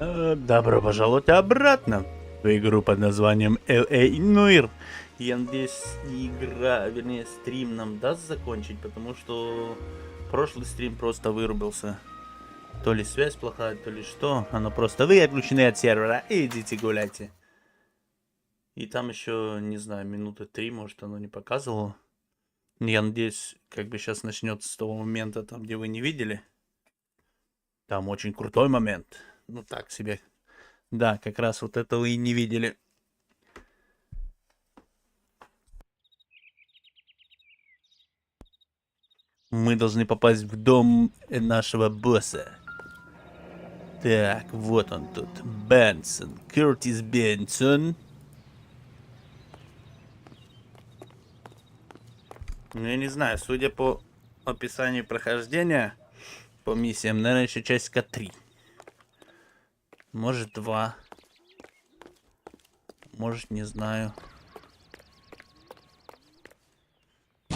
Добро пожаловать обратно в игру под названием Noire. Я надеюсь, игра, вернее, стрим нам даст закончить, потому что прошлый стрим просто вырубился. То ли связь плохая, то ли что. Оно просто вы отключены от сервера, идите гуляйте. И там еще, не знаю, минуты 3, может, оно не показывало. Я надеюсь, как бы сейчас начнется с того момента, там, где вы не видели. Там очень крутой момент. Ну так себе. Да, как раз вот этого и не видели. Мы должны попасть в дом нашего босса. Так, вот он тут. Бенсон. Кертис Бенсон. Ну, я не знаю, судя по описанию прохождения, по миссиям, наверное, еще часика 3. Может 2. Может, не знаю.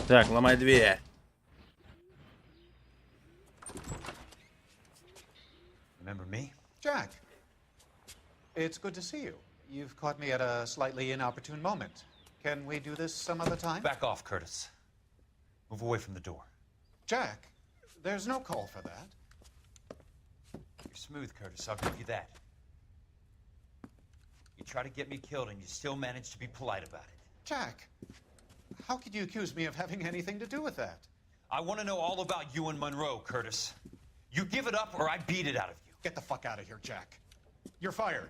Так, ломай дверь. Remember me? Jack. It's good to see you. You've caught me at a slightly inopportune moment. Can we do this some other time? Back off, Curtis. Move away from the door. Jack, there's no call for that. You're smooth, Curtis, I'll give you that. You try to get me killed and you still manage to be polite about it. Jack, how could you accuse me of having anything to do with that? I want to know all about you and Monroe, Curtis. You give it up or I beat it out of you. Get the fuck out of here, Jack. You're fired.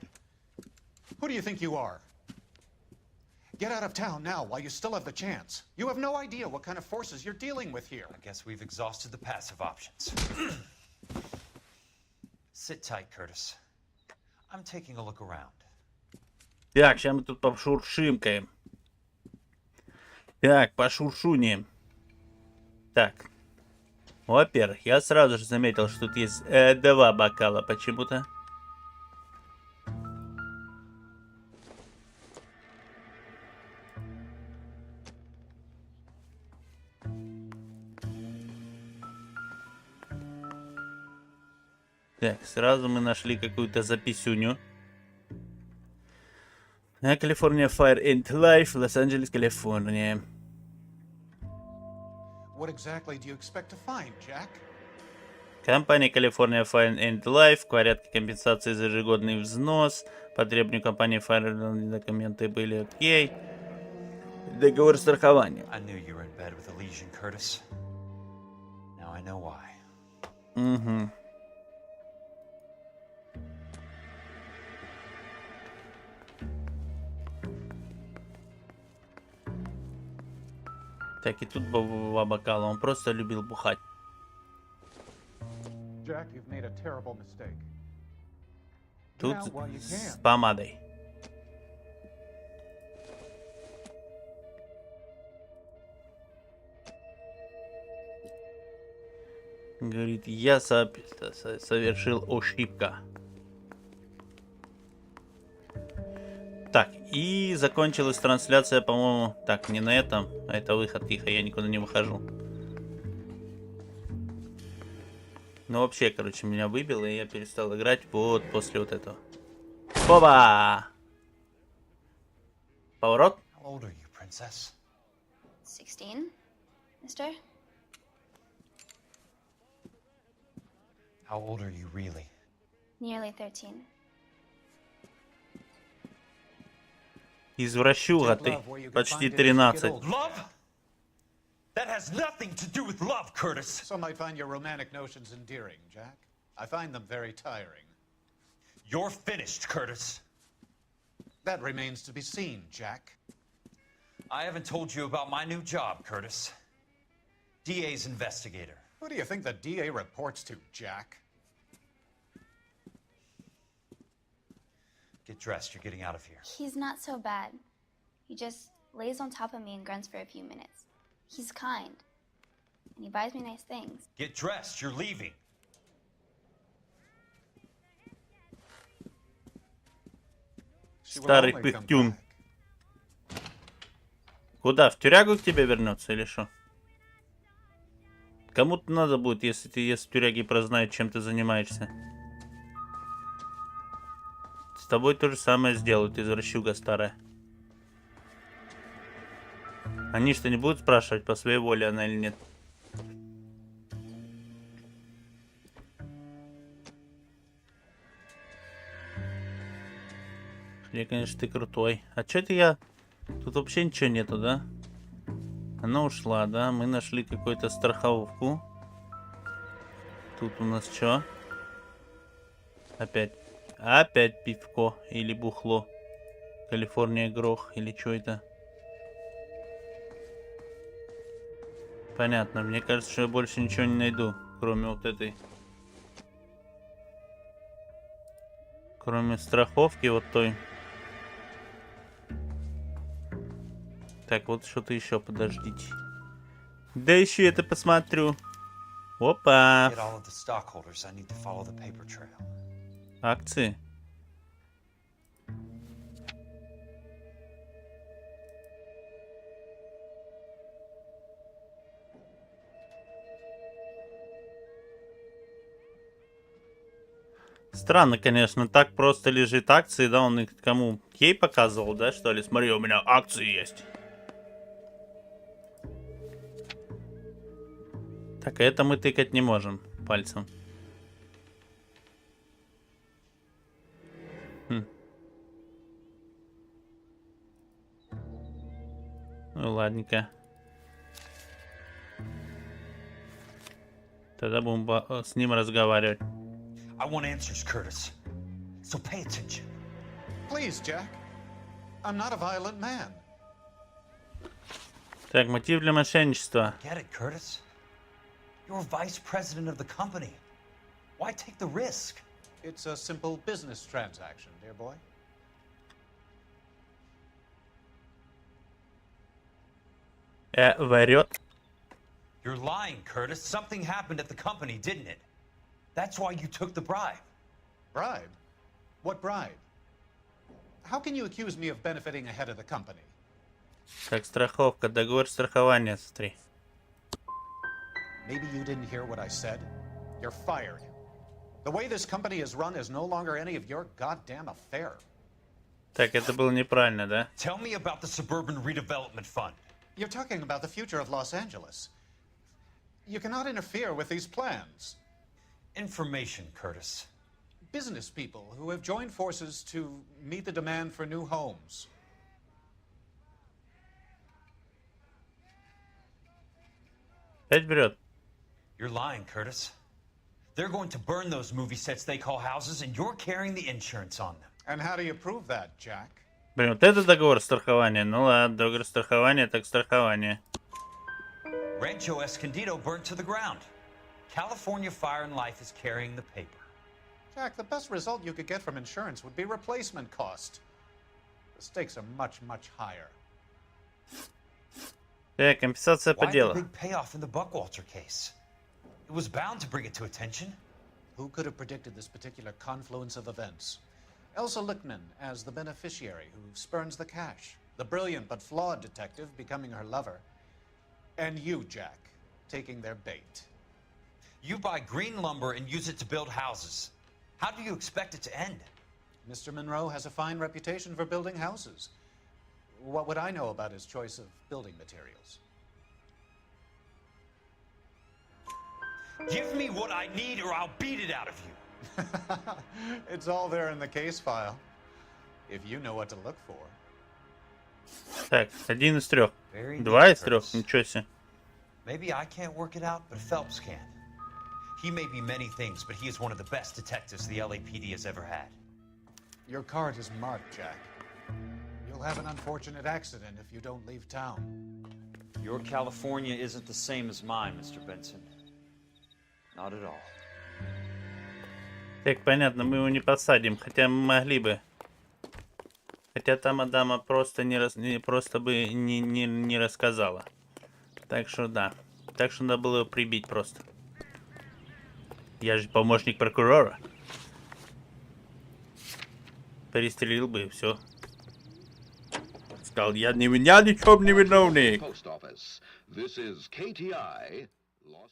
Who do you think you are? Get out of town now while you still have the chance. You have no idea what kind of forces you're dealing with here. I guess we've exhausted the passive options. Sit tight, Curtis. I'm taking a look around. Так, сейчас мы тут пошуршимкаем. Так, пошуршунем. Так. Во-первых, я сразу же заметил, что тут есть 2 бокала почему-то. Так, сразу мы нашли какую-то записюню. California Fire and Life, Лос-Анджелес, Калифорния. What exactly do you expect to find, Jack? Компания California Fire and Life в порядке компенсации за ежегодный взнос. По требованию компании Fire документы были окей. Договор страхования. I knew you were in bed with a lesion, Curtis. Now I know why. Угу. Так, и тут 2 бокала. Он просто любил бухать. Jack, you've made a terrible mistake. Тут с помадой. Говорит, я совершил ошибку. Так, и закончилась трансляция, по-моему... Так, не на этом, а это выход. Тихо, я никуда не выхожу. Ну, вообще, короче, меня выбило, и я перестал играть вот после вот этого. Опа! Поворот. How old are you, princess? 16, mister? How old are you really? Nearly 13. Извращуга ты. Почти 13. Love? That has nothing to do with love, Curtis. Some might find your romantic notions endearing, Jack. I find them very tiring. You're finished, Curtis. That remains to be seen, Jack. I haven't told you about my new job, Curtis. DA's investigator. Who do you think the DA reports to, Jack? Get dressed, you're getting out of here. He's not so bad. He just lays on top of me and grunts for a few minutes. He's kind. And he buys me nice things. Get dressed, you're leaving. Старый пыхтюн. Куда? В тюрягу к тебе вернется или что? Кому-то надо будет, если в тюряге прознают, чем ты занимаешься. С тобой то же самое сделают, извращуга старая. Они что, не будут спрашивать, по своей воле она или нет? Хотя, конечно, ты крутой. А чё это я... Тут вообще ничего нету, да? Она ушла, да? Мы нашли какую-то страховку. Тут у нас что? Опять. Опять пивко или бухло. Калифорния грох или что это? Понятно. Мне кажется, что я больше ничего не найду, кроме вот этой. Кроме страховки вот той. Так, вот что-то еще, подождите. Да еще это посмотрю. Опа. Get all of the stockholders. I need to follow the paper trail. Акции. Странно, конечно, так просто лежит акции, да, он их кому? Ей показывал, да, что ли? Смотри, у меня акции есть. Так, это мы тыкать не можем пальцем. Ну, ладненько. Тогда будем с ним разговаривать. I want answers, Curtis. So pay attention. Please, Jack. I'm not a violent man. Так, мотив для мошенничества. Get it, Curtis? You're vice president of the company. Why take the risk? It's a simple business transaction, dear boy. Врет. You're lying, Curtis. Something happened at the company, didn't it? That's why you took the bribe. Bribe? What bribe? How can you accuse me of benefiting ahead of the company? Так, страховка, договор страхования, смотри. Maybe you didn't hear what I said. You're fired. The way this company is run is no longer any of your goddamn affair. Так, это было неправильно, да? Tell me about the Suburban Redevelopment Fund. You're talking about the future of Los Angeles. You cannot interfere with these plans. Information, Curtis. Business people who have joined forces to meet the demand for new homes. Опять врет. You're lying, Curtis. They're going to burn those movie sets they call houses, and you're carrying the insurance on them. And how do you prove that, Jack? Блин, вот это договор страхования. Ну ладно, договор страхования, так страхование. Rancho Escondido burnt to the ground. California Fire and Life is carrying the paper. Jack, the best result you could get from insurance would be replacement cost. The stakes are much, much higher. Так, компенсация по Why the делу. big payoff in the Buckwalter case? It was bound to bring it to attention. Who could have predicted this particular confluence of events? Elsa Lichtman as the beneficiary who spurns the cash. The brilliant but flawed detective becoming her lover. And you, Jack, taking their bait. You buy green lumber and use it to build houses. How do you expect it to end? Mr. Monroe has a fine reputation for building houses. What would I know about his choice of building materials? Give me what I need or I'll beat it out of you. It's all there in the case file. If you know what to look for. Так, один из трех. Very Два neat, из трех, Curtis. ничего себе. Maybe I can't work it out, but Phelps can. He may be many things, but he is one of the best detectives the LAPD has ever had. Your card is marked, Jack. You'll have an unfortunate accident if you don't leave town. Your California isn't the same as mine, Mr. Benson. Not at all. Так, понятно, мы его не посадим, хотя мы могли бы. Хотя там Адама просто просто бы не рассказала. Так что да. Так что надо было его прибить просто. Я же помощник прокурора. Перестрелил бы и все. Сказал, я ни в чем не виновный. Post Office. This is KTI, Los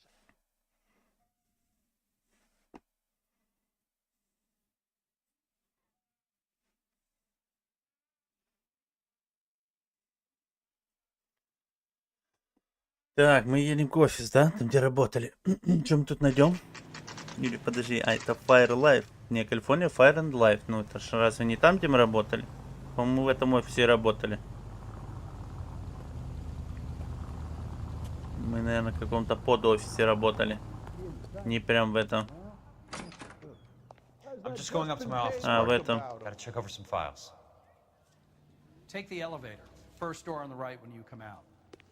Так, мы едем к офис, да? Там, где работали. Что мы тут найдем? Или подожди, а это Fire Life. Не, Калифорния, Fire and Life. Ну, это ж разве не там, где мы работали? По-моему, в этом офисе работали. Мы, наверное, в каком-то под-офисе работали. Не прям в этом. I'm just going up to my office. А, в этом. Gotta check over some files. Take the elevator. First door on the right when you come out.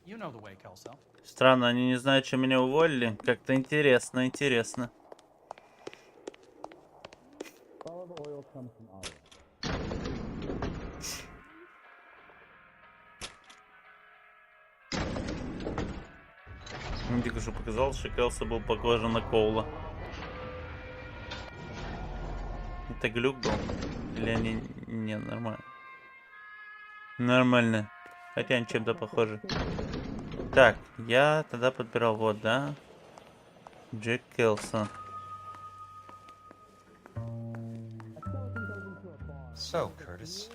You know the way, Kelso. Странно, они не знают, что меня уволили. Как-то интересно, интересно. Мне только что показалось, что Келса был похож на Коула. Это глюк был? Или они... Не, нормально. Нормально. Хотя они чем-то похожи. Так, я тогда подбирал вот, да? Джек Келса. So, Curtis,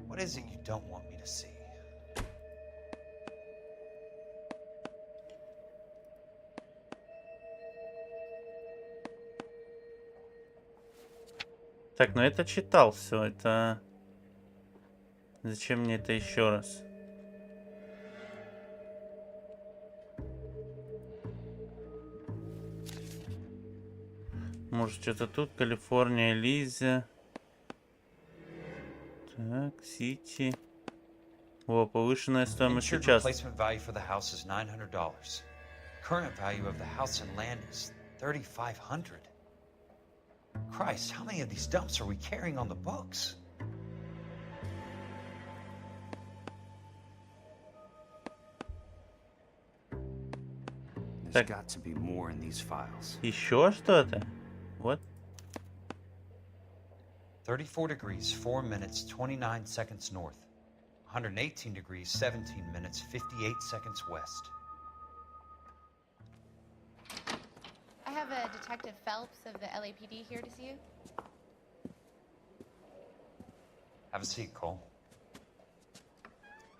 what is it you don't want me to see? Так, ну это читал все, это... Зачем мне это еще раз? Может, что-то тут? Калифорния, Лиза. Так, Сити. О, повышенная стоимость Insured участка. replacement value for the house is $900. Current value of the house and land is $3,500. Christ, how many of these dumps are we carrying on the books? There's got to be more in these files. Еще что-то? Вот. 34 degrees, 4 minutes, 29 seconds north. 118 degrees, 17 minutes, 58 seconds west. I have a Detective Phelps of the LAPD here to see you. Have a seat, Cole.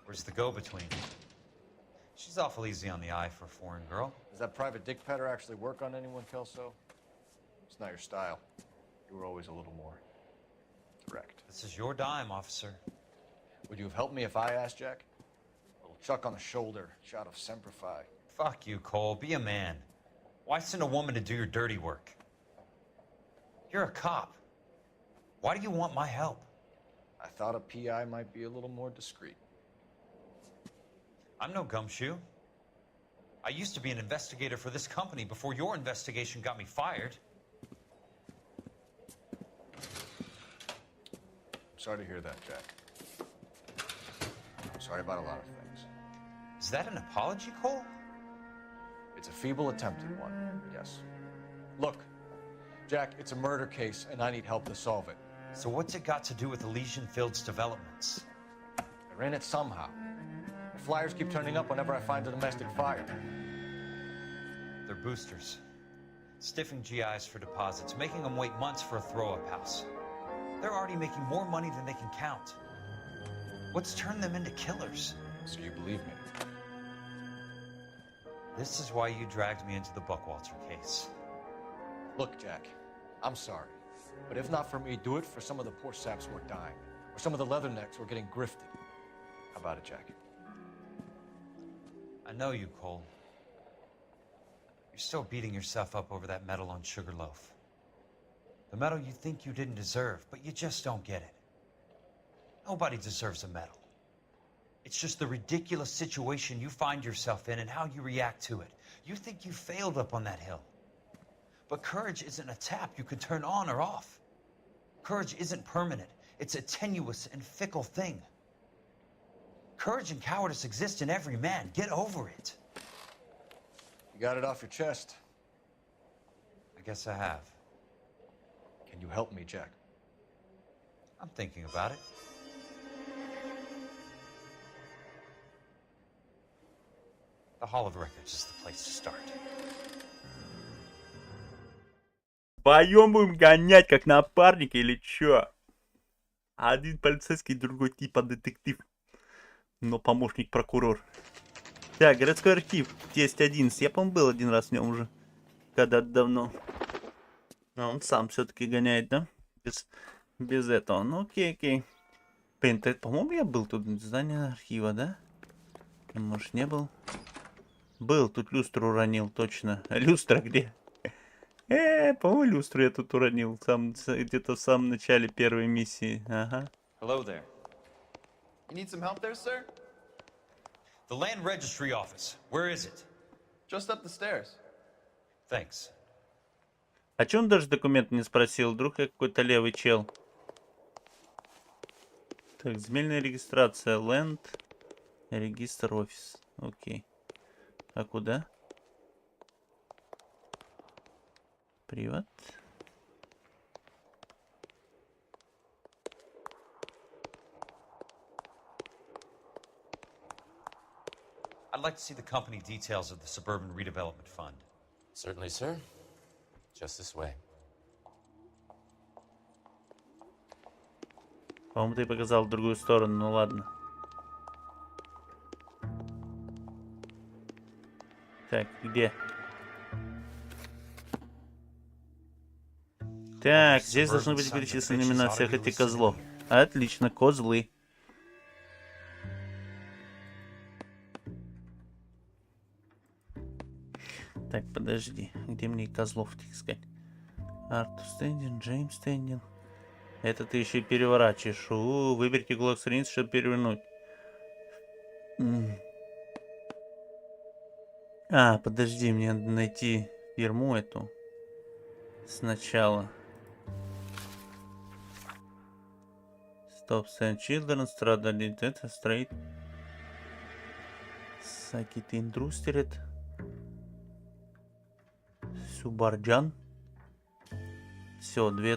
Where's the go-between? She's awful easy on the eye for a foreign girl. Does that private dick petter actually work on anyone, Kelso? It's not your style. You were always a little more direct. This is your dime, officer. Would you have helped me if I asked, Jack? A little chuck on the shoulder, shot of Semper Fi. Fuck you, Cole. Be a man. Why send a woman to do your dirty work? You're a cop. Why do you want my help? I thought a PI might be a little more discreet. I'm no gumshoe. I used to be an investigator for this company before your investigation got me fired. I'm sorry to hear that, Jack. I'm sorry about a lot of things. Is that an apology, Cole? It's a feeble attempt at one, yes. Look, Jack, it's a murder case, and I need help to solve it. So what's it got to do with Elysian Fields developments? They're in it somehow. The flyers keep turning up whenever I find a domestic fire. They're boosters. Stiffing GIs for deposits, making them wait months for a throw-up house. They're already making more money than they can count. What's turned them into killers? So you believe me? This is why you dragged me into the Buckwalter case. Look, Jack, I'm sorry. But if not for me, do it for some of the poor saps who are dying. Or some of the leathernecks who are getting grifted. How about it, Jack? I know you, Cole. You're still beating yourself up over that medal on Sugarloaf. The medal you think you didn't deserve, but you just don't get it. Nobody deserves a medal. It's just the ridiculous situation you find yourself in and how you react to it. You think you failed up on that hill. But courage isn't a tap you can turn on or off. Courage isn't permanent. It's a tenuous and fickle thing. Courage and cowardice exist in every man. Get over it. You got it off your chest. I guess I have. Can you help me, Jack? I'm thinking about it. The Hall of Records is the place to start. Вдвоем будем гонять, как напарники или чё? Один полицейский, другой типа детектив. Но помощник прокурор. Так, городской архив. Тесть 11. Я, по-моему, был один раз в нем уже. Когда-то давно. Но он сам все-таки гоняет, да? Без этого. Ну, окей. Блин, по-моему, я был тут. Здание архива, да? Может, не был? Был, тут люстру уронил, точно. А люстра где? По-моему, люстру я тут уронил. Где-то в самом начале первой миссии. Ага. Hello there. You need some help there, sir? The land registry office. Where is it? Just up the stairs. Thanks. А чё он даже документ не спросил? Вдруг я какой-то левый чел. Так, земельная регистрация. Land. Регистр офис. Окей. А куда? Приват. I'd like to see the company details of the Suburban Redevelopment Fund. Certainly, sir. Just this way. По-моему, ты показал в другую сторону, ну ладно. Так, где? Так, здесь должны быть перечислены имена всех этих козлов. Отлично, козлы. Так, подожди. Где мне козлов искать? Артур Стендин, Джеймс Стендин. Это ты еще и переворачиваешь. Выберите уголок страницы, чтобы перевернуть. Подожди, мне надо найти фирму эту. Сначала. Stop Stand Children, страдали. Это строит. Сакит Индрустерет. Субарджан. Все, две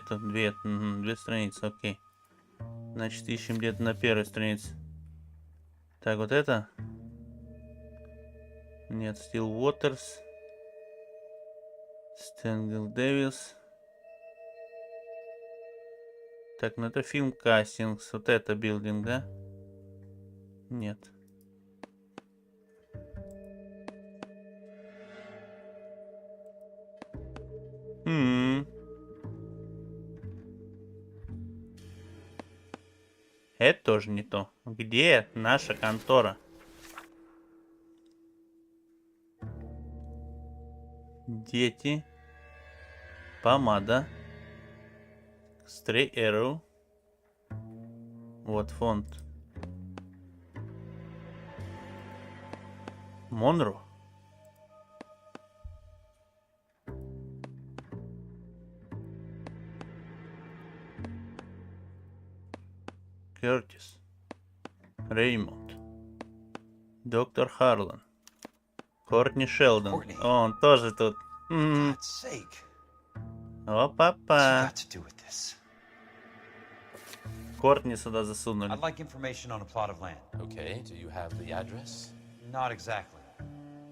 страницы, окей. Значит, ищем где-то на первой странице. Так, вот это. Нет, Still Waters. Стенгл Дэвис. Так, ну это фильм Кастингс. Вот это билдинг, да? Нет. Это тоже не то. Где наша контора? Дети. Помада. Stray Arrow. Вот фонд. Монро. Кертис. Реймонд. Доктор Харлан. Кортни Шелдон. О, он тоже тут. Опа-па. Кортни сюда засунули. I'd like information on a plot of land. Okay, do you have the address? Not exactly.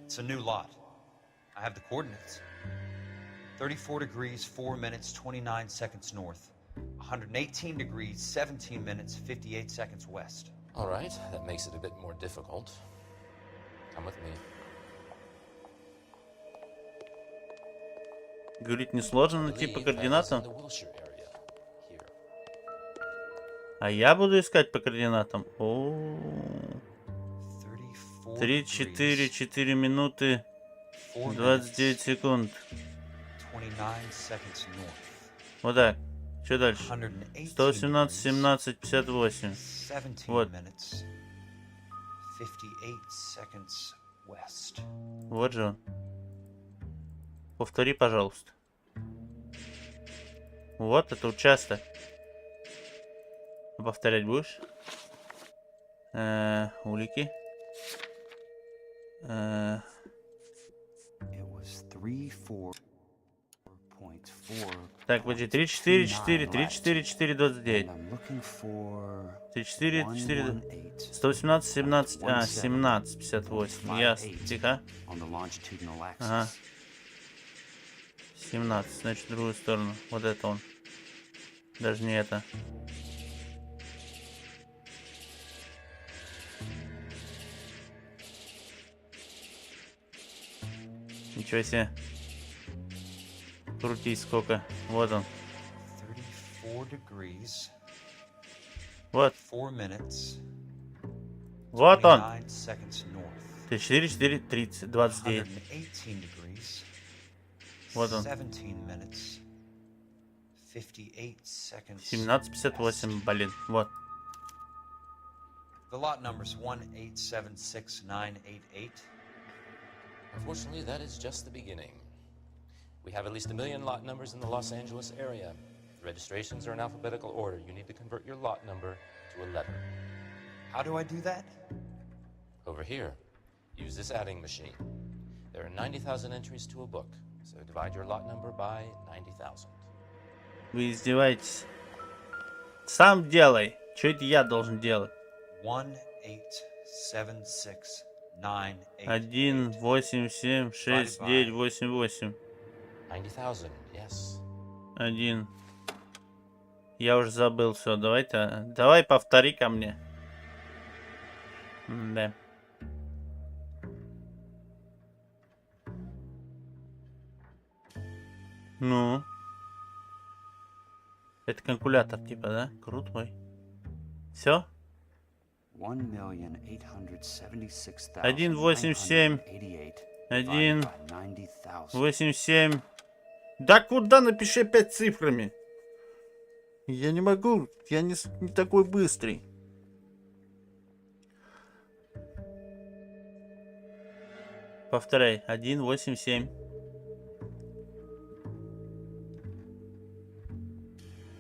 It's a new lot. I have the coordinates. 34 degrees, 4 minutes, 29 seconds north. 118 degrees, 17 minutes, 58 seconds west. All right, that makes it a bit more difficult. Come with me. Говорит, несложно найти по координатам. А я буду искать по координатам. 3, 4 минуты 29 секунд. Вот так. Что дальше? 118, 17, 58. Вот. Вот же он. Повтори, пожалуйста. Вот это участок. Повторять будешь? Улики. Так, подожди, 3, 4, 4, 3, 4, 4, 29. 3, 4, 4, 118, 17, 17, 58. Ясно, тихо. Ага. 17, значит, в другую сторону. Вот это он. Даже не это. Ничего себе. Крутись сколько. Вот он. 34 degrees. Вот. 4 minutes. Вот он. 29 seconds north. 4, 4, 30, 29. 118 degrees. Вот он. 17 minutes. 58 seconds. 17:58, блин. Вот. The lot number's 1876988. Unfortunately, that is just the beginning. We have at least 1 million lot numbers in the Los Angeles area. The registrations are in alphabetical order. You need to convert your lot number to a letter. How do I do that? Over here, use this adding machine. There are 90,000 entries to a book, so divide your lot number by 90,000. Вы издеваетесь? Сам делай. Что это я должен делать? 1876988. 1, 8, 7, 6, 9, 8, 8. 90,000, yes. 1. Я уже забыл все. Давай повтори ко мне. Да. Ну. Это калькулятор типа, да? Крутой. Все? 1,87. 1,87. Да куда? Напиши опять цифрами. Я не могу. Я не такой быстрый. Повторяй. 1,87.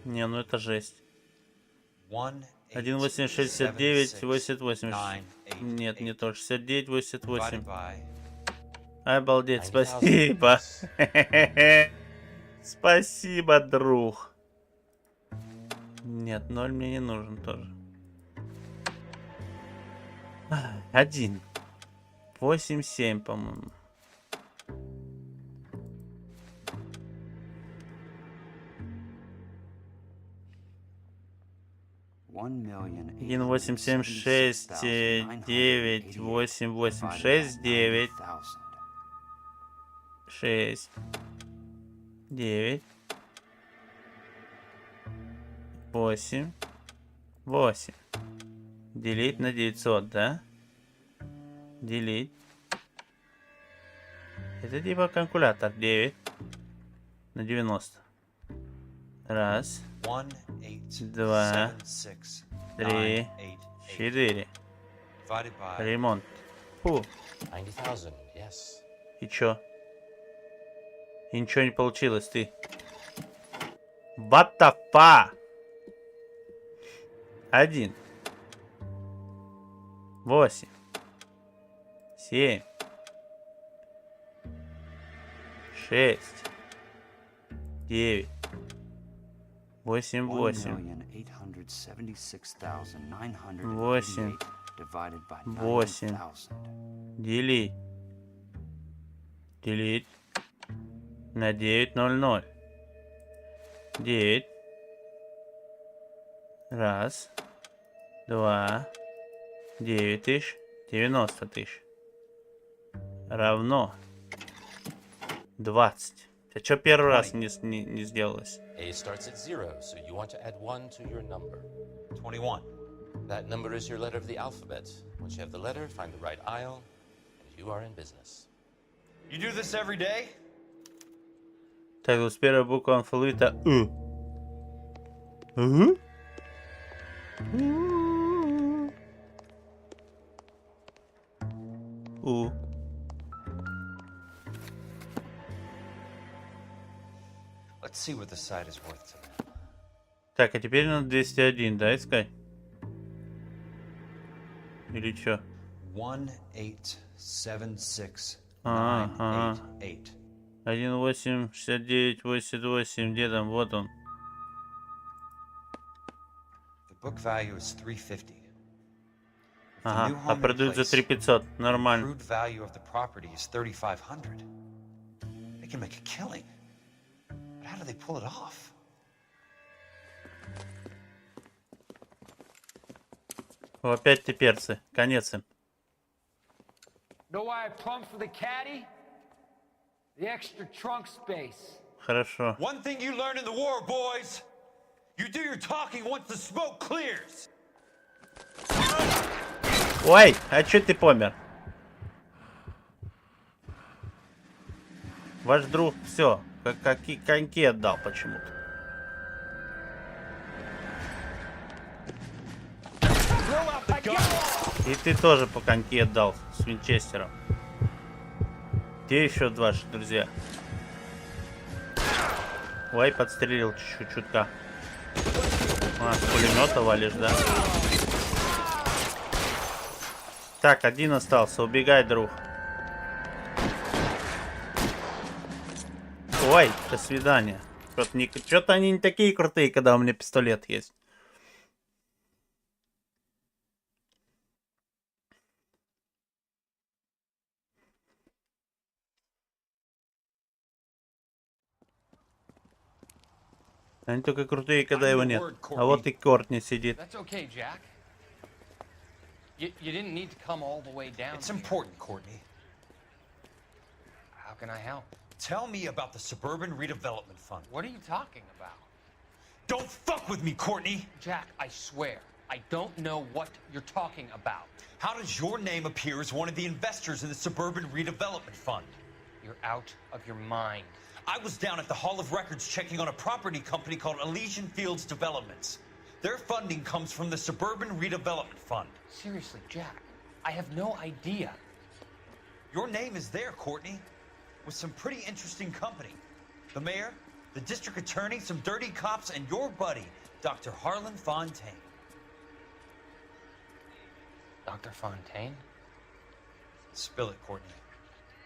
Не, ну это жесть. 1,869, 88. Нет, не то. 69, 88. Обалдеть, спасибо. Спасибо, друг. Нет, 0 мне не нужен тоже. 1. 8, 7, по-моему. Один, 8, 7, 6, 9, 8, 8, 6, 9, 6, 9, 8, 8. Делить на 900, да? Делить. Это типа калькулятор. 9 на 90. Раз. 2, 3, 4. Ремонт. Фу. 90,000, yes. И чё? И ничего не получилось, ты. What the fuck? 1. 8. 7. 6. 9. 8, 8. 8. 8. Делить. Делить. На 900. 9. Раз. 2. 9 тысяч. 90 тысяч. Равно 20. А что первый раз не сделалось? A starts at 0, so you want to add 1 to your number. 21. That number is your letter of the alphabet. Once you have the letter, find the right aisle, and you are in business. You do this every day? Так, с первой буквы алфавита У. У. Let's see what the site is worth to them. Так, а теперь надо 201, да, искать? Или чё? 1876988. 1,869,88. Где там? Вот он. The book value is 350. Ага, а продают за 3500. Нормально. Crude value of the property is 3500. They can make a killing. But how do they pull it off? Опять ты перцы. Конец им. Know why I plumbed for the caddy? The extra trunk space. Хорошо. One thing you learn in the war, boys. You do your talking once the smoke clears. Ой, а чё ты помер? Ваш друг все, какие коньки отдал почему-то. И ты тоже по коньки отдал с винчестером. Где еще ваши друзья? Ой, подстрелил чуть-чутка. А, с пулемета валишь, да? Так, один остался. Убегай, друг. Ой, до свидания. Что-то они не такие крутые, когда у меня пистолет есть. Они только крутые, когда его нет. А вот и Кортни сидит. That's okay, Jack. You didn't need to come all the way down. It's important, Courtney. How can I help? Tell me about the Suburban Redevelopment Fund. What are you talking about? Don't fuck with me, Courtney! Jack, I swear, I don't know what you're talking about. How does your name appear as one of the investors in the Suburban Redevelopment Fund? You're out of your mind. I was down at the Hall of Records checking on a property company called Elysian Fields Developments. Their funding comes from the Suburban Redevelopment Fund. Seriously, Jack, I have no idea. Your name is there, Courtney, with some pretty interesting company. The mayor, the district attorney, some dirty cops, and your buddy, Dr. Harlan Fontaine. Dr. Fontaine? Spill it, Courtney.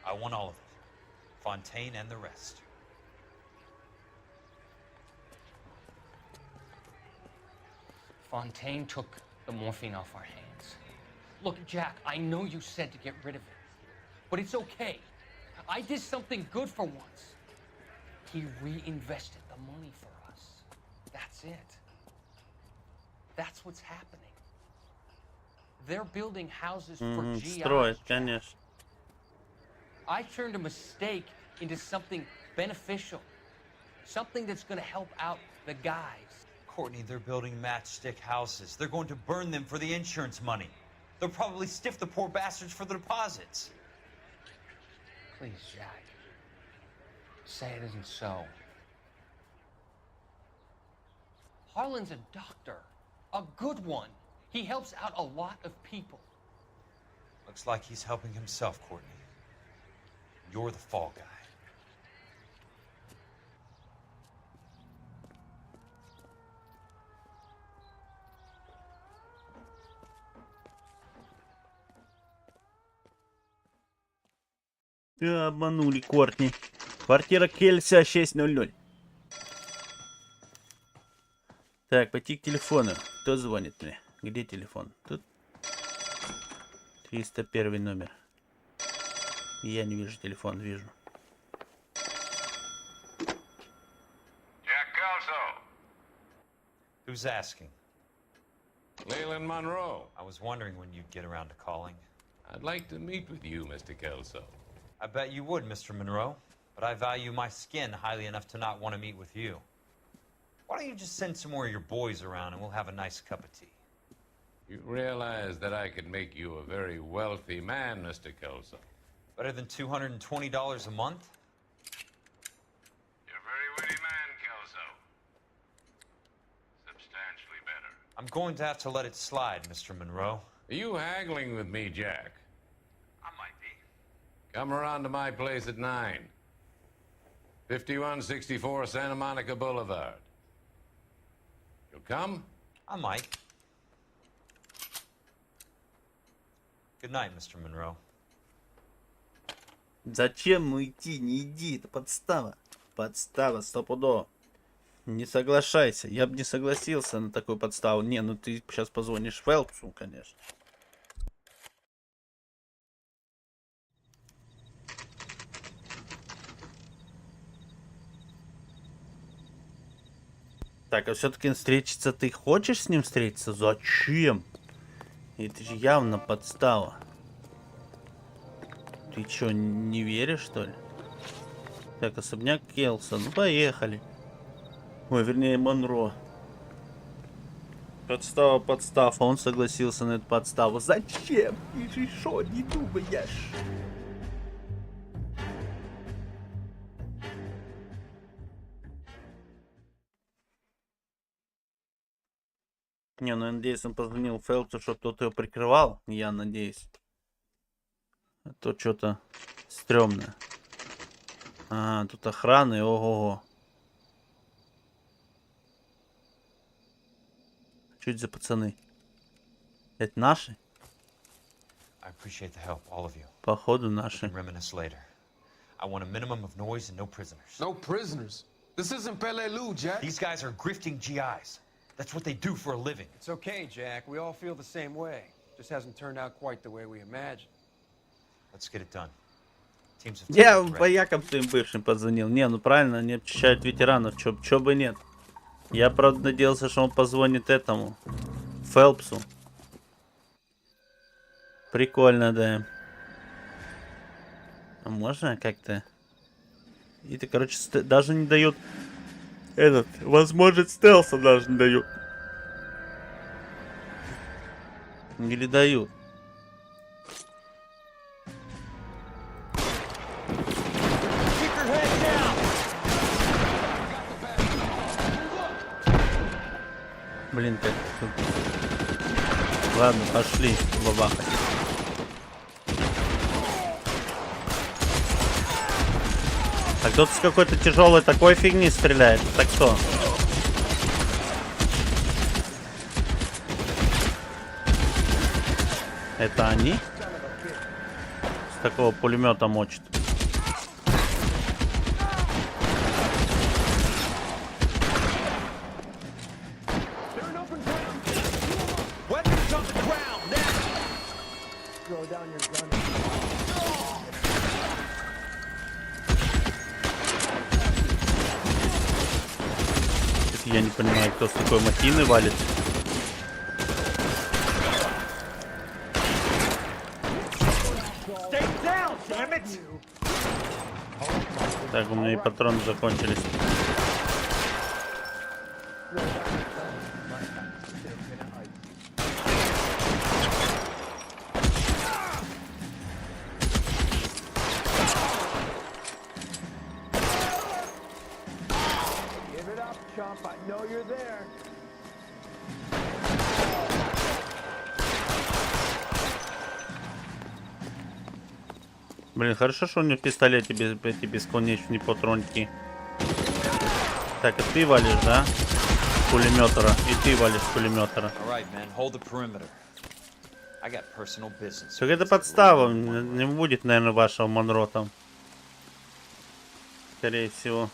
I want all of it. Fontaine and the rest. Fontaine took the morphine off our hands. Look, Jack, I know you said to get rid of it, but it's okay. I did something good for once. He reinvested the money for us. That's it. That's what's happening. They're building houses for GIs. Строят, конечно. I turned a mistake into something beneficial. Something that's going to help out the guys. Courtney, they're building matchstick houses. They're going to burn them for the insurance money. They'll probably stiff the poor bastards for the deposits. Please, Jack. Say it isn't so. Harlan's a doctor. A good one. He helps out a lot of people. Looks like he's helping himself, Courtney. You're the fall guy. Обманули Кортни. Квартира Кельса 600. Так, пойти к телефону. Кто звонит мне? Где телефон? Тут 301 номер. Я не вижу телефон, вижу. Jack Kelso. Who's asking? Leland Monroe. I was wondering when you'd get around to calling. I'd like to meet with you, Mr. Kelso. I bet you would, Mr. Monroe. But I value my skin highly enough to not want to meet with you. Why don't you just send some more of your boys around and we'll have a nice cup of tea? You realize that I could make you a very wealthy man, Mr. Kelso. Better than $220 a month? You're a very witty man, Kelso. Substantially better. I'm going to have to let it slide, Mr. Monroe. Are you haggling with me, Jack? I might be. Come around to my place at 9. 5164 Santa Monica Boulevard. You'll come? I might. Good night, Mr. Monroe. Зачем идти? Не иди, это подстава. Подстава, стопудово. Не соглашайся. Я бы не согласился на такую подставу. Не, ну ты сейчас позвонишь Фелпсу, конечно. Так, а все-таки встретиться ты хочешь с ним встретиться? Зачем? Это же явно подстава. Ты что, не веришь, что ли? Так, особняк Келса. Ну, поехали. Ой, вернее, Монро. Подстава, подстав. А он согласился на эту подставу. Зачем? Ты же шо, не думаешь? Не, ну, я надеюсь, он позвонил Фелпсу, чтобы кто-то его прикрывал. Я надеюсь. А то что-то стрёмное. А, тут охраны, ого-го. Чуть за пацаны. Это наши? I appreciate the help, all of you. Походу We наши. can reminisce later. I want a minimum of noise and no prisoners. No prisoners? This isn't Pelelu, Jack. These guys are grifting GIs. That's what they do for a living. It's okay, Jack. We all feel the same way. Just hasn't turned out quite the way we imagined. Let's get it done. Teams of Я воякам своим бывшим позвонил. Не, ну правильно, они обчищают ветеранов. Чё бы нет. Я, правда, надеялся, что он позвонит этому. Фелпсу. Прикольно, да. А можно как-то... И ты, короче, даже не дают... возможность стелса даже не дают. Или дают. Блин, как тут... Ладно, пошли, бабахать. А кто-то с какой-то тяжелой такой фигни стреляет. Так кто? Это они? С такого пулемета мочат. Я не понимаю, кто с такой махины валит. Так, у меня и патроны закончились. Блин, хорошо, что у него в пистолете эти бесконечные патронки. Так, а ты валишь, да? С пулеметера. И ты валишь с пулеметера. Так это подстава. Не будет, наверное, вашего Монро там. Скорее всего.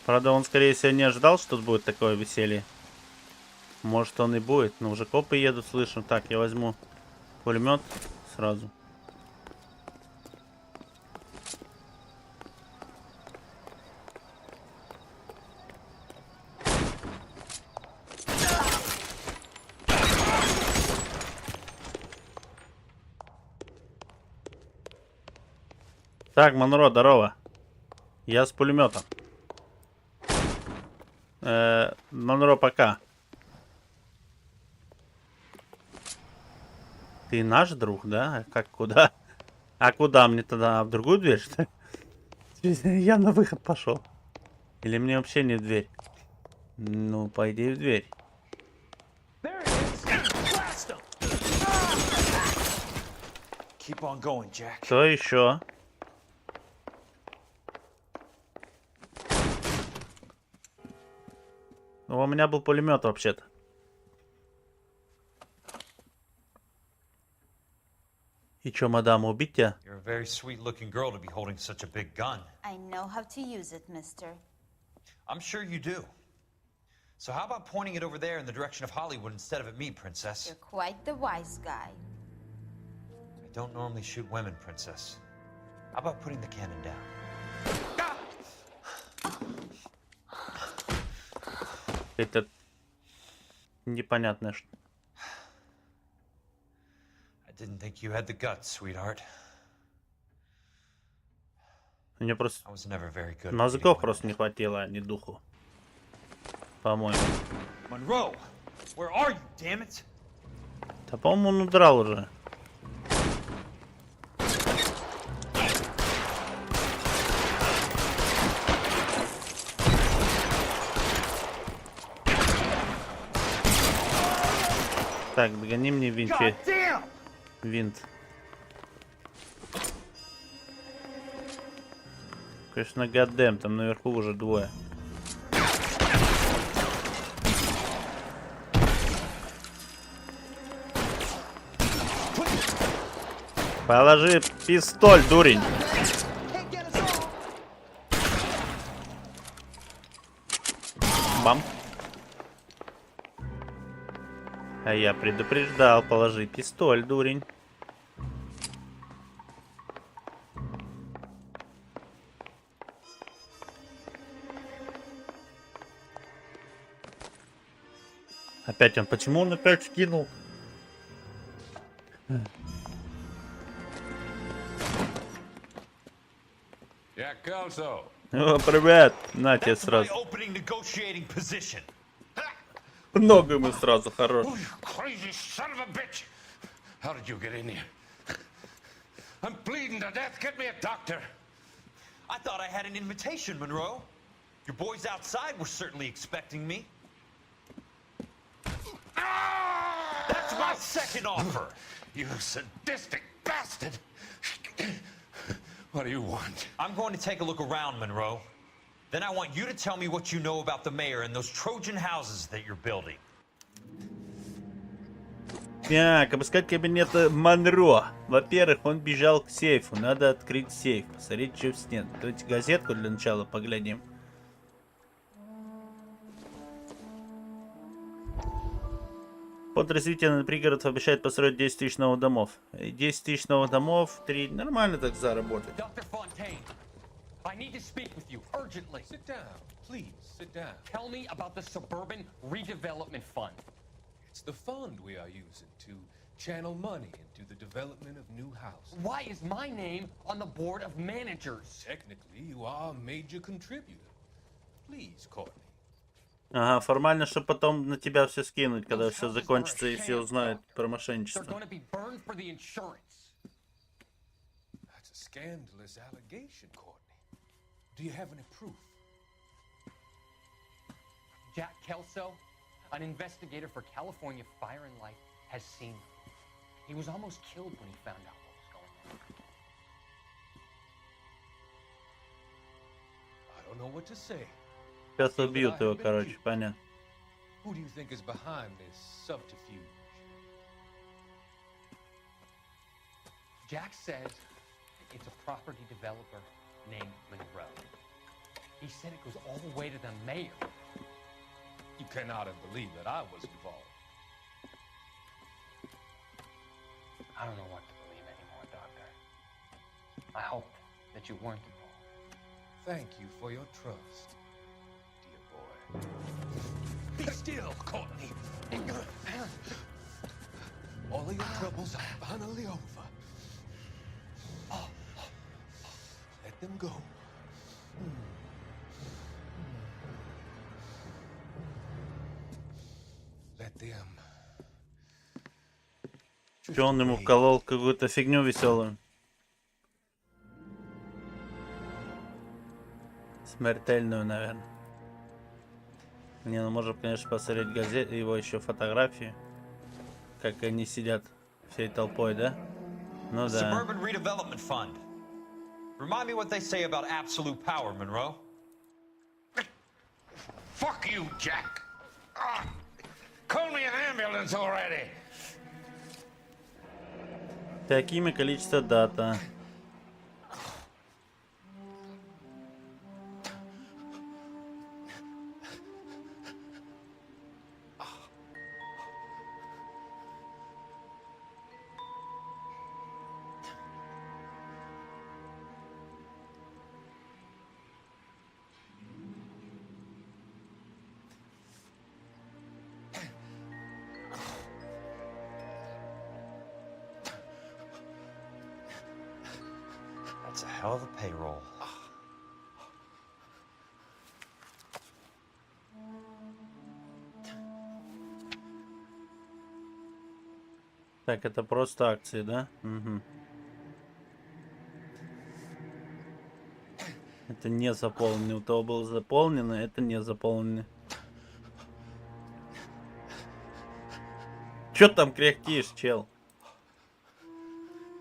Правда, он, скорее всего, не ожидал, что тут будет такое веселье. Может, он и будет. Но уже копы едут, слышу. Так, я возьму пулемет сразу. Так, Монро, здорово. Я с пулеметом. Монро, пока. Ты наш друг, да? Как, куда? А куда мне тогда? В другую дверь, что ли? Я на выход пошел. Или мне вообще не в дверь? Ну, по идее, в дверь. Кто еще? Ну, у меня был пулемет вообще-то. И чё, мадам, убить тебя? You're a very sweet-looking girl to be holding such a big gun. I know how to use it, mister. I'm sure you do. So how about pointing it over there in the direction of Hollywood instead of at me, princess? You're quite the wise guy. I don't normally shoot women, princess. How about putting the cannon down? Это непонятно что. I didn't think you had the guts, sweetheart. Мне просто мозгов просто не хватило, а не духу. По-моему. Monroe, where are you, damn it? Да, по-моему, он удрал уже. Так, догони мне винчи. Винт. Конечно, гаддем, там наверху уже двое. Положи пистоль, дурень. Бам. А я предупреждал, положи пистоль, дурень. Опять он, почему он опять скинул? О, привет! На тебе сразу. Много ему сразу, хорош. How did you get in here? I'm bleeding to death. Get me a doctor. I thought I had an invitation, Monroe. Your boys outside were certainly expecting me. That's my second offer. You sadistic bastard. What do you want? I'm going to take a look around, Monroe. Then I want you to tell me what you know about the mayor and those Trojan houses that you're building. Так, обыскать кабинет Монро. Во-первых, он бежал к сейфу. Надо открыть сейф. Посмотреть, что в стене. Открыть газетку для начала, поглядим. Под развитие на пригород обещает построить 10 тысяч новых домов. 10 тысяч новых домов, 3 нормально так заработать. I need to speak with you urgently. Sit down, please, sit down. Tell me about the Suburban Redevelopment Fund. It's the fund we are using to channel money into the development of new houses. Why is my name on the board of managers? Technically, you are a major contributor. Please, Courtney. Ага, формально, чтобы потом на тебя все скинуть, когда все закончится и все узнают про мошенничество. That's a scandalous allegation, Courtney. Do you have any proof? Jack Kelso, an investigator for California Fire and Life, has seen them. He was almost killed when he found out what was going on. I don't know what to say. Сейчас убьют его, короче, понятно. Who do you think is behind this subterfuge? Jack says it's a property developer named Monroe. He said it goes all the way to the mayor. You cannot have believed that I was involved. I don't know what to believe anymore, Doctor. I hope that you weren't involved. Thank you for your trust, dear boy. Be still, Courtney. All of your troubles are finally over. Let them go. Let them. Че он ему вколол какую-то фигню веселую? Смертельную, наверное. Не, ну можем, конечно, посмотреть газету, его еще фотографии. Как они сидят всей толпой, да? Ну да. Suburban Redevelopment Fund. Remind me what they say about absolute power, Monroe. Fuck you, Jack. Call me an ambulance already. Такими количество дата. That's a hell of a payroll. Так, это просто акции, да? Угу. Это не заполненный. У того был заполнено, это не заполненный. Чё там кряхтишь, чел?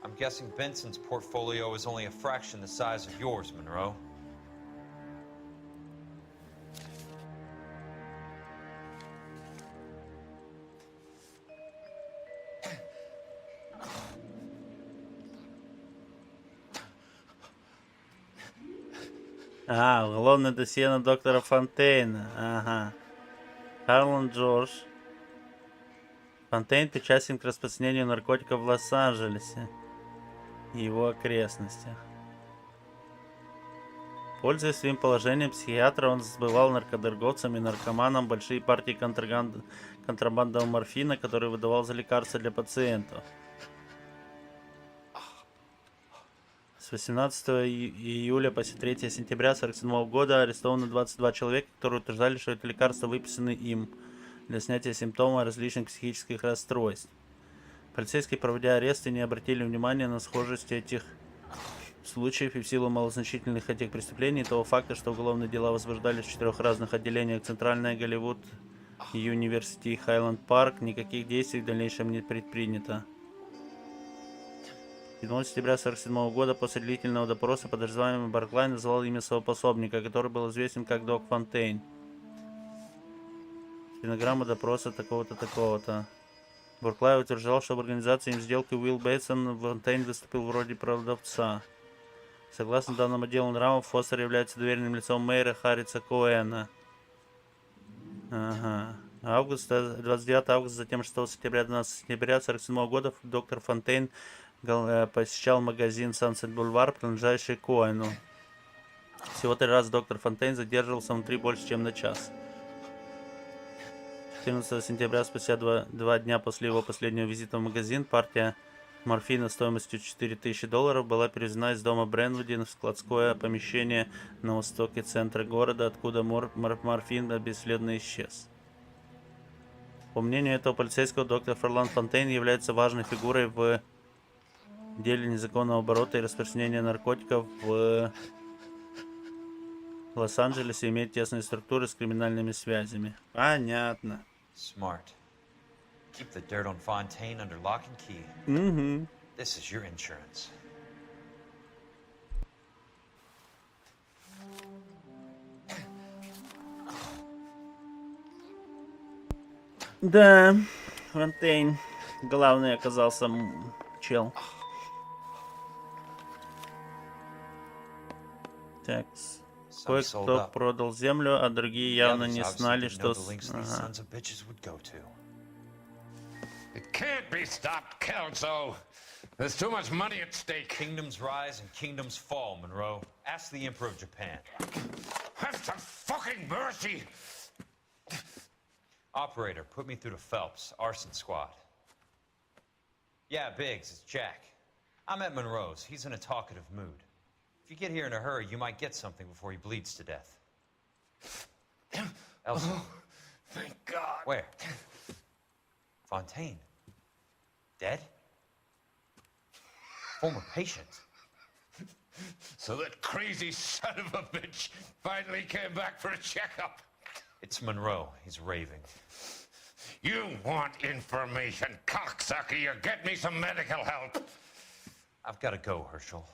I'm guessing Benson's portfolio is only a fraction the size of yours, Monroe. Уголовное досье на доктора Фонтейна. Ага. Харлан Джордж. Фонтейн причастен к распространению наркотиков в Лос-Анджелесе и его окрестностях. Пользуясь своим положением психиатра, он сбывал наркоторговцам и наркоманам большие партии контрабандного морфина, который выдавал за лекарства для пациентов. С 18 июля по 3 сентября 1947 года арестованы 22 человека, которые утверждали, что это лекарства выписаны им для снятия симптомов различных психических расстройств. Полицейские, проводя аресты, не обратили внимания на схожесть этих случаев и в силу малозначительных этих преступлений того факта, что уголовные дела возбуждались в 4 разных отделениях: Центральная, Голливуд, Юниверсити и Хайленд Парк, никаких действий в дальнейшем не предпринято. 7 сентября 1947 года после длительного допроса подозреваемый Барклай назвал имя своего пособника, который был известен как Док Фонтейн. Стенограмма допроса такого-то, такого-то. Барклай утверждал, что в организации им сделки Уилл Бейтсон Фонтейн выступил в роли продавца. Согласно данным отделу нравов, Фостер является доверенным лицом мэра Харриса Коэна. Ага. 29 августа, затем 6 сентября, 12 сентября 1947 года доктор Фонтейн посещал магазин Sunset Boulevard, принадлежащий Коэну. Всего 3 раза доктор Фонтейн задерживался внутри больше, чем на час. 14 сентября, спустя 2 дня после его последнего визита в магазин, партия морфина стоимостью $4000 была перевезена из дома Брэнвуди в складское помещение на востоке центра города, откуда морфин бесследно исчез. По мнению этого полицейского, доктор Ферлан Фонтейн является важной фигурой в деле незаконного оборота и распространения наркотиков в Лос-Анджелесе, имеет тесные структуры с криминальными связями. Понятно. Smart. Keep the dirt on Fontaine under lock and key. This is your insurance. Да, Фонтейн. Главный оказался чел. Так. Кое-кто продал землю, а другие явно не знали, что... Ага. It can't be stopped, Kelso. There's too much money at stake. Kingdoms rise and kingdoms fall, Monroe. Ask the Emperor of Japan. Have some fucking mercy! Operator, put me through to Phelps, arson squad. Yeah, Biggs, it's Jack. I'm at Monroe's. He's in a talkative mood. If you get here in a hurry, you might get something before he bleeds to death. Elsa. Oh, thank God. Where? Fontaine. Dead? Former patient. So that crazy son of a bitch finally came back for a checkup. It's Monroe. He's raving. You want information, cocksucker. You get me some medical help. I've got to go, Herschel.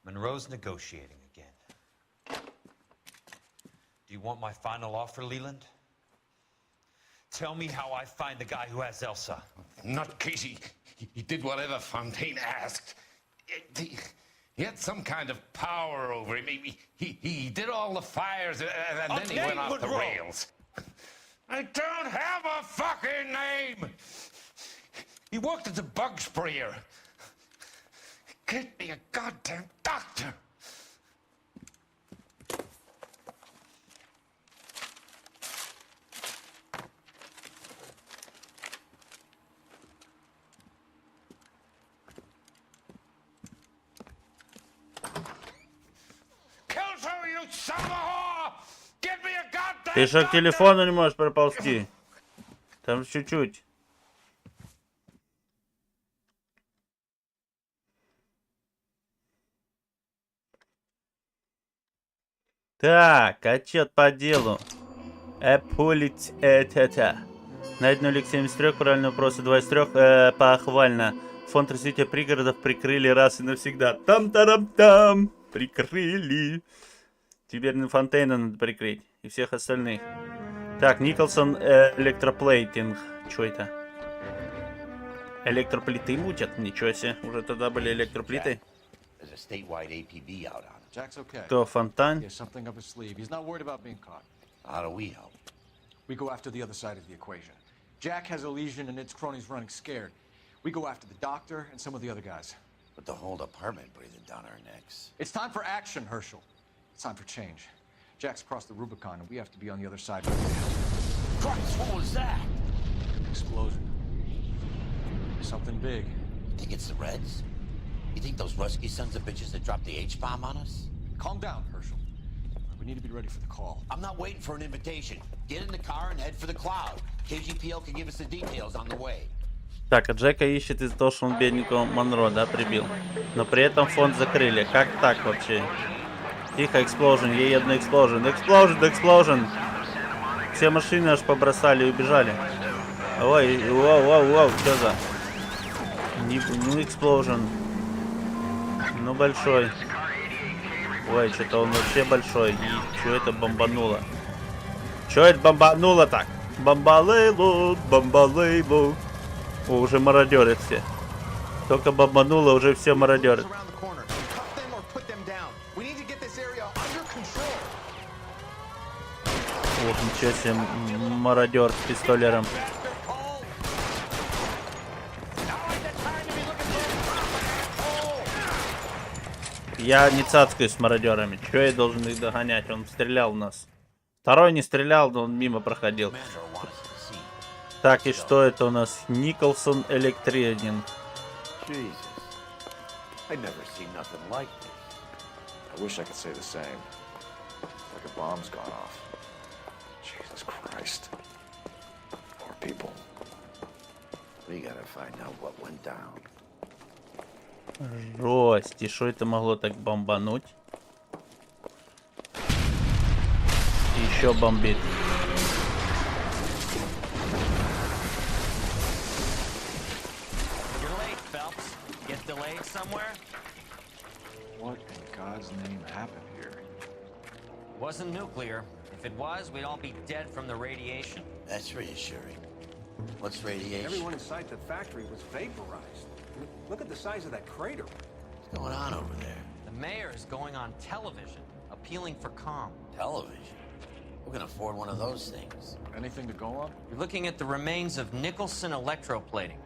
Monroe's negotiating again. Do you want my final offer, Leland? Tell me how I find the guy who has Elsa. Not Casey. He did whatever Fontaine asked. He had some kind of power over him. He did all the fires, and then he went off the rails. I don't have a fucking name! He worked as a bug sprayer. Get me a goddamn doctor! Ты что, к телефону не можешь проползти? Там чуть-чуть. Так, отчет по делу. Найдено лик 7 из 3, правильные вопросы 2 из 3, похвально. Фонд развития пригородов прикрыли раз и навсегда. Там-тарам-там! Прикрыли. Теперь на Фонтейна надо прикрыть. И всех остальных. Так, Николсон электроплейтинг. Чё это? Электроплиты мутят? Ничего себе. Уже тогда были электроплиты. Кто, Фонтан? We go after the other side of the equation. Jack has a legion and its cronies running scared. We go after the doctor and some of the other guys. But the whole department breathing down our necks. It's time for action, Herschel. It's time for change. Jack's crossed the Rubicon and we have to be on the other side. Christ, what was that? Explosion. Something big. You think it's the Reds? You think those Rusky sons of bitches that dropped the H-bomb on us? Calm down, Herschel. We need to be ready for the call. I'm not waiting for an invitation. Get in the car and head for the cloud. KGPL can give us the details on the way. Так, а Джека ищет из-за того, что он бедненького Монро, да, прибил. Но при этом фонд закрыли. Как так вообще? Тихо, экспложен, ей одна экспложен. Экспложен. Все машины аж побросали и убежали. Ой, воу, что за? Ну, экспложен. Ну, большой. Ой, что-то он вообще большой. И что это бомбануло? Что это бомбануло так? Бомбалейлу. О, уже мародерят все. Только бомбануло, уже все мародерят. Ох, ничего себе, мародер с пистолером. Я не цацкаюсь с мародерами. Чего я должен их догонять? Он стрелял в нас. Второй не стрелял, но он мимо проходил. Так, и что это у нас? Николсон электрининг. I wish I could say the same. Like a bomb's gone off. Jesus Christ. Poor people. We gotta find out what went down. Жесть, и что это могло так бомбануть? Еще бомбит. You're late, Phelps. Get delayed somewhere? What in God's name happened here? Wasn't nuclear. If it was, we'd all be dead from the radiation. That's reassuring. What's radiation? Everyone inside the factory was vaporized. Look at the size of that crater. What's going on over there? The mayor is going on television, appealing for calm. Television? Who can afford one of those things? Anything to go on? You're looking at the remains of Nicholson electroplating.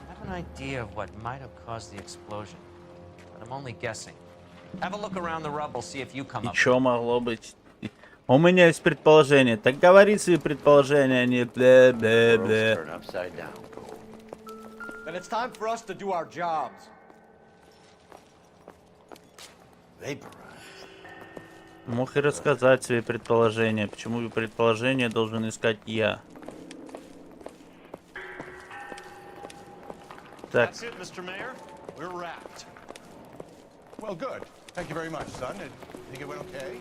I have an idea of what might have caused the explosion, but I'm only guessing. Have a look around the rubble, see if you come И up. что могло быть? У меня есть предположение. Так говори свои предположения, а не бля-бля-бля. Then it's time for us to do our jobs. Мог и рассказать свои предположения. Почему предположения должен искать я? Так. That's it, Mr. Mayor. We're wrapped. Well, good. Thank you very much, son. Think it went okay?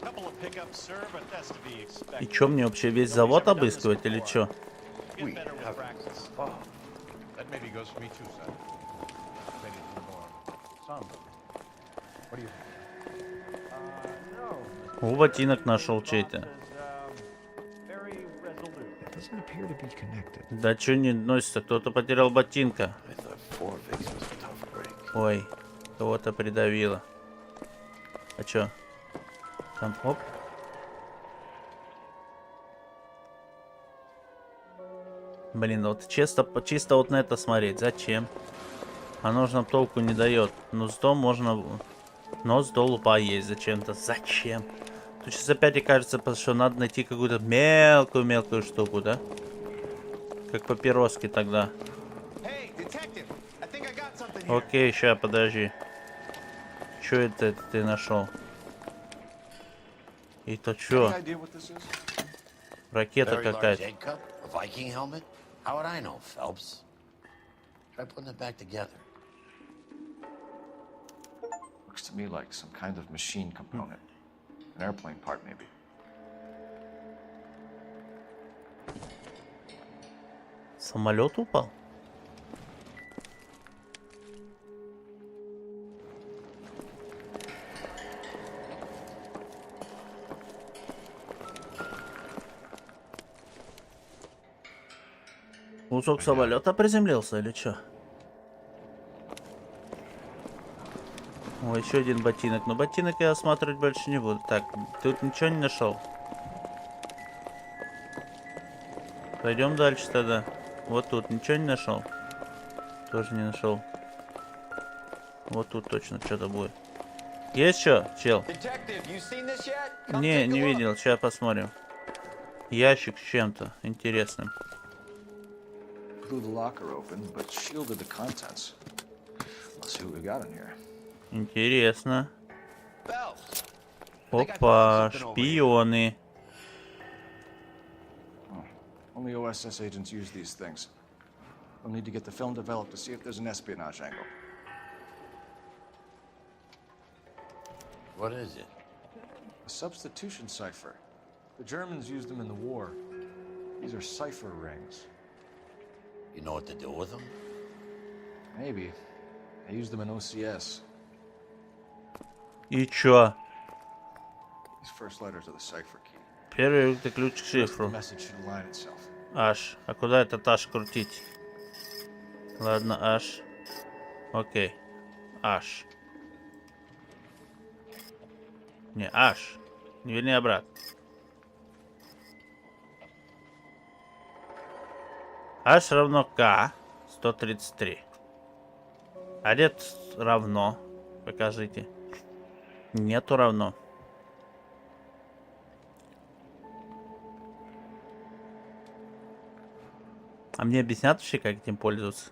Couple of pickups, sir, but that's to be expected. И чё, мне вообще весь завод обыскивать или чё? Get better with practice. That maybe goes for me too, son. Maybe a little more somber. What do you think? У ботинок нашел чей-то. Да чё не носится? Кто-то потерял ботинка. Ой, кого-то придавило. А чё? Там, оп. Блин, вот чисто вот на это смотреть. Зачем? Оно же нам толку не дает. Но зато можно... Нос до лупа есть зачем-то. Зачем? Тут сейчас опять и кажется, что надо найти какую-то мелкую штуку, да? Как папироски тогда. Окей, ща, подожди. Чё это ты нашел? И то чё? Ракета какая-то. Viking helmet? How would I know, Phelps? Try putting it back together. Looks to me like some kind of machine component. An airplane part, maybe. Самолет упал? Кусок самолета приземлился или что? О, еще один ботинок. Но ботинок я осматривать больше не буду. Так, тут ничего не нашел. Пойдем дальше тогда. Вот тут ничего не нашел. Тоже не нашел. Вот тут точно что-то будет. Есть что, чел? Не видел. Сейчас посмотрим. Ящик с чем-то интересным. Blew the locker open, but shielded the contents. Let's see what we got in here. Интересно. Опа, шпионы. Only OSS agents use these things. We'll need to get the film developed to see if there's an espionage angle. What is it? A substitution cipher. The Germans used them in the war. These are cipher rings. You know what to do with them? Maybe. I used them in OCS. И чё? These first letters are the cipher key. Первый это ключ к шифру. Аш. А куда этот аш крутить? Ладно, аш. Окей. Аш. Не, аш. Не верни обратно. H равно К 133. А нет равно. Покажите. Нету равно. А мне объяснят вообще, как этим пользоваться?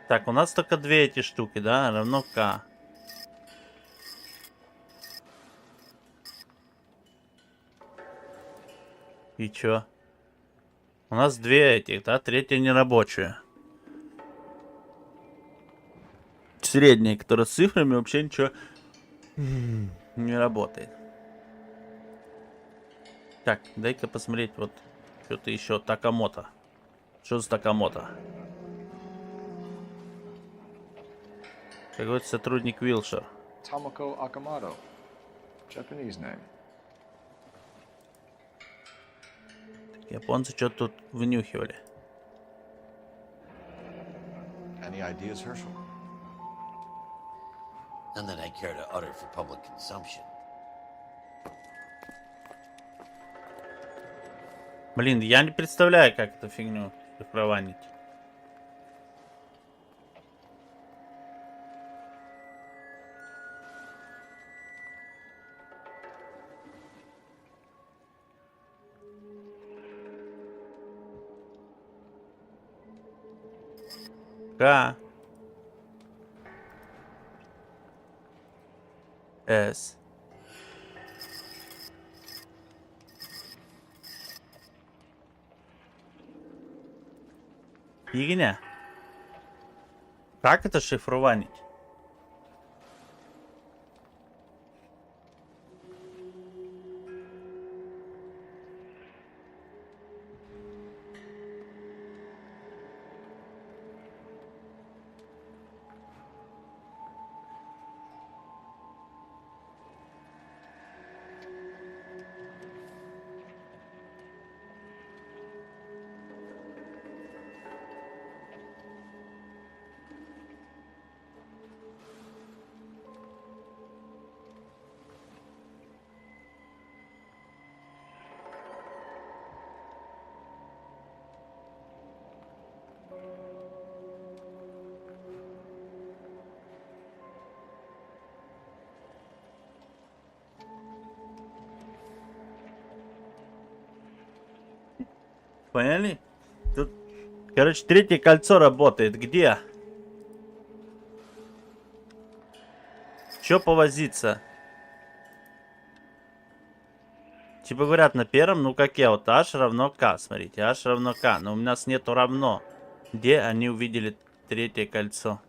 Так, у нас только две эти штуки, да? Равно К. И чё? У нас две этих, да? Третья нерабочая. Средняя, которая с цифрами, вообще ничего не работает. Так, дай-ка посмотреть вот что-то еще. Такамото. Что за Такамото? Какой-то сотрудник Wilshire. Tomoko Akamoto. Japanese name. Японцы что-то тут вынюхивали. Any ideas, Herschel? None that I care to utter for public consumption. Блин, я не представляю, как эту фигню цифрованить. К. С. Игня. Как это шифровать? Поняли? Тут, короче, третье кольцо работает. Где? Чё повозиться? Типа говорят на первом, ну как я, вот h равно k, смотрите, h равно k, но у нас нету равно. Где они увидели третье кольцо?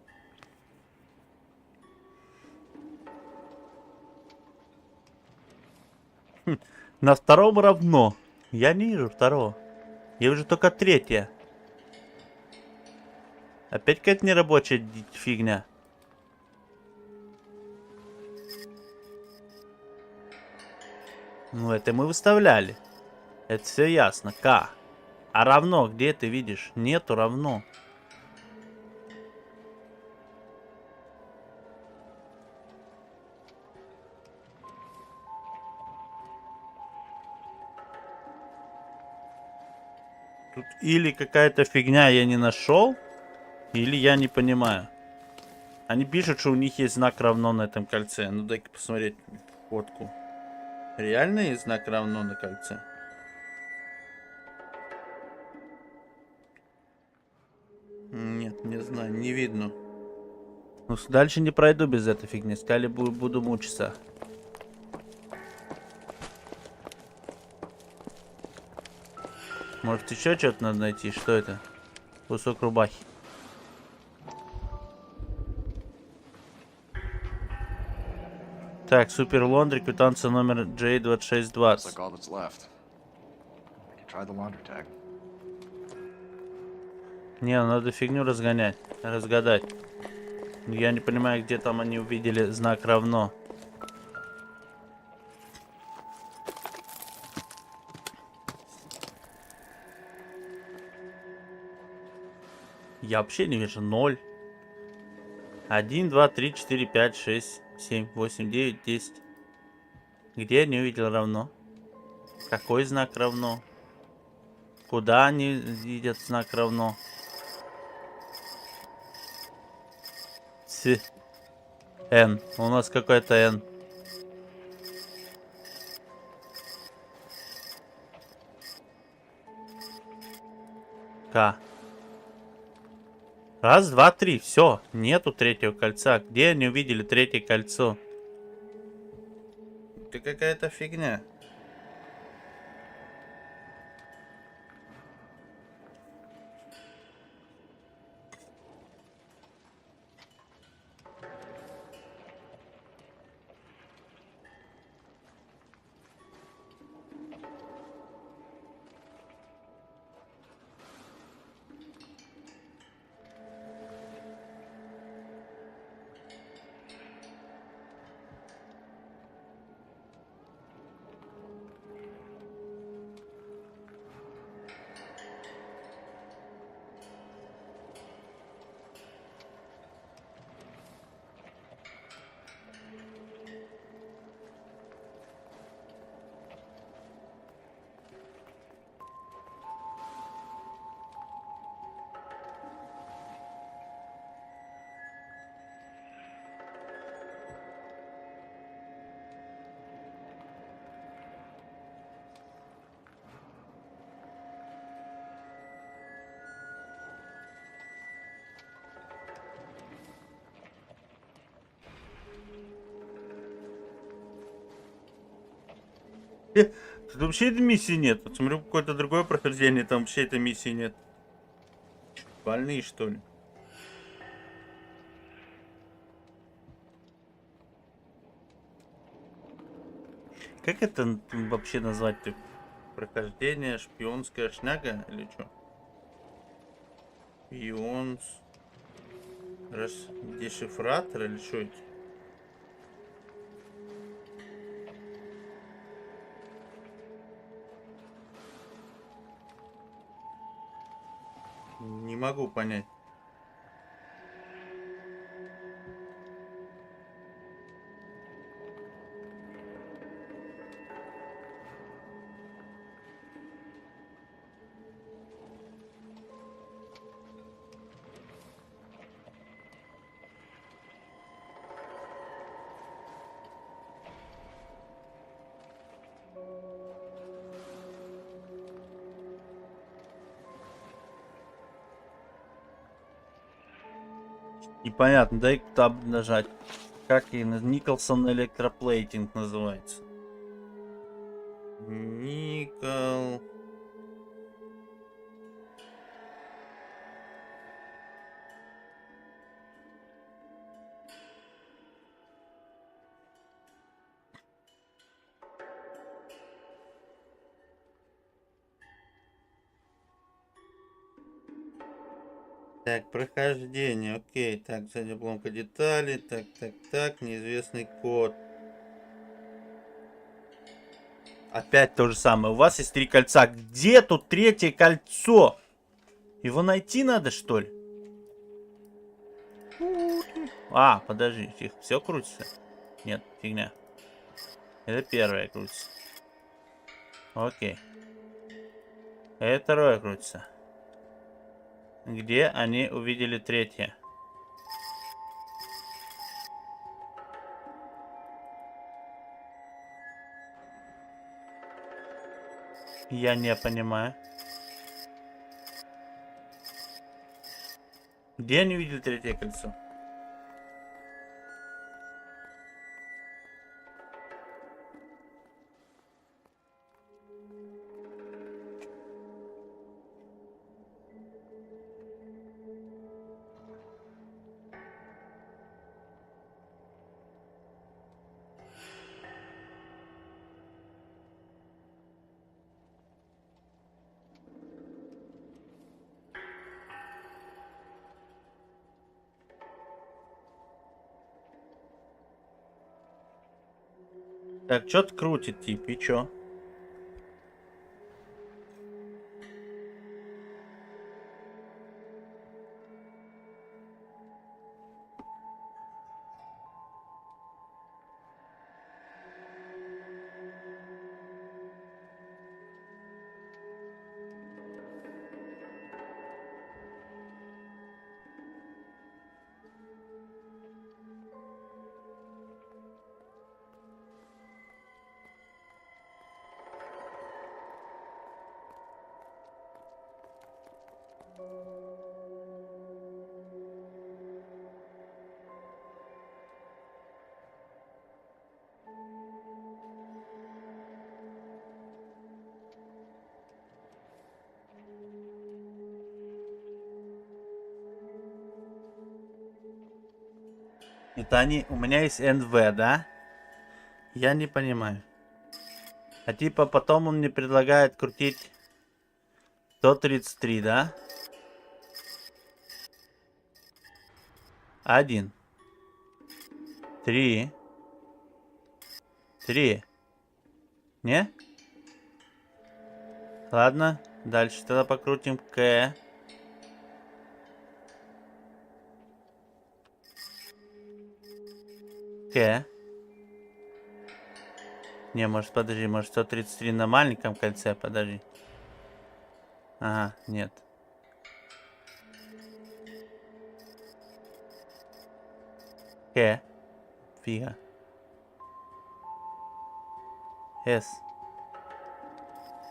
На втором равно. Я не вижу второго. Я вижу только третье. Опять какая-то нерабочая фигня. Ну это мы выставляли. Это все ясно. К. А равно, где ты видишь? Нету равно. Тут или какая-то фигня я не нашел, или я не понимаю. Они пишут, что у них есть знак равно на этом кольце. Ну дай-ка посмотреть фотку. Реально есть знак равно на кольце? Нет, не знаю, не видно. Ну, дальше не пройду без этой фигни. Сказали, буду мучиться. Может, еще что-то надо найти? Что это? Кусок рубахи. Так, Супер Лондри, квитанция номер J2620. Не, надо фигню разгадать. Я не понимаю, где там они увидели знак равно. Я вообще не вижу 0. 1, 2, 3, 4, 5, 6, 7, 8, 9, 10. Где они увидели равно? Какой знак равно? Куда они видят знак равно? N. У нас какой-то N. К. Раз, два, три. Все. Нету третьего кольца. Где они увидели третье кольцо? Это какая-то фигня. Тут вообще этой миссии нет. Вот смотрю, какое-то другое прохождение, там вообще этой миссии нет. Больные, что ли? Как это вообще назвать-то? Прохождение, шпионская шняга или что? Шпионс... Дешифратор или что это? Не могу понять. Непонятно, дай таб нажать. Как и Николсон электроплейтинг называется. Никол. Так, прохождение, окей. Так, задняя обломка деталей. Так, неизвестный код. Опять то же самое. У вас есть 3 кольца. Где тут 3-е кольцо? Его найти надо, что ли? А, подожди, тихо. Все крутится? Нет, фигня. Это 1-е крутится. Окей. Это 2-е крутится. Где они увидели 3-е? Я не понимаю. Где они увидели 3-е кольцо? Так, что-то крутит, тип, и чё? Это они... У меня есть НВ, да? Я не понимаю. А типа потом он мне предлагает крутить 133, да? 1. 3. 3. Не? Ладно. Дальше тогда покрутим К. К. Не, может, подожди, может 133 на маленьком кольце, подожди. Ага, нет. К. Фига. С.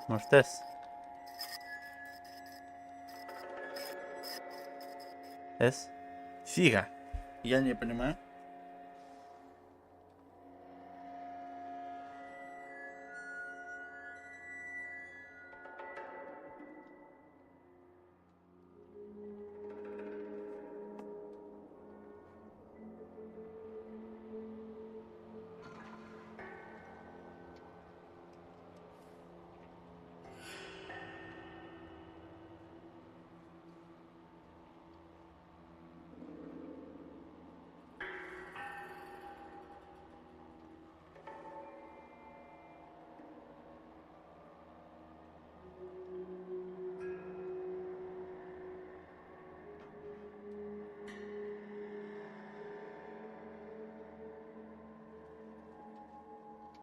Может, С? С? Фига. Я не понимаю.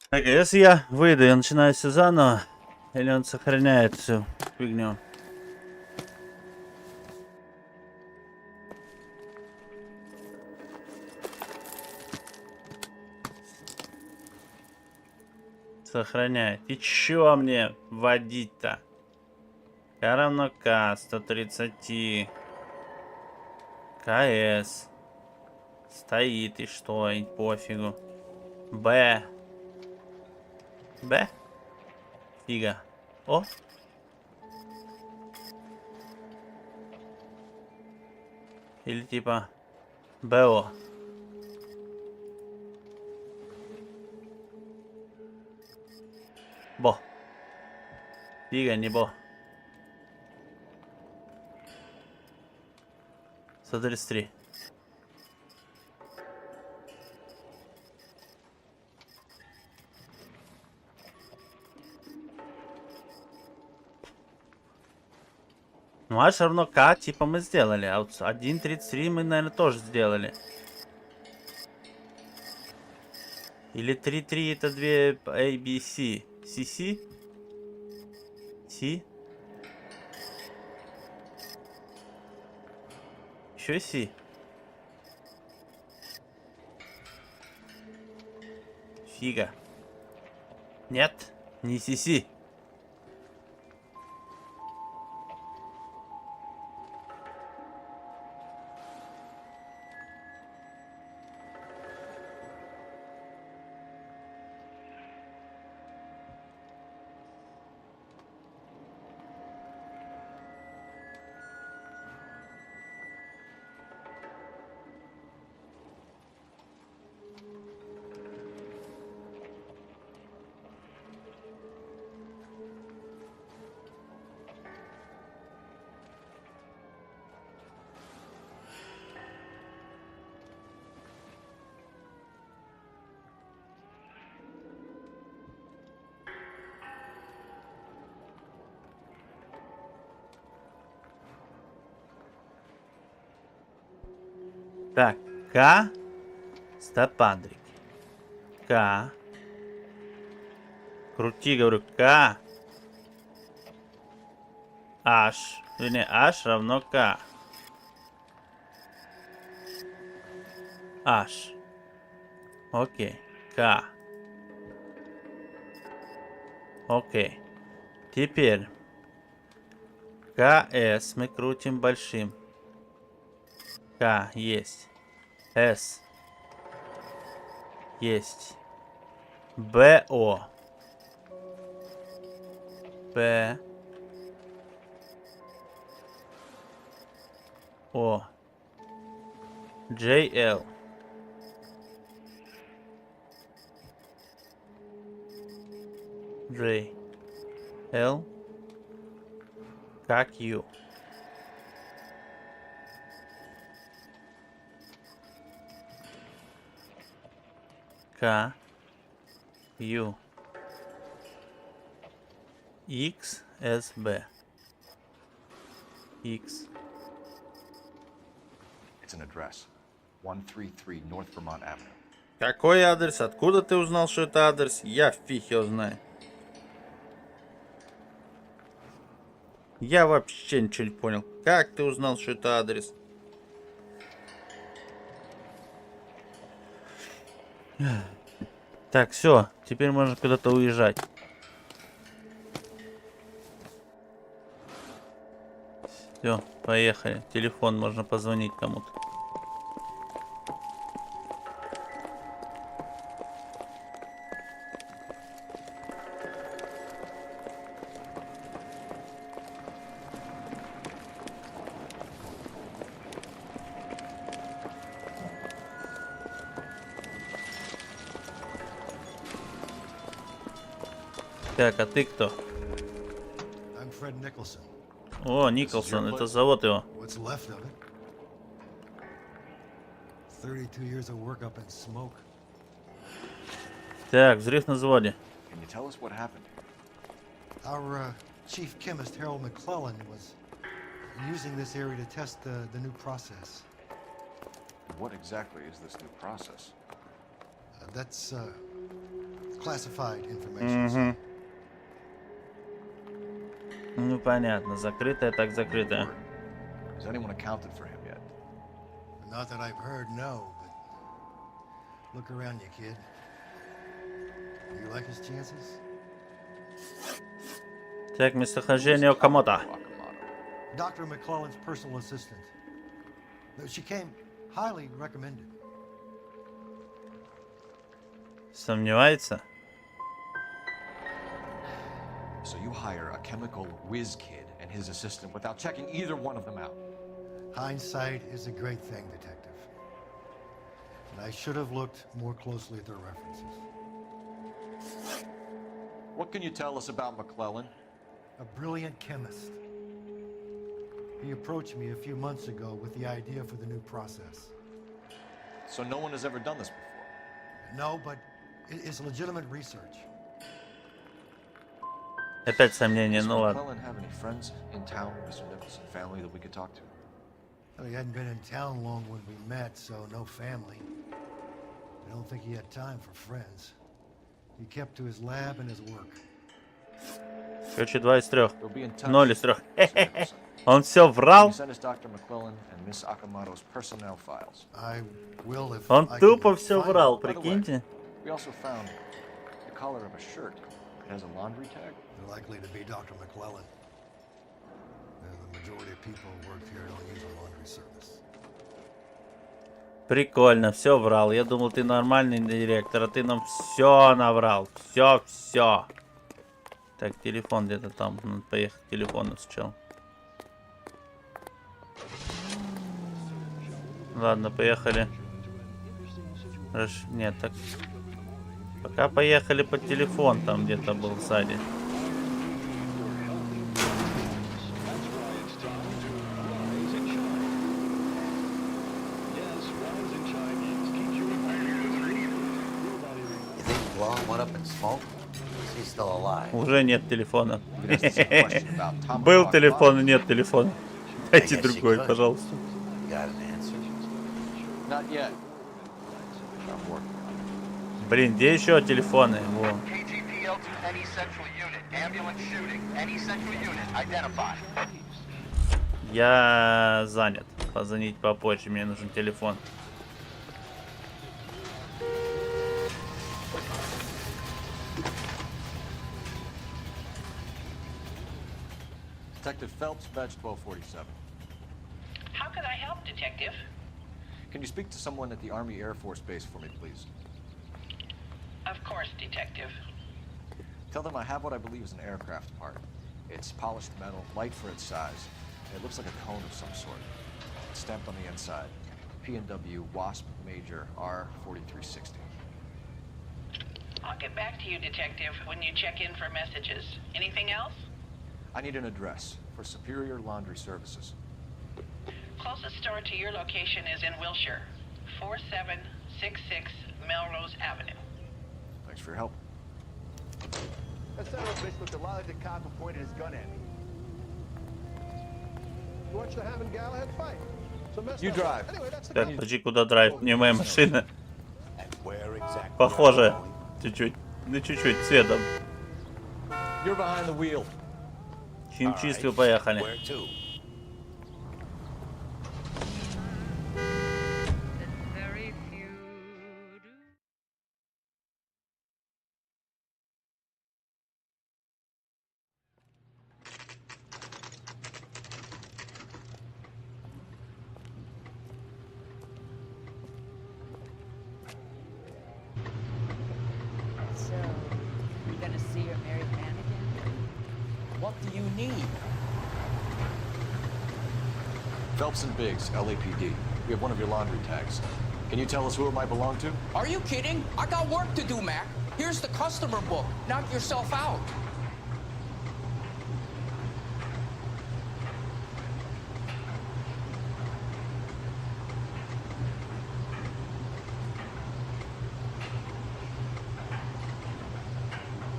Так, а если я выйду, я начинаю все заново, или он сохраняет всю фигню? Сохраняет. И чё мне вводить-то? К равно К, 130. КС. Стоит, и что? И пофигу. Б. Б? Фига. О! Или типа БО. Бо. Фига, не бо. 133. Ну а все равно К типа мы сделали. А вот 1.33 мы, наверное, тоже сделали. Или 3.3 это 2 A, B, C. C. Еще C. Фига. Нет, не C. Так, К. Стопандрик. К. Крути, говорю, К. H. Вернее, H равно К. H. Окей. К. Окей. Теперь КС мы крутим большим. К есть. С есть. БО. П. О. JL. J. L. Как U. К. U. X. S. B. X. It's an address. 133 North Vermont Avenue. Какой адрес? Откуда ты узнал, что это адрес? Я фиг его знаю. Я вообще ничего не понял. Как ты узнал, что это адрес? Так, все. Теперь можно куда-то уезжать. Все, поехали. Телефон, можно позвонить кому-то. Так, а ты кто? О, Николсон, это завод его. Так, взрыв на заводе. Our chief chemist, Harold McClellan, was using this area to test the new process. What exactly is this new process? That's classified information. Ну понятно, закрытая так закрытая. Has anyone accounted for him yet? Not that I've heard, no. But look around you, kid. You like his chances? Так, местохождение у кому-то. Dr. McClellan's personal assistant. She came highly recommended. Сомневается? chemical whiz kid and his assistant without checking either one of them out. Hindsight is a great thing, Detective. And I should have looked more closely at their references. What can you tell us about McClellan? A brilliant chemist. He approached me a few months ago with the idea for the new process. So no one has ever done this before? No, but it's legitimate research. Опять сомнения, Does ну ладно. McClellan have any friends in town, Mr. Nicholson family that we could talk to? Well, he hadn't been in town long when we met, so no family. I don't think he had time for friends. He kept to his lab and his work. Короче, 2 из 3. 0 из 3. Он все врал. Он тупо все врал, прикиньте. We also found the collar of a shirt. It has a laundry tag. Likely to be Dr. McClellan. The majority of people who work here don't use a laundry service. Прикольно, все врал. Я думал, ты нормальный директор, а ты нам все наврал. Все. Так, телефон где-то там. Надо поехать к телефону сначала. Ладно, поехали. Нет, так. Пока поехали по телефон, там где-то был сзади. Уже нет телефона. Был телефон, и нет телефона. Дайте другой, пожалуйста. Блин, где еще телефоны? Во. Я занят. Позвонить попозже, мне нужен телефон. Detective Phelps, badge 1247. How can I help, Detective? Can you speak to someone at the Army Air Force Base for me, please? Of course, Detective. Tell them I have what I believe is an aircraft part. It's polished metal, light for its size. It looks like a cone of some sort. It's stamped on the inside. P&W Wasp Major R4360. I'll get back to you, Detective, when you check in for messages. Anything else? I need an address for Superior Laundry Services. Closest store to your location is in Wilshire, 4766 Melrose Avenue. Thanks for your help. That son of a bitch looked a lot like the cop who pointed his gun at me. You watch the Hammond Galahad fight. You drive. Так, подожди, куда драйв? Не моя машина. Похоже. Чуть-чуть. Ну, чуть-чуть цветом. You're behind the wheel. Химчистку поехали. Phelps and Biggs, LAPD. We have one of your laundry tags. Can you tell us who it might belong to? Are you kidding? I got work to do, Mac. Here's the customer book. Knock yourself out.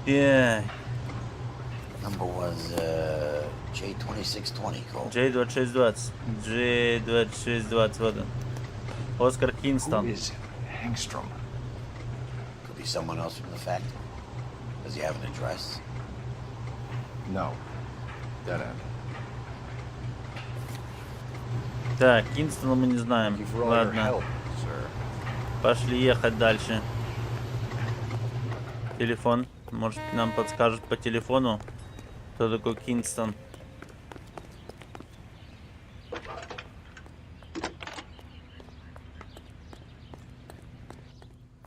Yeah. Number was J2620, Cole. J2620. J2620, вот он. Оскар Кингстон. Who is Hangstrom? Could be someone else from the factory. Does he have an address? No. Dead end. Так, Кингстона мы не знаем. Ладно. Пошли ехать дальше. Телефон. Может, нам подскажут по телефону, кто такой Кингстон.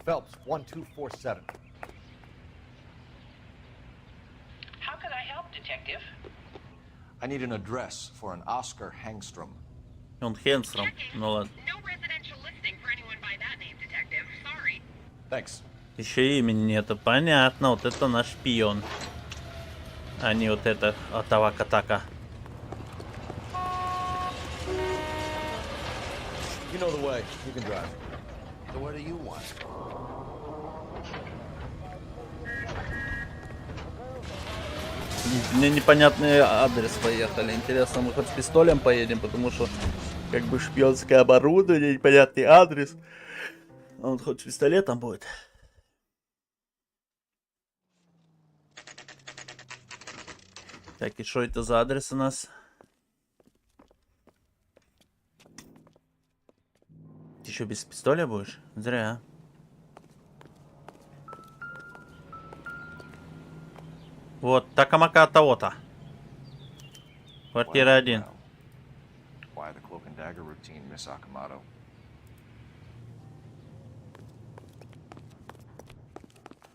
Phelps, 1247. How can I help, Detective? I need an address for an Oscar Hangstrom. Он Хенстром. Ну ладно. Thanks. Еще имени нету. Понятно. Вот это наш шпион. А не вот это Атака-така. You know the way. You can drive. So what do you want? Мне непонятный адрес поехали. Интересно, мы хоть с пистолем поедем, потому что как бы шпионское оборудование, непонятный адрес. А он хоть с пистолетом будет. Так, и что это за адрес у нас? Ты еще без пистоля будешь? Зря. Вот, Такамака того-то. Квартира 1. Why the cloak and dagger routine, Miss Akamoto?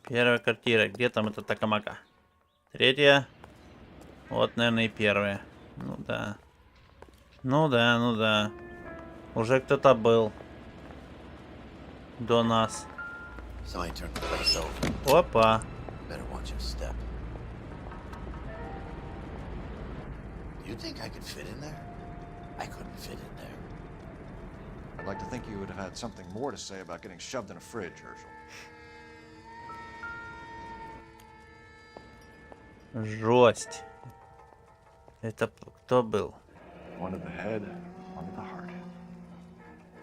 Первая квартира. Где там эта Такамака? Третья. Вот, наверное, и первая. Ну да. Ну да, ну да. Уже кто-то был. До нас. Опа. You think I could fit in there? I couldn't fit in there. I'd like to think you would have had something more to say about getting shoved in a fridge, Herschel. Жесть. Это кто был? One to the head, one to the heart.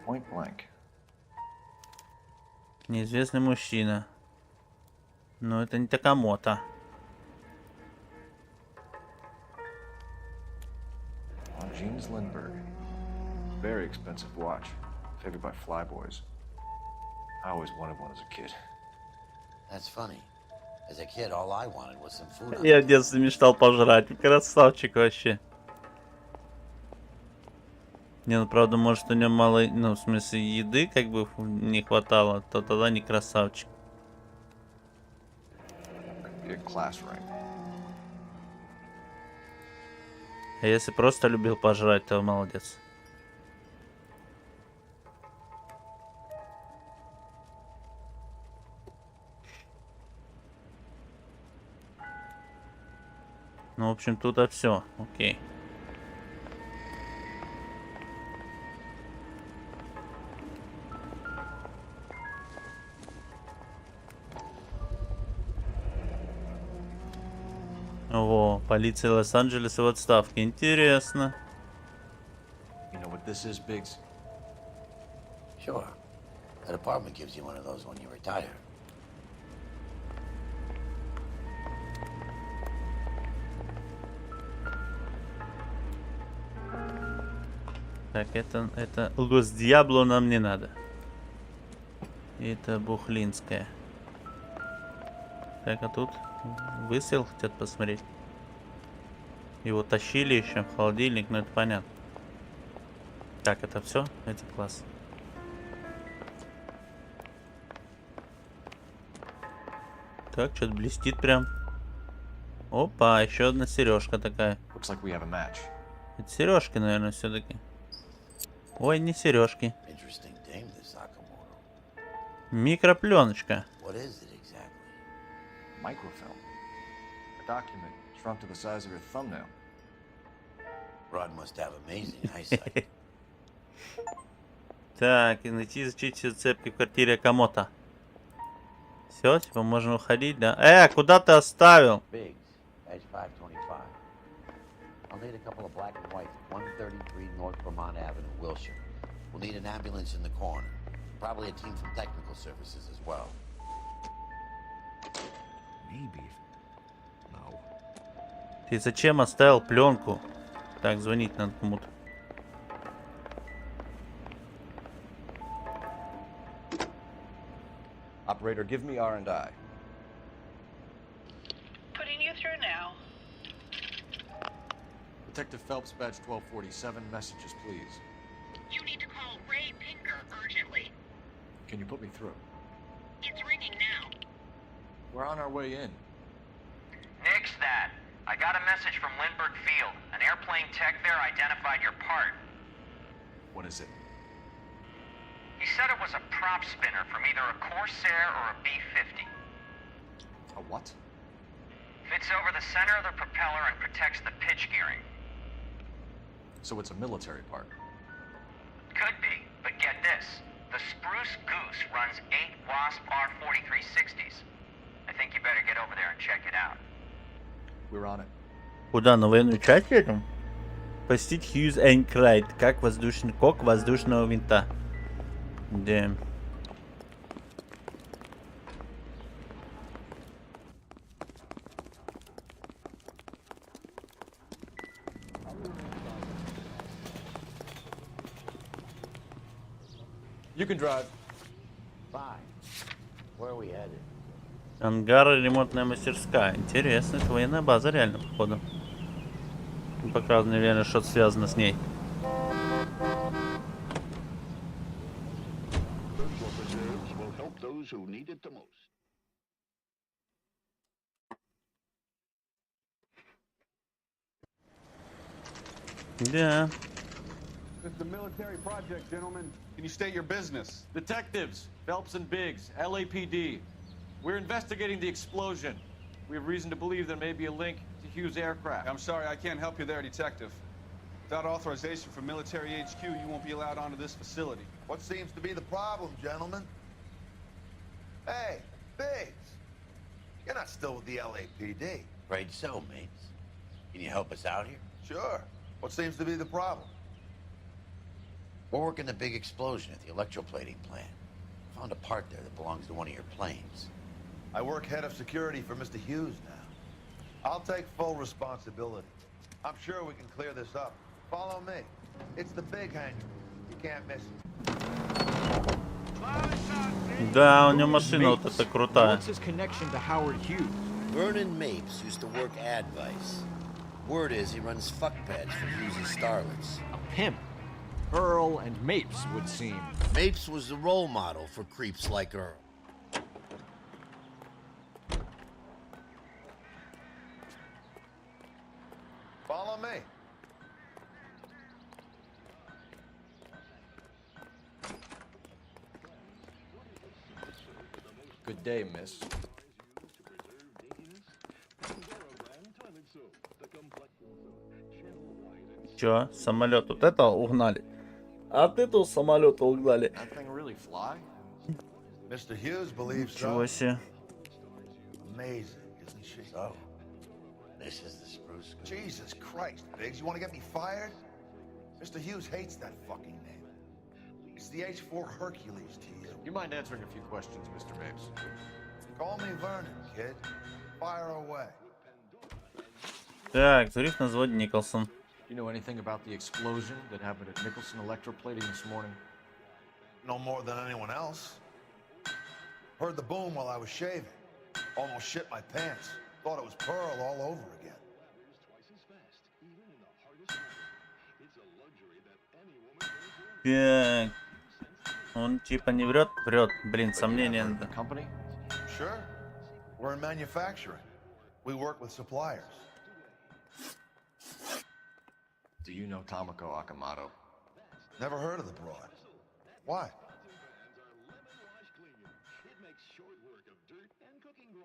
Point blank. Неизвестный мужчина. Но это не Такамото. Jeans Lindbergh. Very expensive watch. Favored by flyboys. I always wanted one as a kid. That's funny. As a kid, all I wanted was some food on Я в детстве мечтал пожрать. Красавчик вообще. Не, ну правда, может у него мало, ну в смысле еды как бы не хватало, то тогда не красавчик. А если просто любил пожрать, то молодец. Ну, в общем, тут все. Окей. О, полиция Лос-Анджелеса в отставке. Интересно. You know what this is, Biggs? Sure. That apartment gives you one of those when you retire. Так, это Лос Диабло нам не надо. Это Бухлинская. Так, а тут выстрел хотят посмотреть. Его тащили еще в холодильник, но это понятно. Так, это все? Это класс. Так, что-то блестит прям. Опа, еще одна сережка такая. Это сережки, наверное, все-таки. Ой, не сережки. Микропленочка. Microfilm. A document shrunk to the size of your thumbnail. Rod must have amazing eyesight. Так, и найти изучить все цепки в квартире кому-то. Все, типа можно уходить, да? Куда ты оставил? Biggs, edge 525. I'll need a couple of black and white, 133 North Vermont Avenue, Wilshire. We'll need an ambulance in the corner. Probably a team from technical services as well. Maybe. No. Ты зачем оставил пленку? Так, звонить надо кому-то. Operator, give me R&I. Putting you through now. Detective Phelps, badge 1247. Messages, please. You need to call Ray Pinker urgently. Can you put me through? It's ringing now. We're on our way in. Nix that. I got a message from Lindbergh Field. An airplane tech there identified your part. What is it? He said it was a prop spinner from either a Corsair or a B-50. A what? Fits over the center of the propeller and protects the pitch gearing. So it's a military part. Could be, but get this. The Spruce Goose runs 8 Wasp R-4360s. I think you better get over there and check it out. We're on it. Куда, на военную часть едем? Посетить Хьюз Эйнкрайт, как воздушный кок воздушного винта. Damn. You can drive. Fine. Where are we headed? Ангар и ремонтная мастерская. Интересно, это военная база реально, походу. Показано, наверное, что-то связано с ней. Да. This is a military project, gentlemen. Can you state your business? Detectives, Phelps and Biggs, LAPD. We're investigating the explosion. We have reason to believe there may be a link to Hughes' aircraft. I'm sorry, I can't help you there, Detective. Without authorization from Military HQ, you won't be allowed onto this facility. What seems to be the problem, gentlemen? Hey, Biggs. You're not still with the LAPD. Afraid so, mates. Can you help us out here? Sure. What seems to be the problem? We're working the big explosion at the electroplating plant. Found a part there that belongs to one of your planes. I work head of security for Mr. Hughes now. I'll take full responsibility. I'm sure we can clear this up. Follow me. It's the big hangar. You can't miss it. Да, у него машина вот эта крутая. What's his connection to Howard Hughes? Vernon Mapes used to work Advice. Word is he runs fuck pads for Hughes' starlets. A pimp. Earl and Mapes would seem. Mapes was the role model for creeps like Earl. Follow me. Good day, miss. Чё, самолет вот это угнали? От этого самолета угнали. That thing really fly? Mr. Hughes believes Ничего so. себе. Amazing, isn't she? So, this is the Spruce Goose. Jesus Christ, Biggs, you want to get me fired? Mr. Hughes hates that fucking name. It's the H-4 Hercules to you. You mind answering a few questions, Mr. Mapes? Call me Vernon, kid. Fire away. Так, взрыв на взводе Николсон. You know anything about the explosion that happened at Nicholson Electroplating this morning? No more than anyone else. Heard the boom while I was shaving. Almost shit my pants. Thought it was Pearl all over again. Так. Он типа не врет? Врет. Блин, сомнения. Company? Sure. We're in manufacturing. We work with suppliers. Do you know Tomoko Akamoto? Never heard of the broad. Why?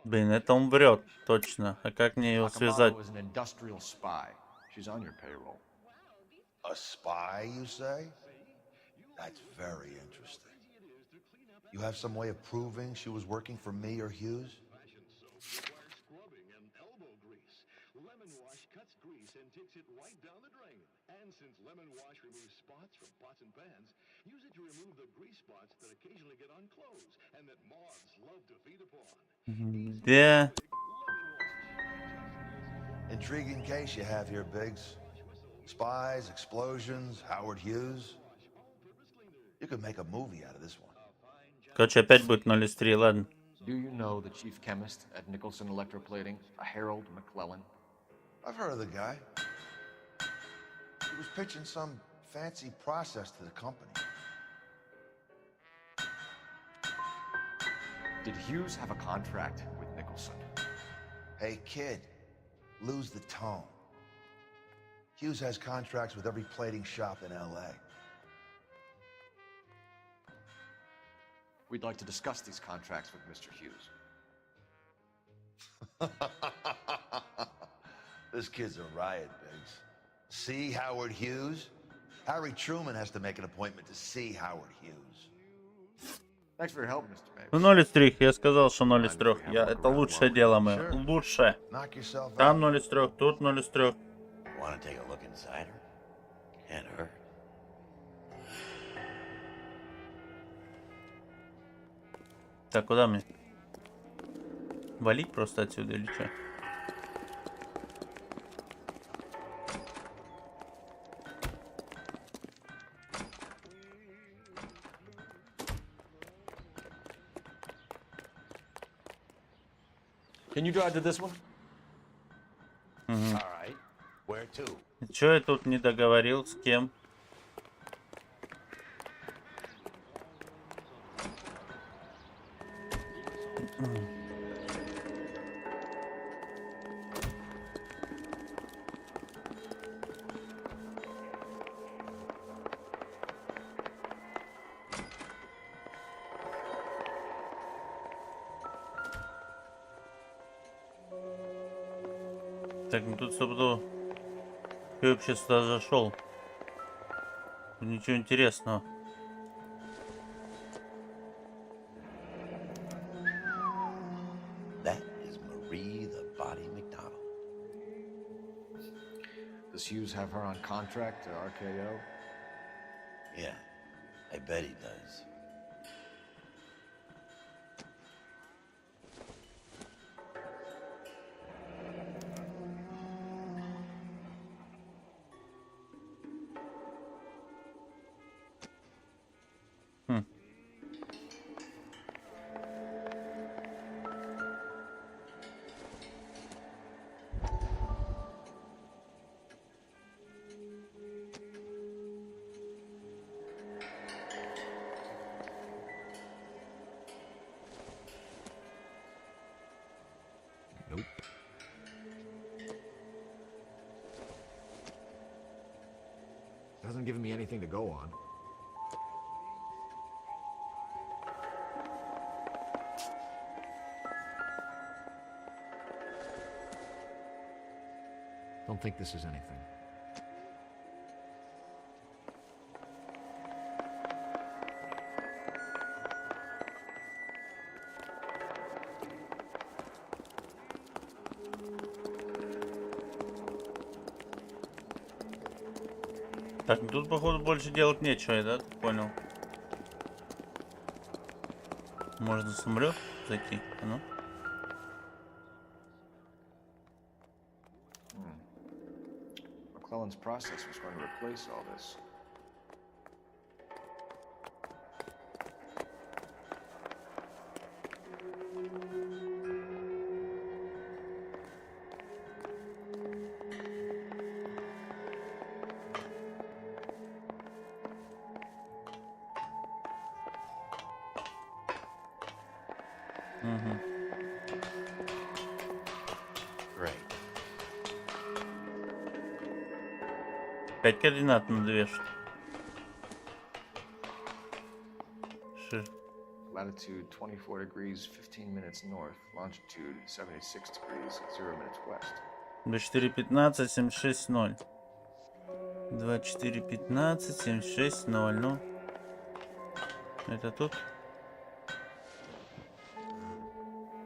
Блин, это он врет, точно. А как мне его связать? Akamoto is an industrial spy. She's on your payroll. A spy, you say? That's very interesting. You have some way of proving she was working for me or Hughes? Lemon wash cuts grease and takes it right down the drain. And since lemon wash removes spots from pots and pans, use it to remove the grease spots that occasionally get on clothes and that moths love to feed upon. Да. Intriguing case you have here, Biggs. Spies, explosions, Howard Hughes. You could make a movie out of this one. Короче, опять будет 0 из 3, ладно. Do you know the chief chemist at Nicholson Electroplating, a Harold McClellan? I've heard of the guy. He was pitching some fancy process to the company. Did Hughes have a contract with Nicholson? Hey, kid. lose the tone. Hughes has contracts with every plating shop in LA. We'd like to discuss these contracts with Mr. Hughes. This kid's a riot, Biggs. See Howard Hughes? Harry Truman has to make an appointment to see Howard Hughes. Thanks for your help, Mr. Mapes. Ну, 0 из 3. Я сказал, что 0 из 3. Это лучшее дело мое. Лучше. Там 0 из 3, тут 0 из 3. Want to take a look inside her? Can't hurt. Так, куда мне? Валить просто отсюда или что? Can you drive to this one? All right. Where to? Чё я тут не договорил, с кем? Так, ну тут собственно, я вообще сюда зашел. Ничего интересного. That is Marie the Body McDonald. Does Hughes have her on contract to RKO? Yeah, I bet he does. Nope. Hasn't given me anything to go on. Don't think this is anything. Так, ну тут, походу, больше делать нечего, да? Ты понял? Можно в самолет зайти, ну? McClellan's process was going to replace all this. Great. 5 координат надо вешать. Latitude 24 degrees 15 minutes north, longitude 76 degrees 0 minutes west. 24:15, 760. 24:15, 760. Ну, это тут.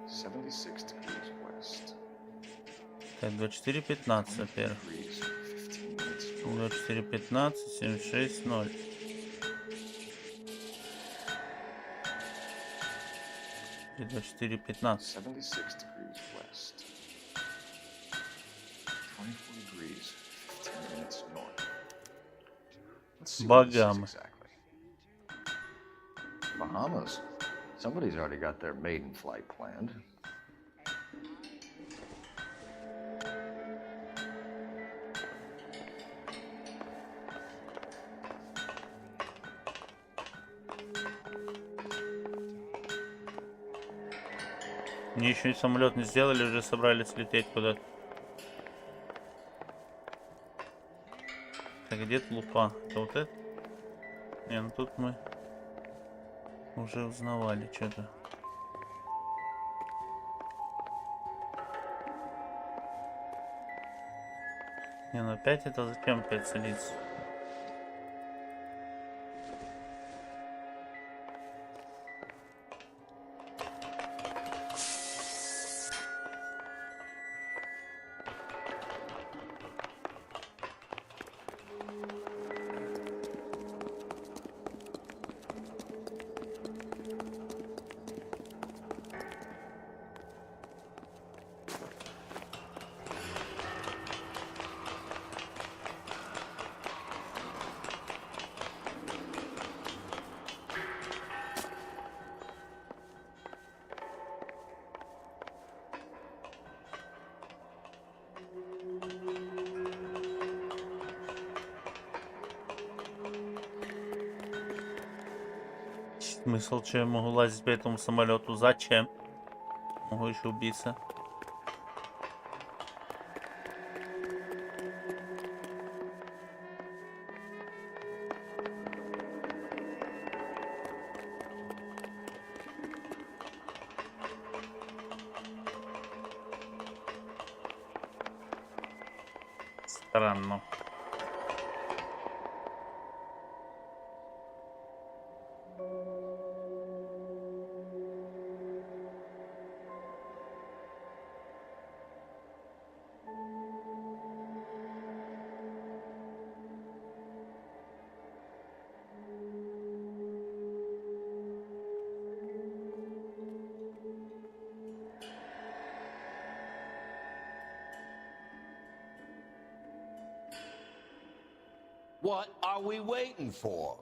76 degrees west. Так, 24:15, во-первых. 24:15, 760. И 24:15. 76 degrees west. 24 degrees 15 minutes north. Let's see what this is Багамы. exactly. Bahamas. Somebody's already got their maiden flight planned. Мне еще и самолет не сделали, уже собрались лететь куда-то. Так, где лупа? Это вот это? Не, ну тут мы уже узнавали что-то. Не, ну опять это зачем опять садиться? Смысл, что я могу лазить по этому самолету? Зачем? Могу еще убиться. Странно. What are we waiting for?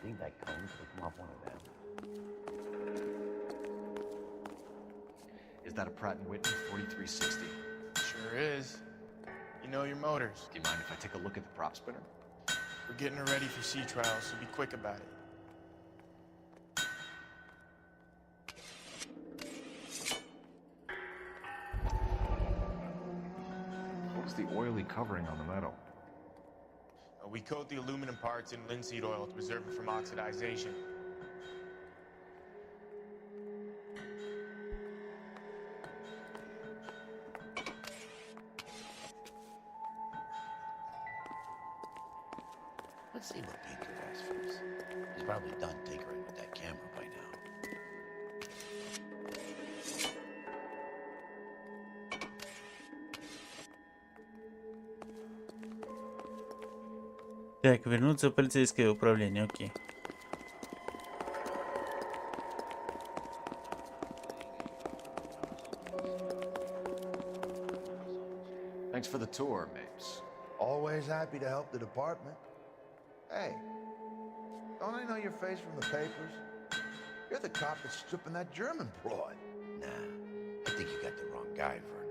Think that cone could come off one of them. Is that a Pratt & Whitney 4360? Sure is. You know your motors. Do you mind if I take a look at the prop spinner? We're getting her ready for sea trials, so be quick about it. What's the oily covering on the metal? We coat the aluminum parts in linseed oil to preserve it from oxidization. Let's see what Baker has for us. He's probably done tinkering with that camera by now. Так, вернуться в полицейское управление, окей. Thanks for the tour, Mapes. Always happy to help the department. Hey, don't I know your face from the papers? You're the cop that's stripping that German broad. Nah, I think you got the wrong guy, Vern.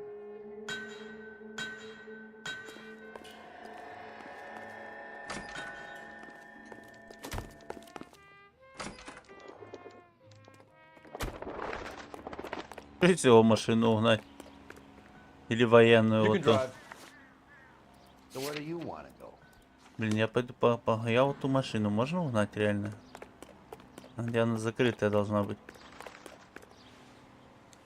Можете его машину угнать? Или военную вот ту? So where do you want to go? Блин, я пойду я вот ту машину можно угнать реально? Где она закрытая должна быть?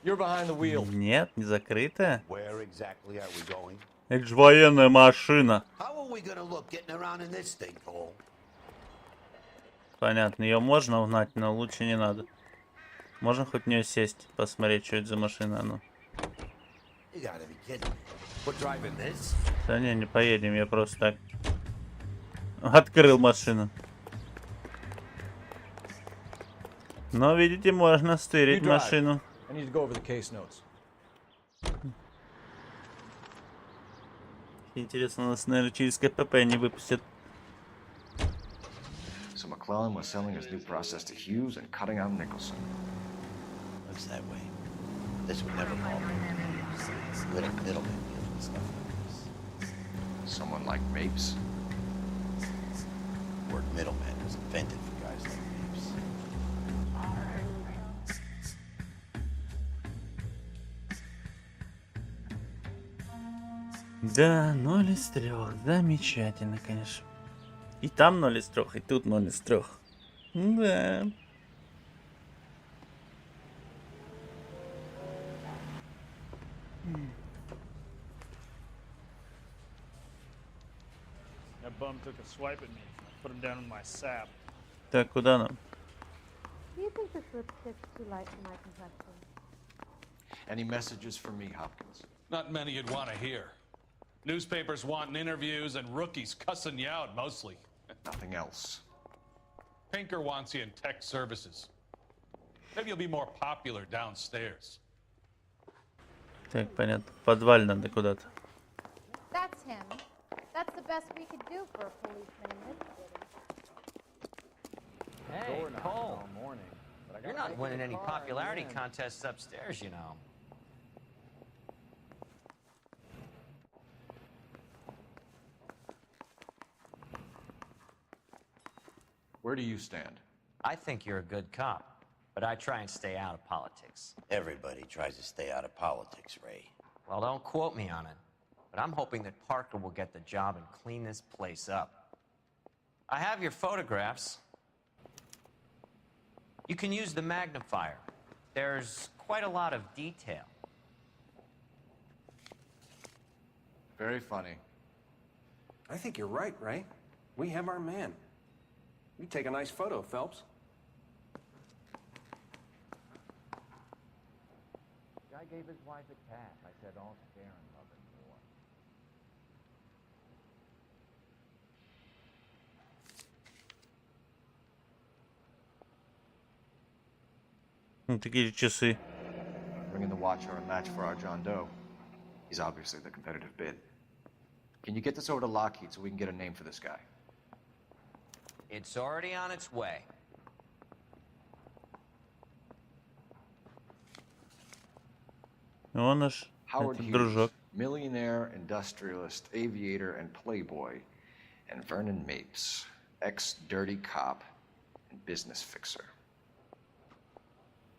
You're behind the wheel. Нет, не закрытая. Where exactly are we going? Это же военная машина. Понятно, ее можно угнать, но лучше не надо. Можно хоть в нее сесть, посмотреть, что это за машина, ну. Да не поедем, я просто так открыл машину. Но, видите, можно стырить машину. Интересно, нас, наверное, через КПП не выпустят. So McClellan was selling his new process to Hughes and cutting out Nicholson. Looks that way. This would never fall through. Good at middleman deals with stuff like this. Someone like Mapes? The word middleman was invented for guys like Mapes. Да, 0 из 3. Замечательно, конечно. И там 0 из 3, и тут 0 из 3. Да. Так, куда нам? Any messages for me, Hopkins? Not many you'd want to hear. Newspapers wanting interviews and rookies cussing you out mostly. Nothing else. Pinker wants you in tech services. Maybe you'll be more popular downstairs. Так, понятно. В подваль надо куда-то. That's him. That's the best we could do for a policeman in this city. Hey, Cole. You're not winning any popularity contests upstairs, you know. Where do you stand? I think you're a good cop, but I try and stay out of politics. Everybody tries to stay out of politics, Ray. Well, don't quote me on it, but I'm hoping that Parker will get the job and clean this place up. I have your photographs. You can use the magnifier. There's quite a lot of detail. Very funny. I think you're right, Ray. We have our man. You take a nice photo, Phelps. Guy gave his wife a cat. I said, all fair in love and war. Ну, такие часы. Bringing the watch are a match for our John Doe. He's obviously the competitive bid. Can you get this over to Lockheed so we can get a name for this guy? It's already on its way. Он наш Howard Hughes, дружок. millionaire, industrialist, aviator, and playboy, and Vernon Mapes, ex-dirty cop and business fixer.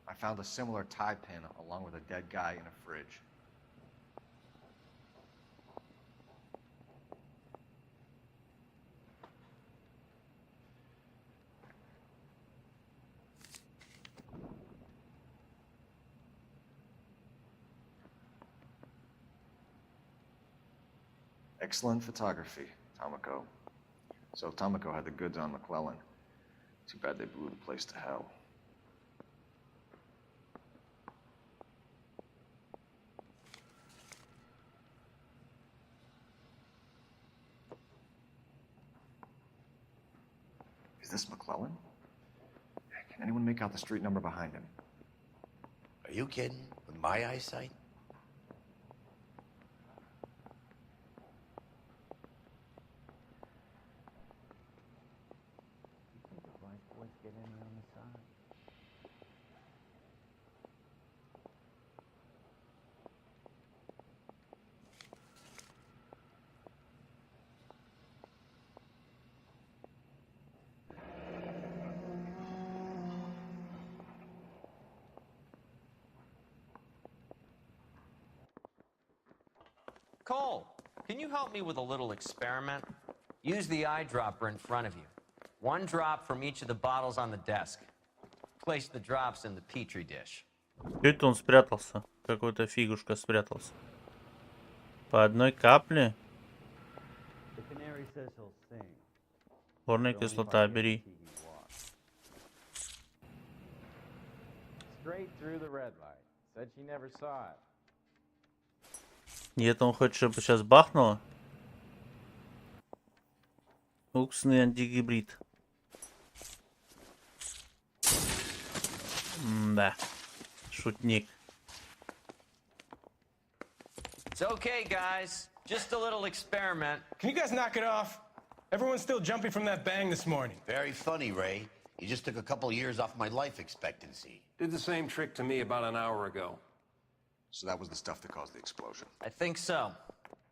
I found a similar tie pin along with a dead guy in a fridge. Excellent photography, Tomoko. So Tomoko had the goods on McClellan. Too bad they blew the place to hell. Is this McClellan? Can anyone make out the street number behind him? Are you kidding? With my eyesight? Get in on the side. Cole, can you help me with a little experiment? Use the eyedropper in front of you. One drop from each of the bottles on the desk. Place the drops in the petri dish. Это он спрятался. Какой-то фигушка спрятался. По одной капле? Горная кислота, бери. Нет, он хочет, чтобы сейчас бахнуло. Уксусный антигибрид. Да. Шутник. It's okay, guys. Just a little experiment. Can you guys knock it off? Everyone's still jumping from that bang this morning. Very funny, Ray. You just took a couple years off my life expectancy. Did the same trick to me about an hour ago. So that was the stuff that caused the explosion? I think so.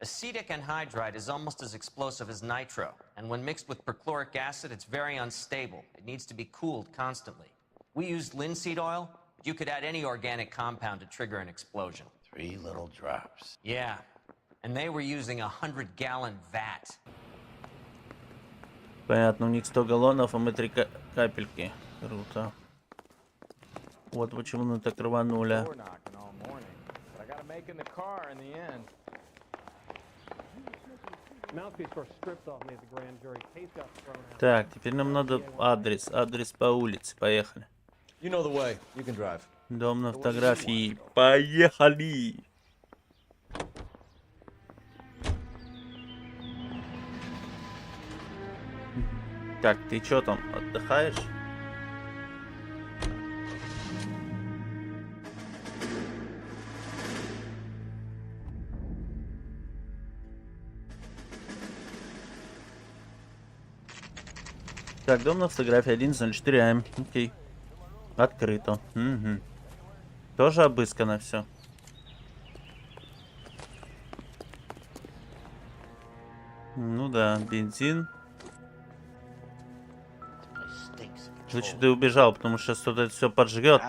Acetic anhydride is almost as explosive as nitro, and when mixed with perchloric acid, it's very unstable. It needs to be cooled constantly. We used linseed oil. You could add any organic compound to trigger an explosion. 3 little drops. Yeah, and they were using a 100-gallon vat. Понятно, у них 100 галлонов, а мы 3 капельки. Круто. Вот почему мы так рванули. Так, теперь нам надо адрес. Адрес по улице. Поехали. Дом на фотографии. Поехали! Так, ты чё там, отдыхаешь? Так, дом на фотографии 1104 АМ. Окей. Открыто. Угу. Тоже обыскано все. Ну да, бензин. Значит, ты убежал, потому что что-то это все поджгет.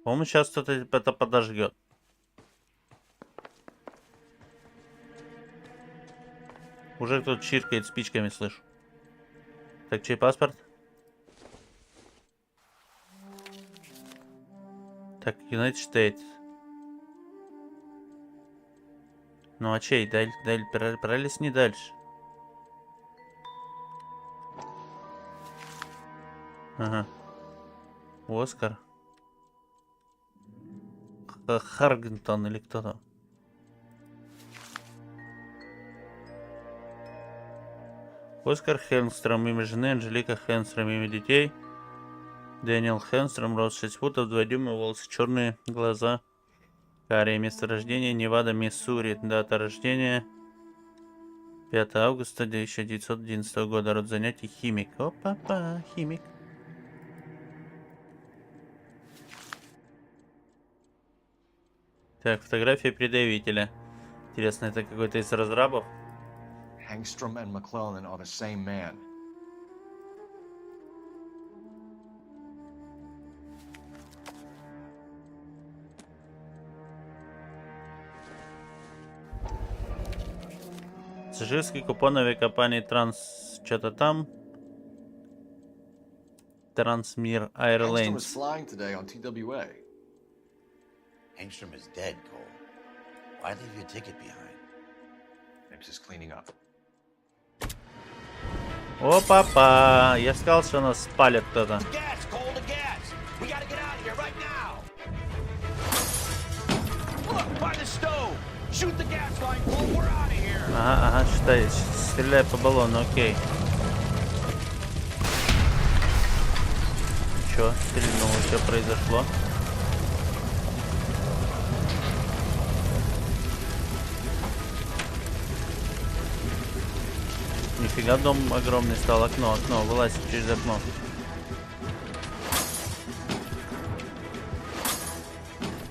По-моему, сейчас кто-то это подожгет. Уже кто-то чиркает спичками, слышу. Так, чей паспорт? Так, United States. Ну а чей? Пролезни дальше. Ага. Оскар. Харгентон или кто там? Оскар Хенстром, имя жены Анжелика Хенстром, имя детей Дэниел Хенстром, рост 6 футов, 2 дюйма, волосы черные, глаза карие, место рождения Невада, Миссури, дата рождения 5 августа 1911 года, род занятий химик. Опа-па, химик. Так, фотография предъявителя. Интересно, это какой-то из разрабов? Engstrom and McClellan are the same man. Пассажирский купон авиакомпании Транс... Что-то там. Трансмир Engstrom is Airlines. flying today on TWA. Engstrom is dead, Cole. Why leave your ticket behind? Maybe just cleaning up. Опа-па! Я сказал, что нас спалит кто-то. Ага, считай, стреляй по баллону, окей. Чё, стрельнул, что произошло? Нифига, дом огромный стал, окно, вылазь через окно.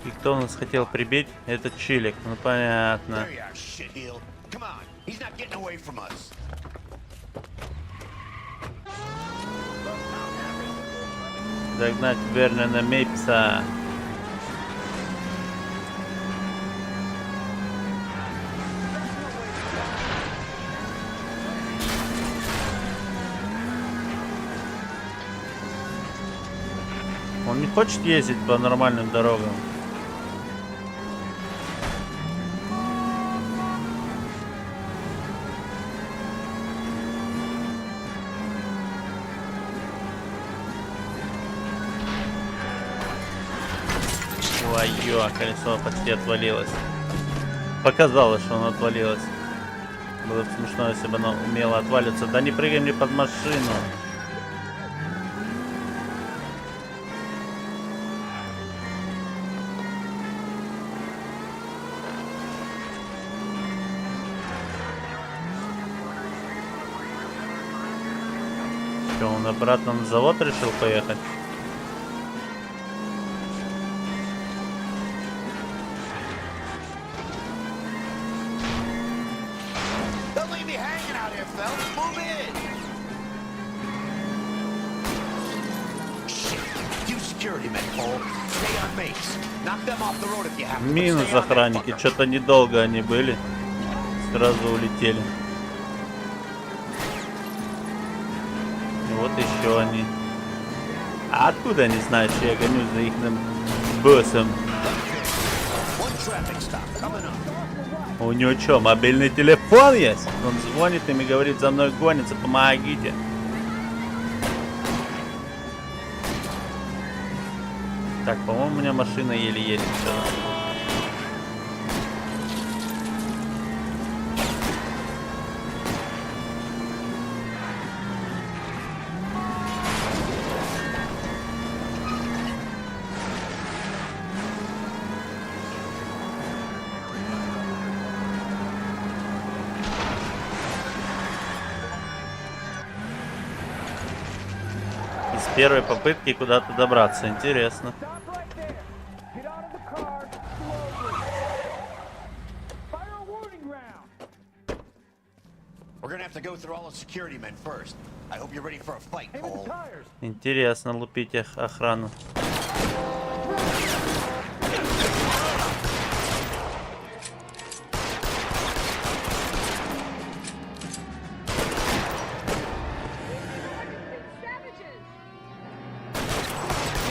И кто нас хотел прибить? Это Чилик, ну понятно. Догнать Вернона Мейпса. Он не хочет ездить по нормальным дорогам. Ой-ё, колесо почти отвалилось. Показалось, что оно отвалилось. Было бы смешно, если бы оно умело отвалиться. Да не прыгай мне под машину. Что, он обратно на завод решил поехать? Минус охранники, что-то недолго они были, сразу улетели. И вот еще они. А откуда они знают, что я гонюсь за их боссом? У него что, мобильный телефон есть? Он звонит им и говорит, за мной гонится, помогите. Так, по-моему, у меня машина еле-еле все. С первой попытки куда-то добраться, интересно. Интересно лупить их охрану.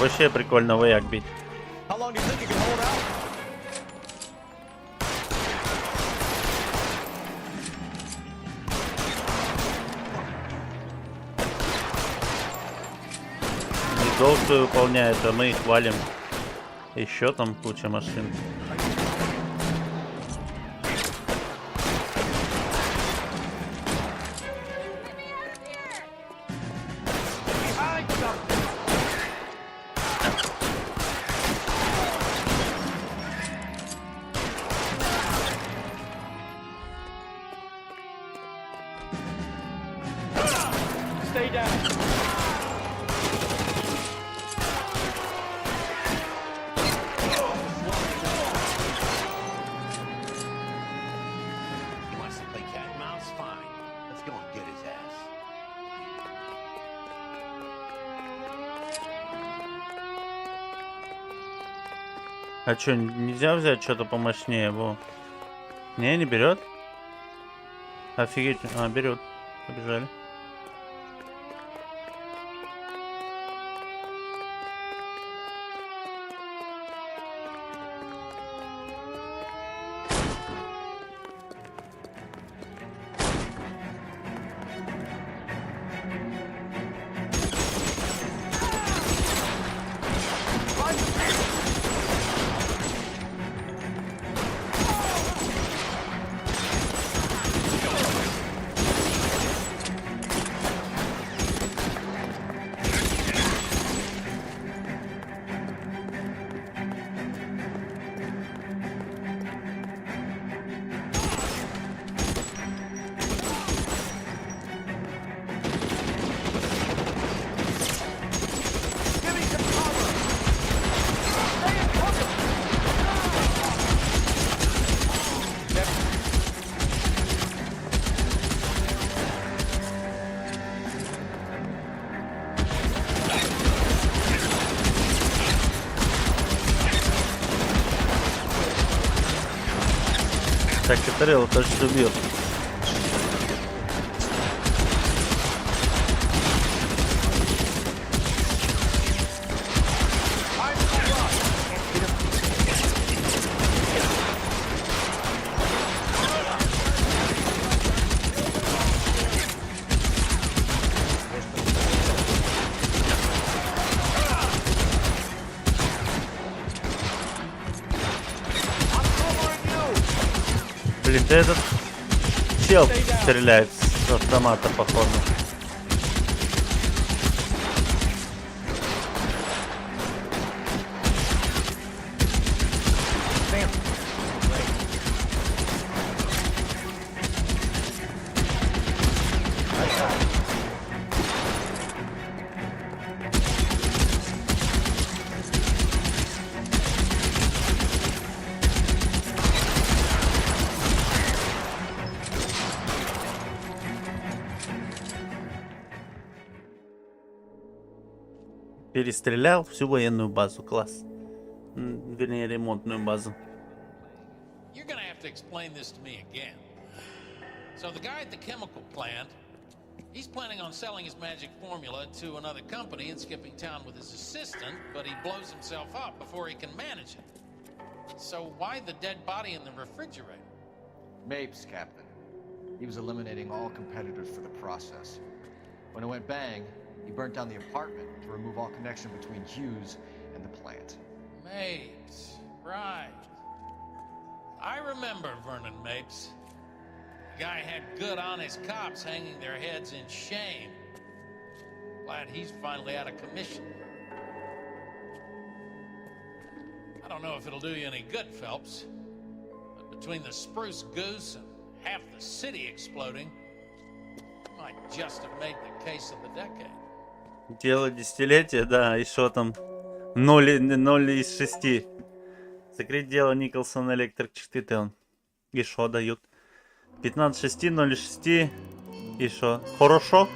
Вообще прикольно вояк бить. Долг свой выполняет, а мы их валим. Еще там куча машин. А что, нельзя взять что-то помощнее? Во. Не берет? Офигеть. А, берет. Побежали. Так, Катарелла тоже убил. Этот чел стреляет с автомата, походу. Перестрелял всю военную базу. Класс. Вернее, ремонтную базу. You're gonna have to explain this to me again. So the guy at the chemical plant, he's planning on selling his magic formula to another company and skipping town with his assistant, but he blows himself up before he can manage it. So why the dead body in the refrigerator? Mapes, Captain. He was eliminating all competitors for the process. When it went bang, he burnt down the apartment to remove all connection between Hughes and the plant. Mapes, right. I remember Vernon Mapes. The guy had good, honest cops hanging their heads in shame. Glad he's finally out of commission. I don't know if it'll do you any good, Phelps, but between the spruce goose and half the city exploding, you might just have made the case of the decade. Дело десятилетия, да, и что там? 0 из 6. Закрыть дело Николсон Электрик 4 он. И что дают? 15-6, 0 из 6. И что? Хорошо?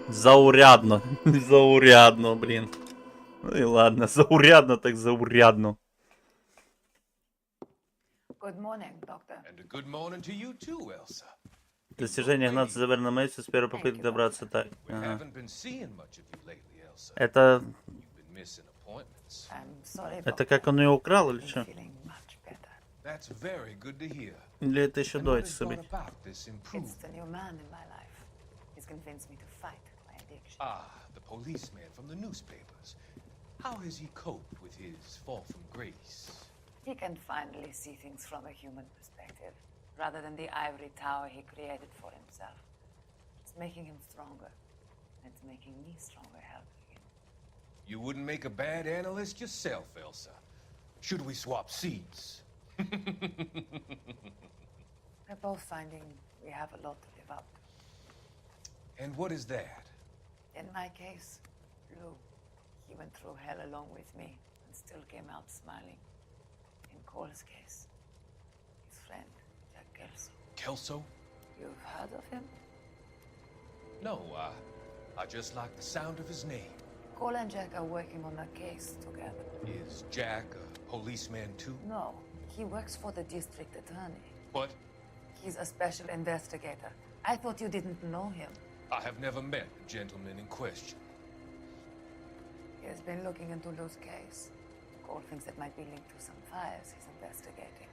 Заурядно. Заурядно, блин. Ну и ладно, заурядно так заурядно. Good morning, doctor. And a good morning to you too, Elsa. Достижение Игната за Верном Мейсу с первой попытки добраться так. We Ага. haven't been seeing much of you lately, Elsa. Это... You've been missing appointments. I'm sorry, Это как он ее украл или что? That's very good to hear. Или это еще And до what этих has brought событий? about this It's improvement? the new man in my life. He's convinced me to fight my addiction. Ah, the policeman from the newspapers. How has he coped with his fall from grace? He can finally see things from a human perspective, rather than the ivory tower he created for himself. It's making him stronger. And it's making me stronger helping him. You wouldn't make a bad analyst yourself, Elsa. Should we swap seats? We're both finding we have a lot to live up to. And what is that? In my case, Lou, he went through hell along with me and still came out smiling. In Cole's case, his friend, Jack Kelso. Kelso? You've heard of him? No, I just like the sound of his name. Cole and Jack are working on a case together. Is Jack a policeman too? No, he works for the district attorney. What? He's a special investigator. I thought you didn't know him. I have never met the gentleman in question. He has been looking into Lou's case. Cole thinks it might be linked to some fires he's investigating.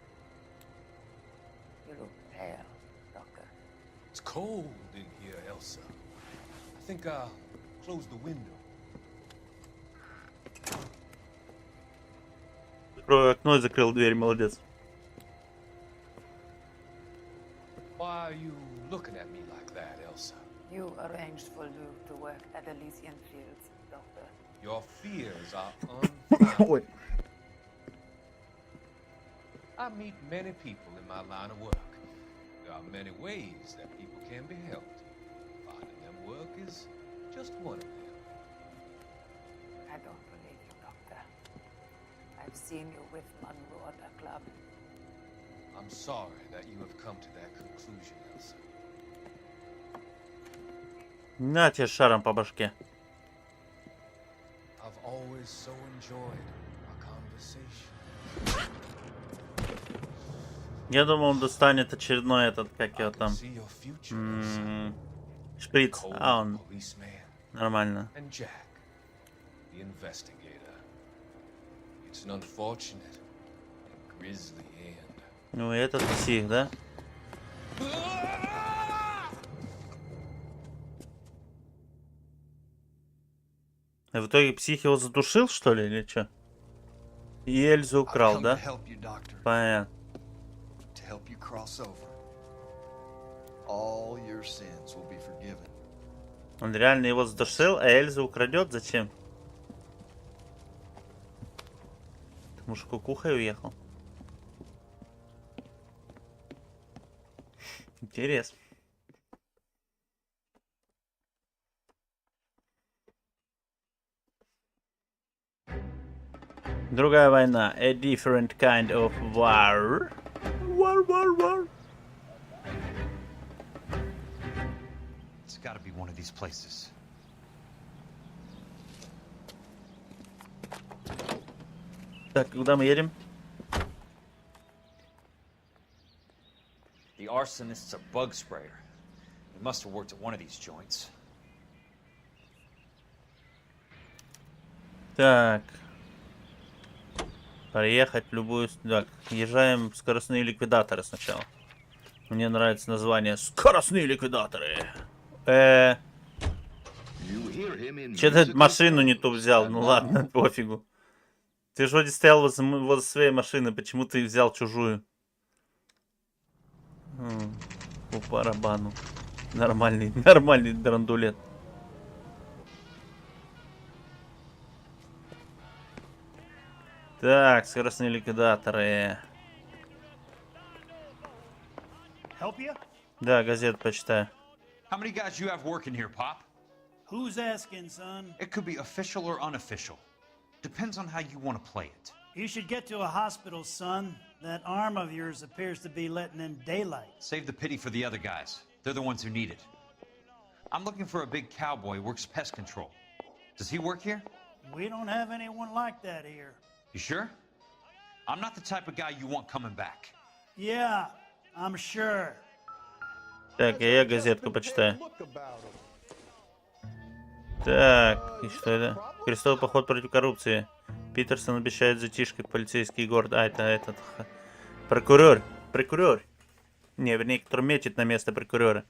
You look pale, Doctor. It's cold in here, Elsa. I think I'll close the window. Закрою окно и закрыл дверь, молодец. Why are you looking at me like that, Elsa? You arranged for Lou to work at Elysian Fields, Doctor. Your fears are unfounded. I meet many people in my line of work. There are many ways that people can be helped. Finding them work is just one of them. I don't believe you, Doctor. I've seen you with Monroe at the club. I'm sorry that you have come to that conclusion, Elsa. На тебе шаром по башке. I've always so enjoyed our conversation. Я думал, он достанет очередной этот, как его там. Шприц. А он. Нормально. And Jack, the investigator. It's an unfortunate and grisly end. Ну, этот псих, да? В итоге псих его задушил, что ли, или что? И Эльзу украл, да? Понятно. help you cross over. All your sins will be forgiven. Он реально его задушил, а Эльза украдет? Зачем? Муж кукухой уехал. Интересно. Другая война. A different kind of war. War. It's got to be one of these places. Так, куда мы едем? The arsonist's a bug sprayer. He must have worked at one of these joints. Так. Проехать в любую... Так, езжаем в скоростные ликвидаторы сначала. Мне нравится название «Скоростные ликвидаторы». Че ты машину не ту взял? Ну ладно, пофигу. Ты же вроде стоял возле своей машины. Почему ты взял чужую? По барабану. Нормальный драндулет. Так, скоростные ликвидаторы. Help you? Да, газету почитаю. How many guys you have working here, Pop? Who's asking, son? It could be official or unofficial. Depends on how you want to play it. You should get to a hospital, son. That arm of yours appears to be letting in daylight. Save the pity for the other guys. They're the ones who need it. I'm looking for a big cowboy who works pest control. Does he work here? We don't have anyone like that here. You sure? I'm not the type of guy you want coming back. Yeah, I'm sure. Так, я газетку почитаю. Так, и что это? Крестовый поход против коррупции. Питерсон обещает затишье, полицейский город. А, это этот... Прокурор. Не, вернее, который метит на место прокурора.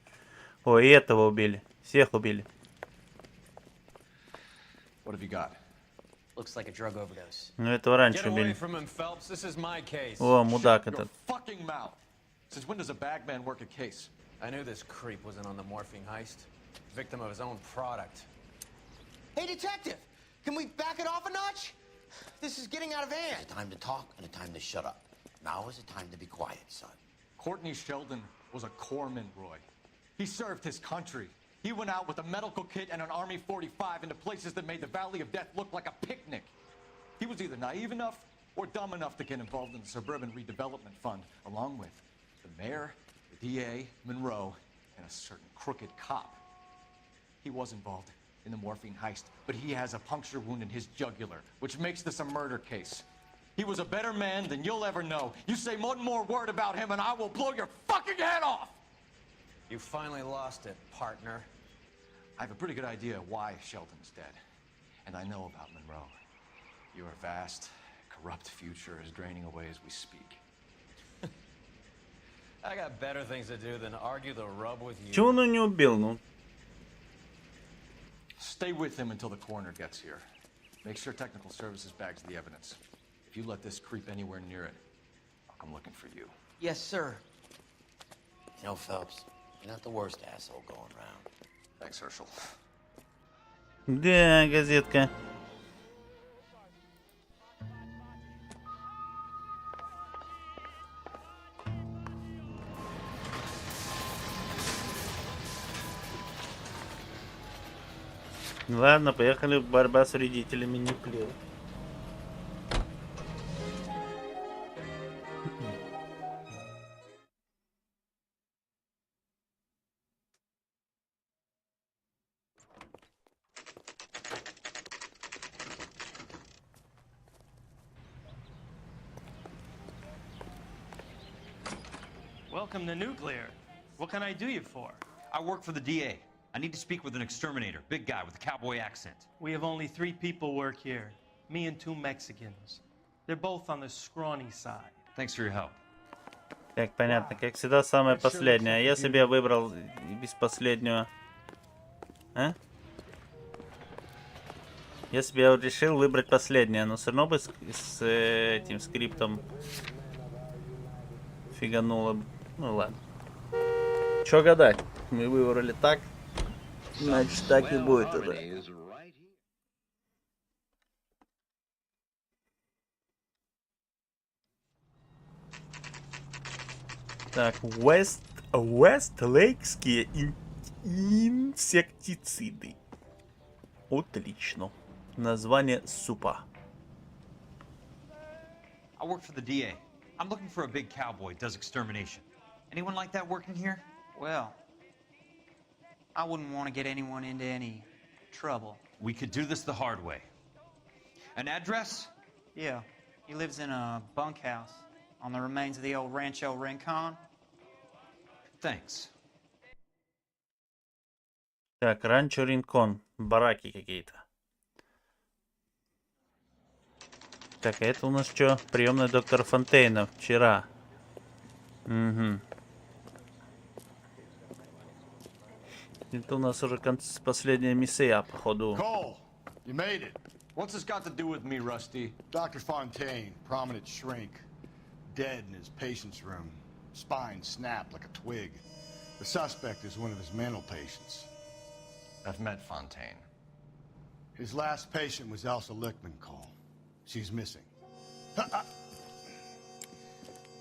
О, и этого убили. Всех убили. What have you got? Looks like a drug overdose. Ну, этого раньше убили. О, мудак этот. Since when does a bagman work a case? I knew this creep wasn't on the morphine heist. Victim of his own product. Hey, detective! Can we back it off a notch? This is getting out of hand. There's a time to talk and a time to shut up. Now is the time to be quiet, son. Courtney Sheldon was a corpsman, Roy. He served his country. He went out with a medical kit and an Army 45 into places that made the Valley of Death look like a picnic. He was either naive enough or dumb enough to get involved in the Suburban Redevelopment Fund, along with the mayor, the DA, Monroe, and a certain crooked cop. He was involved in the morphine heist, but he has a puncture wound in his jugular, which makes this a murder case. He was a better man than you'll ever know. You say one more word about him and I will blow your fucking head off! You finally lost it, partner. I have a pretty good idea why Sheldon's dead. And I know about Monroe. Your vast, corrupt future is draining away as we speak. I got better things to do than argue the rub with you. Чего он его не убил, ну? Stay with him until the coroner gets here. Make sure technical services bags the evidence. If you let this creep anywhere near it, I'll come looking for you. Yes, sir. You know, Phelps, you're not the worst asshole going around. Thanks, Herschel. Да, газетка. Ладно, поехали. Борьба с вредителями, не плеву. Welcome to Nuclear. What can I do you for? I work for the DA. I need to speak with an exterminator, big guy with a cowboy accent. We have only 3 people work here. Me and 2 Mexicans. They're both on the scrawny side. Thanks for your help. Так, понятно. Как всегда, самое последнее. А я себе выбрал без последнего. А? Я себе решил выбрать последнее, но все равно бы с этим скриптом фигануло. Ну ладно. Чё гадать? Мы выбрали так. Значит, так и будет уже. Так, Вестлейкские инсектициды. Отлично. Название супа. I work for the DA. I'm looking for a big cowboy, does extermination. Anyone like that working here? Well, I wouldn't want to get anyone into any trouble. We could do this the hard way. An address? Yeah, he lives in a bunkhouse on the remains of the old Rancho Rincon. Thanks. Так, Ранчо Ринкон. Бараки какие-то. Так, а это у нас что? Приемная доктора Фонтейна вчера. Угу. Это у нас уже последняя миссия, походу. Cole, you made it. What's this got to do with me, Rusty? Dr. Fontaine, prominent shrink, dead in his patient's room. Spine snapped like a twig. The suspect is one of his mental patients. I've met Fontaine. His last patient was Elsa Lichtman, Cole. She's missing.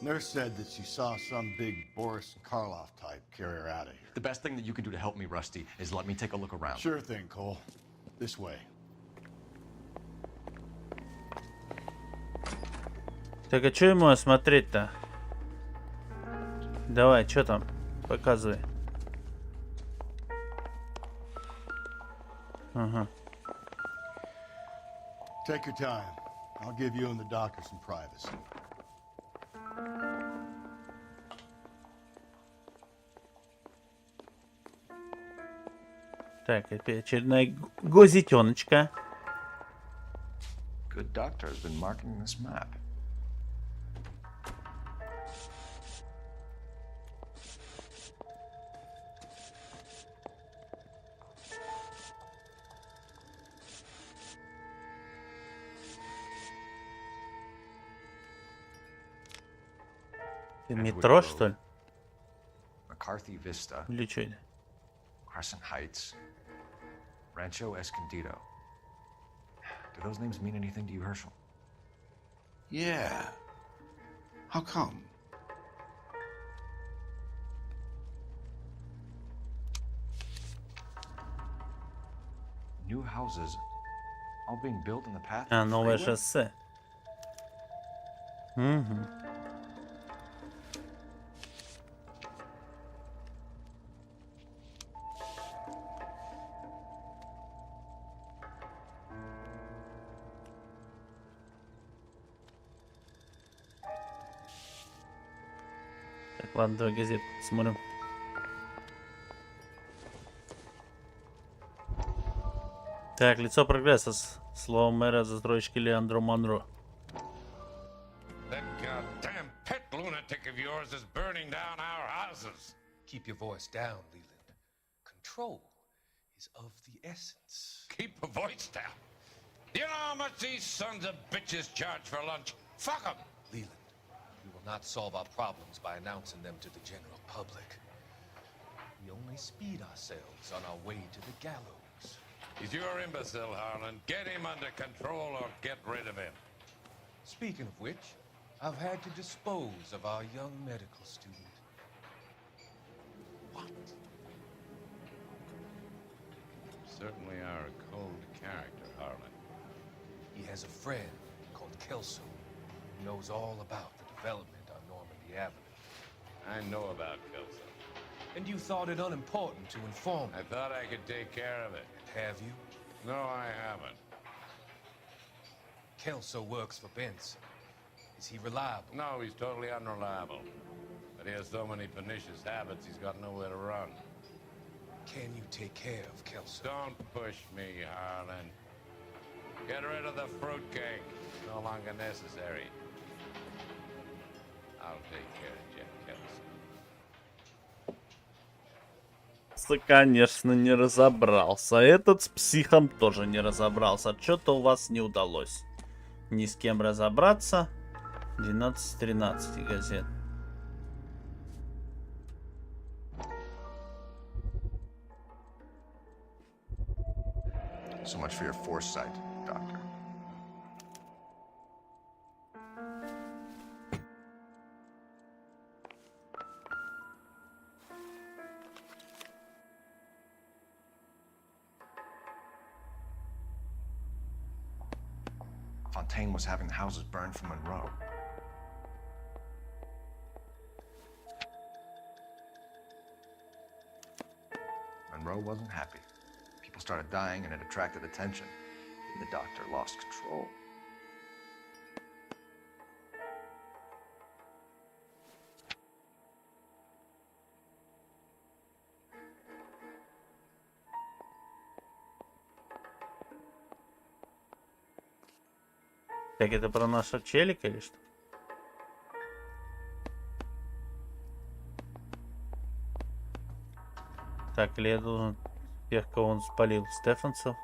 Nurse said that she saw some big Boris Karloff type carry her out of here. The best thing that you can do to help me, Rusty, is let me take a look around. Sure thing, Cole. This way. Так, а что ему осмотреть-то? Давай, что там? Показывай. Ага. Take your time. I'll give you and the doctor some privacy. Так, опять очередная гозетеночка. Good doctor has been marking this map. Метро, что ли? McCarthy Vista. Или что это? Crescent Heights. Rancho Escondido. Do those names mean anything to you, Herschel? Yeah. How come? New houses all being built in the path. А, новое шоссе. Угу. Так, ладно, давай газету посмотрим. Так, лицо прогресса. Слово мэра застройщики Леандро Монро. That goddamn pet lunatic of yours is burning down our houses. Keep your voice down, Leland. Control is of the essence. Keep your voice down. Do you know how much these sons of bitches charge for lunch? Fuck them. Leland, we will not solve our problems by announcing them to the general public. We only speed ourselves on our way to the gallows. He's your imbecile, Harlan. Get him under control or get rid of him. Speaking of which, I've had to dispose of our young medical student. What? Certainly are a cold character, Harlan. He has a friend called Kelso who knows all about the development on Normandy Avenue. I know about Kelso. And you thought it unimportant to inform me. I thought I could take care of it. Have you? No, I haven't. Kelso works for Benson. Is he reliable? No, he's totally unreliable. But he has so many pernicious habits, he's got nowhere to run. Can you take care of Kelso? Don't push me, Harlan. Get rid of the fruitcake. It's no longer necessary. I'll take care of Jeff Kelso. Конечно, не разобрался. Этот с психом тоже не разобрался. Что-то у вас не удалось ни с кем разобраться. 12-13 газет. So much for your foresight, Doctor. Fontaine was having the houses burned for Monroe. Monroe wasn't happy. People started dying and it attracted attention. The doctor lost control. Так это про нашего челика или что? Так, или я должен тех, кого он спалил, Стефансов?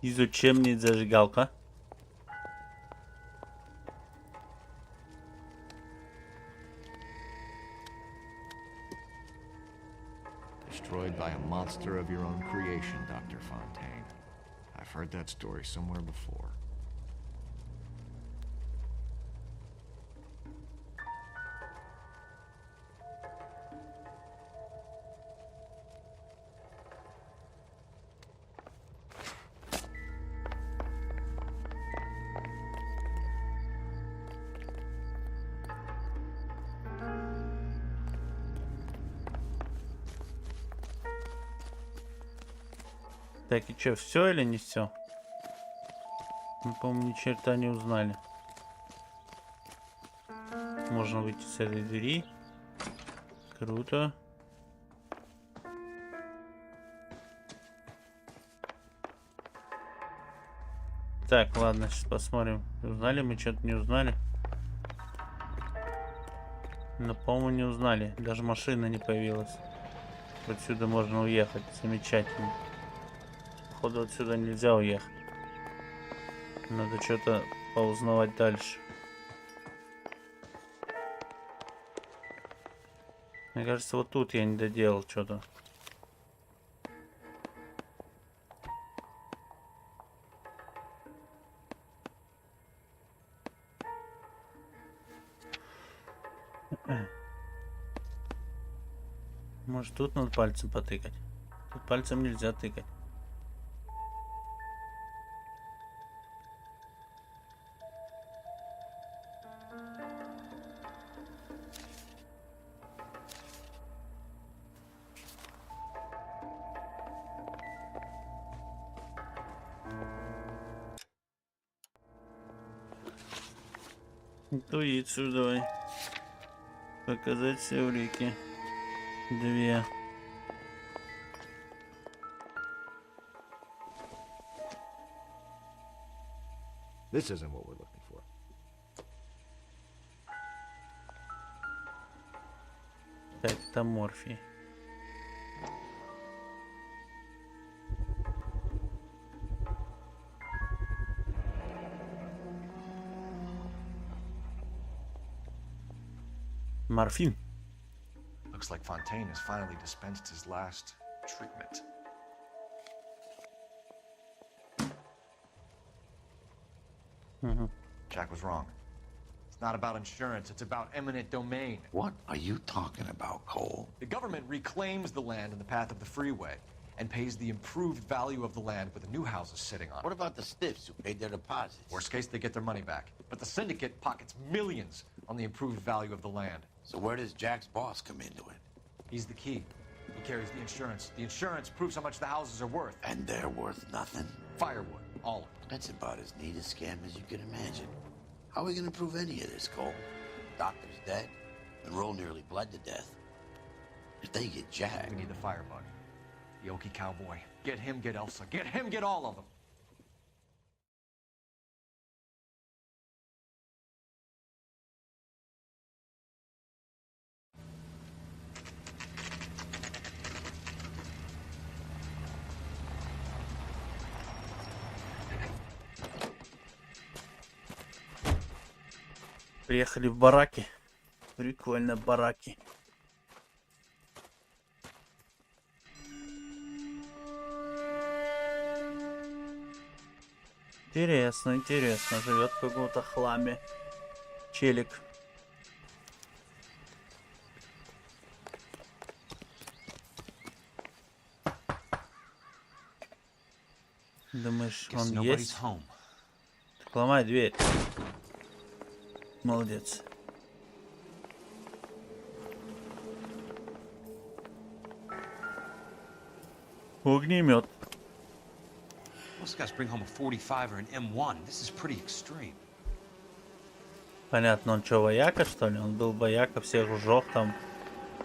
Из учебниц зажигалка. Destroyed by a monster of your own creation, Dr. Fontaine. I've heard that story somewhere before. Так, и что, все или не все? Мы, по-моему, ни черта не узнали. Можно выйти с этой двери. Круто. Так, ладно, сейчас посмотрим. Узнали мы что-то, не узнали? Но, по-моему, не узнали. Даже машина не появилась. Отсюда можно уехать. Замечательно. Походу, отсюда нельзя уехать. Надо что-то поузнавать дальше. Мне кажется, вот тут я не доделал что-то. Может, тут надо пальцем потыкать? Тут пальцем нельзя тыкать. Интуицию давай. Показать все улики. 2. This isn't what we're looking for. Так, это морфий. Морфин. Looks like Fontaine has finally dispensed his last treatment. Jack was wrong. It's not about insurance, it's about eminent domain. What are you talking about, Cole? The government reclaims the land in the path of the freeway and pays the improved value of the land with the new houses sitting on it. What about the stiffs who paid their deposits? Worst case, they get their money back. But the syndicate pockets millions on the improved value of the land. So where does Jack's boss come into it? He's the key. He carries the insurance. The insurance proves how much the houses are worth. And they're worth nothing? Firewood, all of it. That's about as neat a scam as you can imagine. How are we going to prove any of this, Cole? Doctor's dead. Monroe nearly bled to death. If they get Jack... We need the firebug. The Okie cowboy. Get him, get Elsa. Get him, get all of them. Приехали в бараки. Прикольно, бараки. Интересно, интересно. Живет в каком-то хламе. Челик. Думаешь, он есть? Так ломай дверь. Молодец. Огнемет. Most guys bring home a 45 or an M1. This is pretty extreme. Понятно, он что, вояка, что ли? Он был вояка, всех сжег там.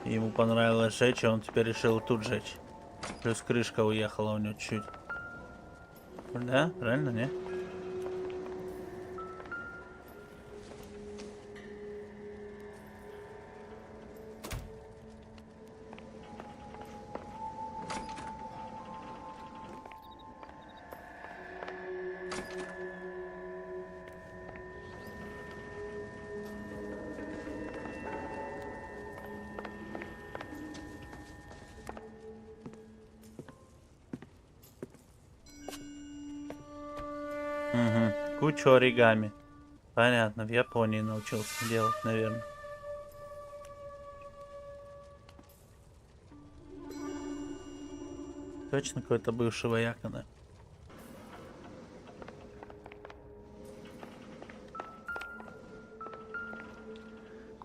И ему понравилось жечь, и он теперь решил тут жечь. Плюс крышка уехала у него чуть. Да? Правильно, не? Угу. Кучу оригами. Понятно, в Японии научился делать, наверное. Точно какой-то бывший вояка, да?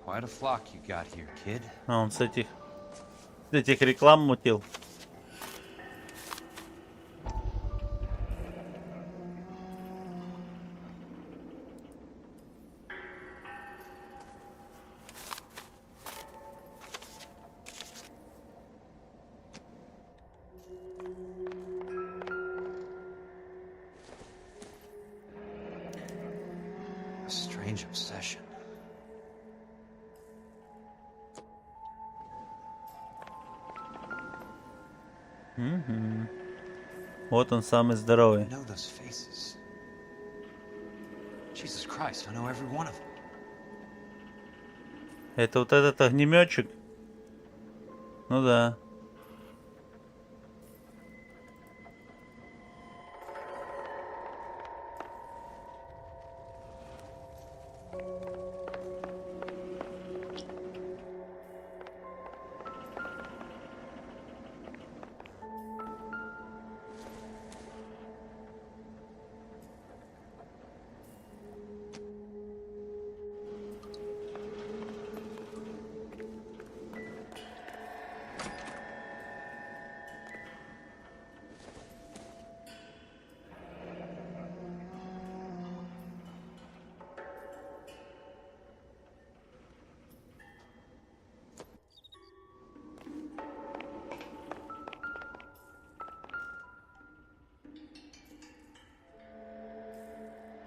Quite a flock you got here, kid. А он с этих реклам мутил. Strange obsession. Угу. Вот он самый здоровый. I know those faces. Jesus Christ, I know every one of them. Это вот этот огнеметчик? Ну да.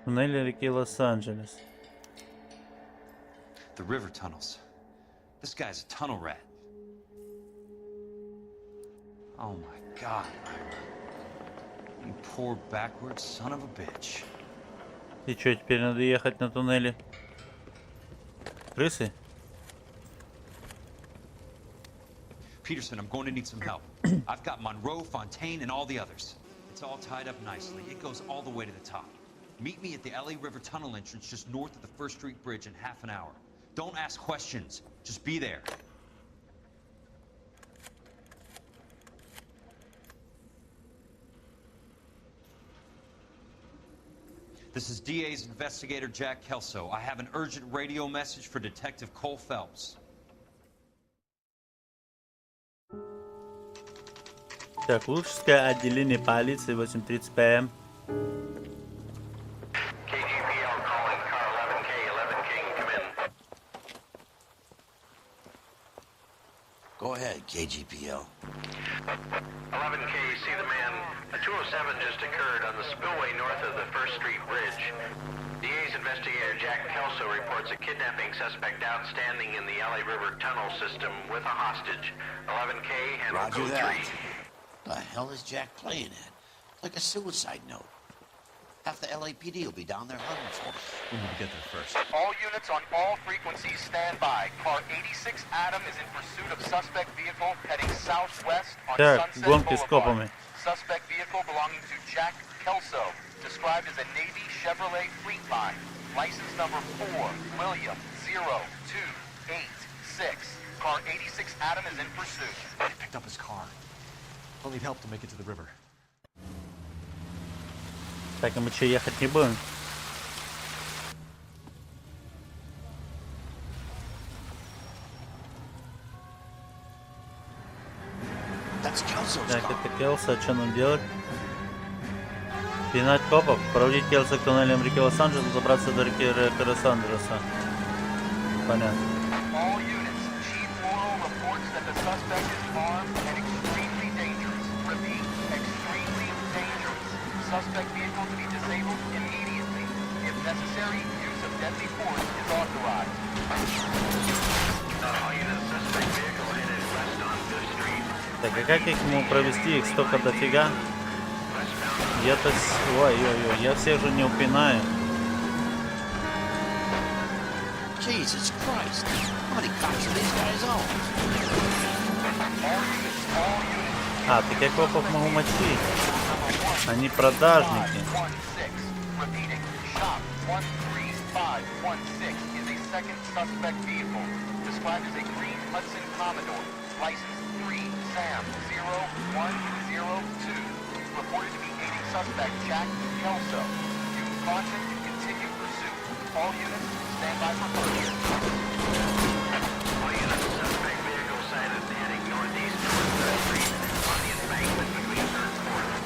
Туннели реки Лос-Анджелес. The river tunnels. This guy's a tunnel rat. Oh my God, Ira. You poor backwards son of a bitch. И что, теперь надо ехать на туннели? Крысы? Peterson, I'm going to need some help. I've got Monroe, Fontaine, and all the others. It's all tied up nicely. It goes all the way to the top. Meet me at the LA River Tunnel entrance just north of the First Street Bridge in half an hour. Don't ask questions. Just be there. This is DA's investigator Jack Kelso. I have an urgent radio message for Detective Coul Felps. Так, Лужское отделение полиции, 8:30 п.м. Go Go ahead, KGPL. 11K, see the man. A 207 just occurred on the spillway north of the First Street Bridge. DA's investigator Jack Kelso reports a kidnapping suspect outstanding in the LA River tunnel system with a hostage. 11K, handle Roger code that. 3. The hell is Jack playing at? Like a suicide note. Half the LAPD will be down there hunting for him. We need to get there first. All units on all frequencies stand by. Car 86 Adam is in pursuit of suspect vehicle heading southwest on Sunset Boulevard. Suspect vehicle belonging to Jack Kelso, described as a Navy Chevrolet Fleetline. License number 4, William 0286. Car 86 Adam is in pursuit. They picked up his car. We'll need help to make it to the river. Так, а мы че, ехать не будем? Так, это Келса, а что нам делать? Пинать копов, проводить Келса к туннелям реки Лос-Анджелес, добраться до реки Лос-Анджелеса. Понятно. Suspect vehicle to be disabled immediately. If necessary, use of deadly force is authorized. All units, suspect vehicle headed west on Fifth Street. Так, а как их ему провести? Их столько дофига. Я-то... Ой-ой-ой, я всех же не упинаю. Jesus Christ! How many cops are these guys on? А, так я копов могу мочить. Они продажники. Repeating, shop 13516 is a second suspect vehicle, described as a green Hudson Commodore, license 3 Sam 0102, reported to be aiding suspect Jack Kelso. Use caution to continue pursuit. All units stand by for further. All units, suspect vehicle sighted heading northeast towards 3rd Street on the embankment between 3rd and 4th.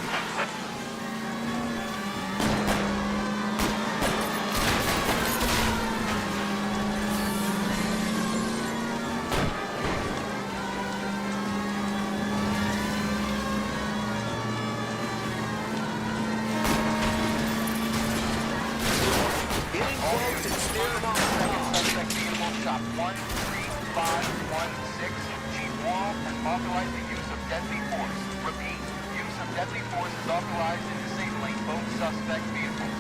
Shop 13516. Chief Wall has authorized the use of deadly force. Repeat, use of deadly force is authorized in disabling both suspect vehicles.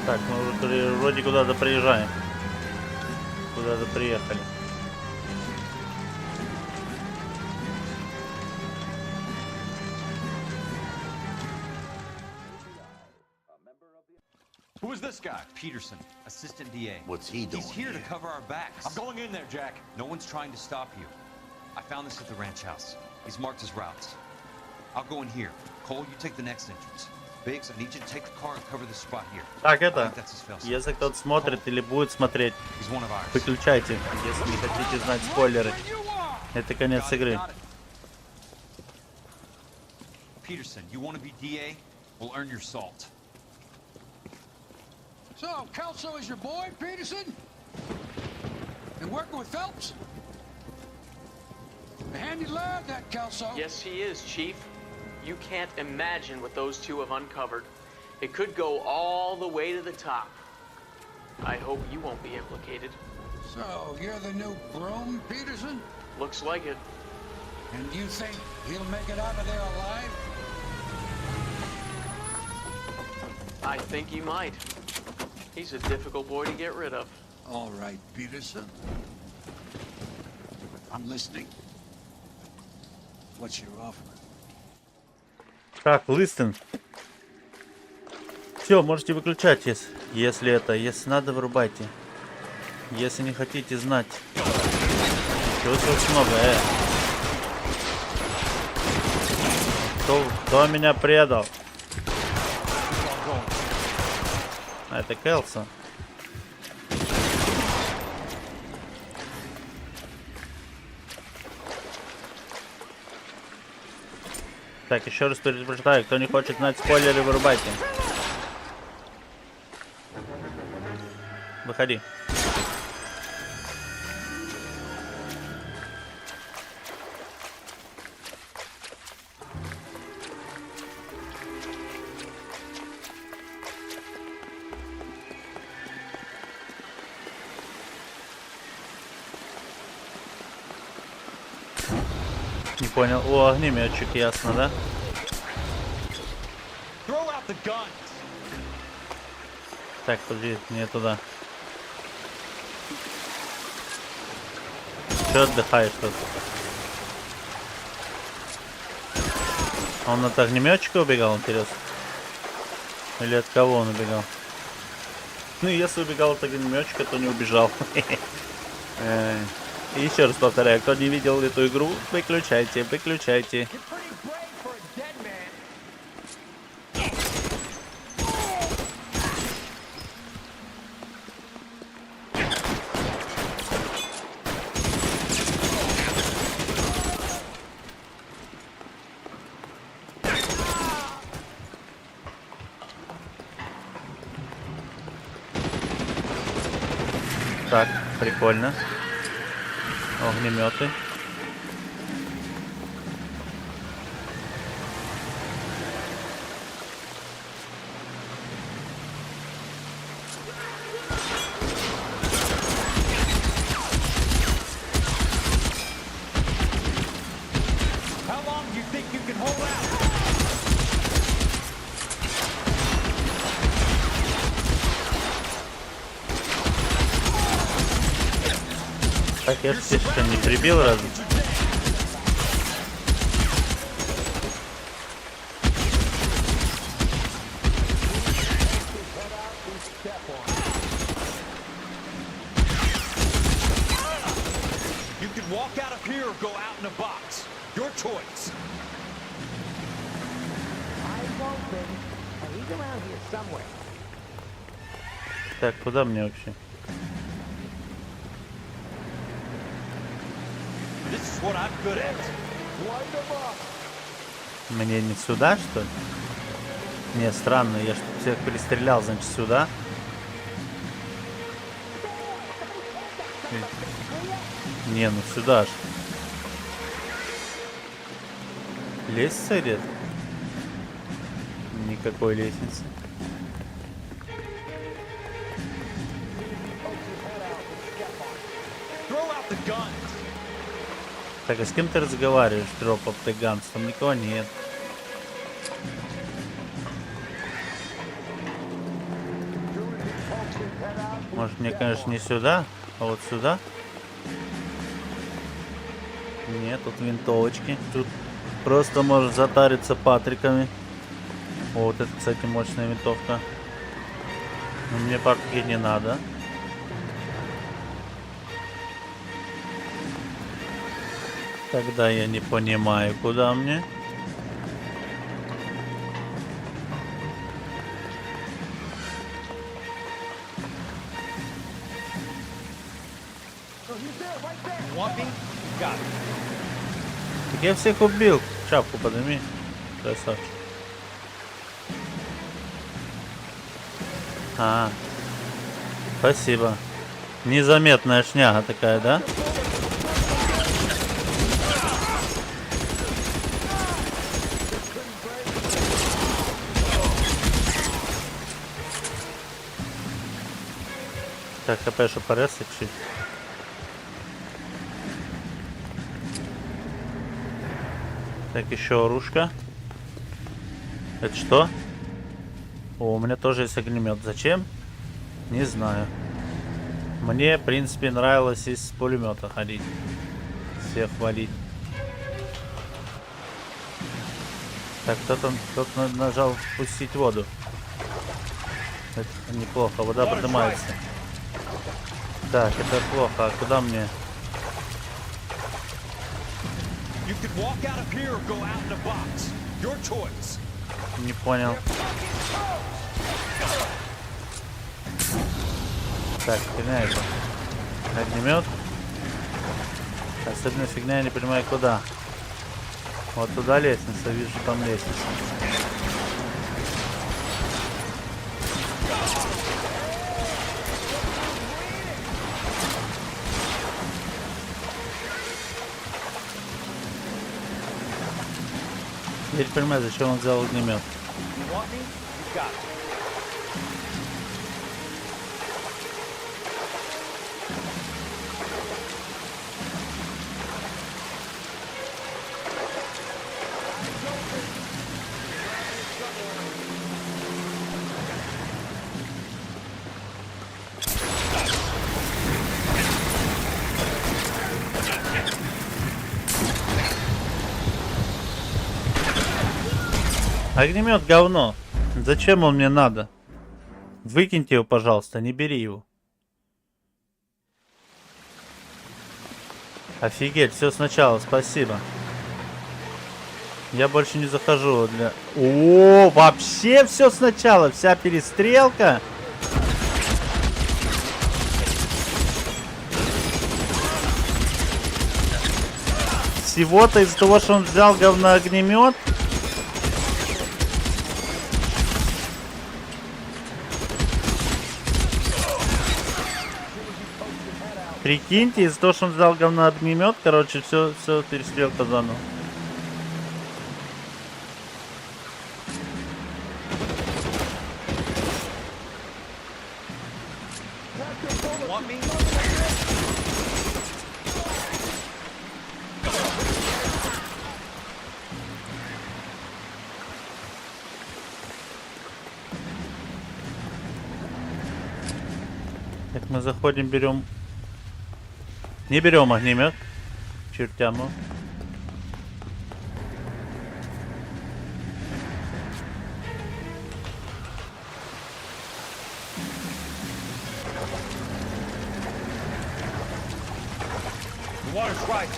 Так, мы уже вроде куда-то приезжаем. Куда-то приехали. Who is this guy? Peterson, assistant DA. What's he doing He's here to cover our backs. I'm going in there, Jack. No one's trying to stop you. I found this at the ranch house. He's marked his routes. I'll go in here. Cole, you take the next entrance. Biggs, I need you to take the car and cover this spot here. Так, это, если кто-то смотрит или будет смотреть, выключайте, если не хотите знать спойлеры. Это конец игры. Peterson, you want to be DA? We'll earn your salt. So, Kelso is your boy, Peterson? Been working with Phelps? A handy lad, that Kelso. Yes, he is, Chief. You can't imagine what those two have uncovered. It could go all the way to the top. I hope you won't be implicated. So, you're the new groom, Peterson? Looks like it. And you think he'll make it out of there alive? I think he might. He's a difficult boy to get rid of. All right, Peterson. I'm listening. What's your offer? Так, listen. Все, можете выключать, если надо, вырубайте. Если не хотите знать. Чего очень много, Кто меня предал? это Келса. Так, еще раз предупреждаю, кто не хочет знать спойлеры, вырубайте. Выходи. Не понял. О, огнеметчик, ясно, да? Так, подожди, не туда. Че отдыхаешь тут? Он от огнеметчика убегал, интересно? Или от кого он убегал? Ну, если убегал от огнеметчика, то не убежал. И еще раз повторяю, кто не видел эту игру, выключайте, выключайте. Так, прикольно. Огнеметы. Так, я же здесь что, не прибил разве? You can walk out of here or go out in a box. Your choice. Eyes open, and he's around here somewhere. Так, куда мне вообще? Мне не сюда, что ли? Не, странно, я что всех перестрелял, значит, сюда. Не, ну сюда ж. Лестница идет? Никакой лестницы. Так, а с кем ты разговариваешь, Drop of the Guns? Там никого нет. Может, мне, конечно, не сюда, а вот сюда? Нет, тут винтовочки. Тут просто можешь затариться патриками. О, вот это, кстати, мощная винтовка. Но мне патрики не надо. Тогда я не понимаю, куда мне. Так я всех убил. Шапку подними. Красавчик. А, спасибо. Незаметная шняга такая, да? Так, хп, что порез чуть. Так, еще оружка. Это что? О, у меня тоже есть огнемет. Зачем? Не знаю. Мне, в принципе, нравилось из пулемета ходить. Всех валить. Так, кто-то нажал пустить воду. Это неплохо, вода поднимается. Так, это плохо. А куда мне? Не понял. Так, фигня это. Огнемет. Особенно фигня, я не понимаю куда. Вот туда лестница, вижу там лестница. Я не понимаю, зачем он взял огнемет. Огнемет говно. Зачем он мне надо? Выкиньте его, пожалуйста, не бери его. Офигеть, все сначала, спасибо. Я больше не захожу для... О, вообще все сначала, вся перестрелка. Всего-то из-за того, что он взял говноогнемет. Прикиньте, из-за того, что он взял говноогнемет, короче, все перестрелка заново. Так, мы заходим, берем... Не берем огнемет. Чертяму. The water's right.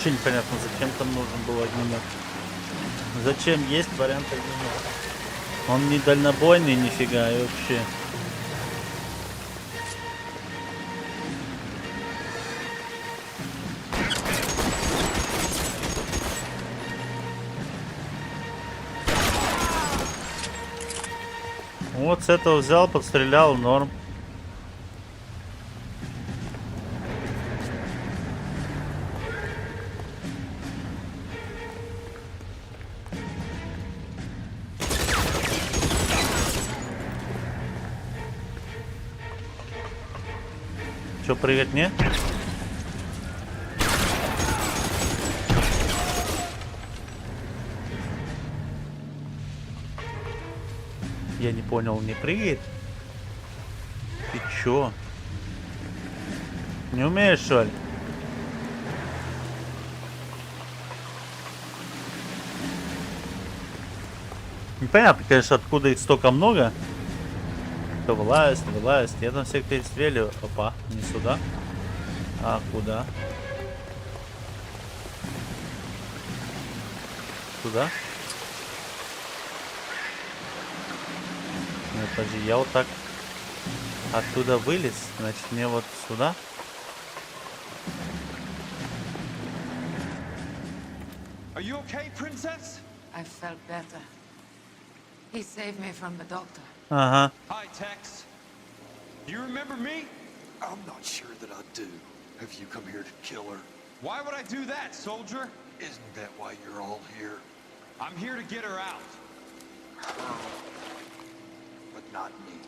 Вообще непонятно, зачем там нужен был огнемет. Зачем есть вариант огнемета? Он не дальнобойный нифига и вообще. Вот с этого взял, подстрелял, норм. Че, прыгать мне? Я не понял, не прыгает? Ты чё? Не умеешь, что ли? Непонятно, конечно, откуда их столько много. Кто вылазит, вылазит. Я там всех перестреливаю. Опа, не сюда. А куда? Сюда? Нет, подожди, я вот так оттуда вылез. Значит, мне вот сюда. Are you okay, princess? I felt better. He saved me from the doctor. Ага. Hi, Tex. Do you remember me? I'm not sure that I do. Have you come here to kill her? Why would I do that, soldier? Isn't that why you're all here? I'm here to get her out. Her. But not me.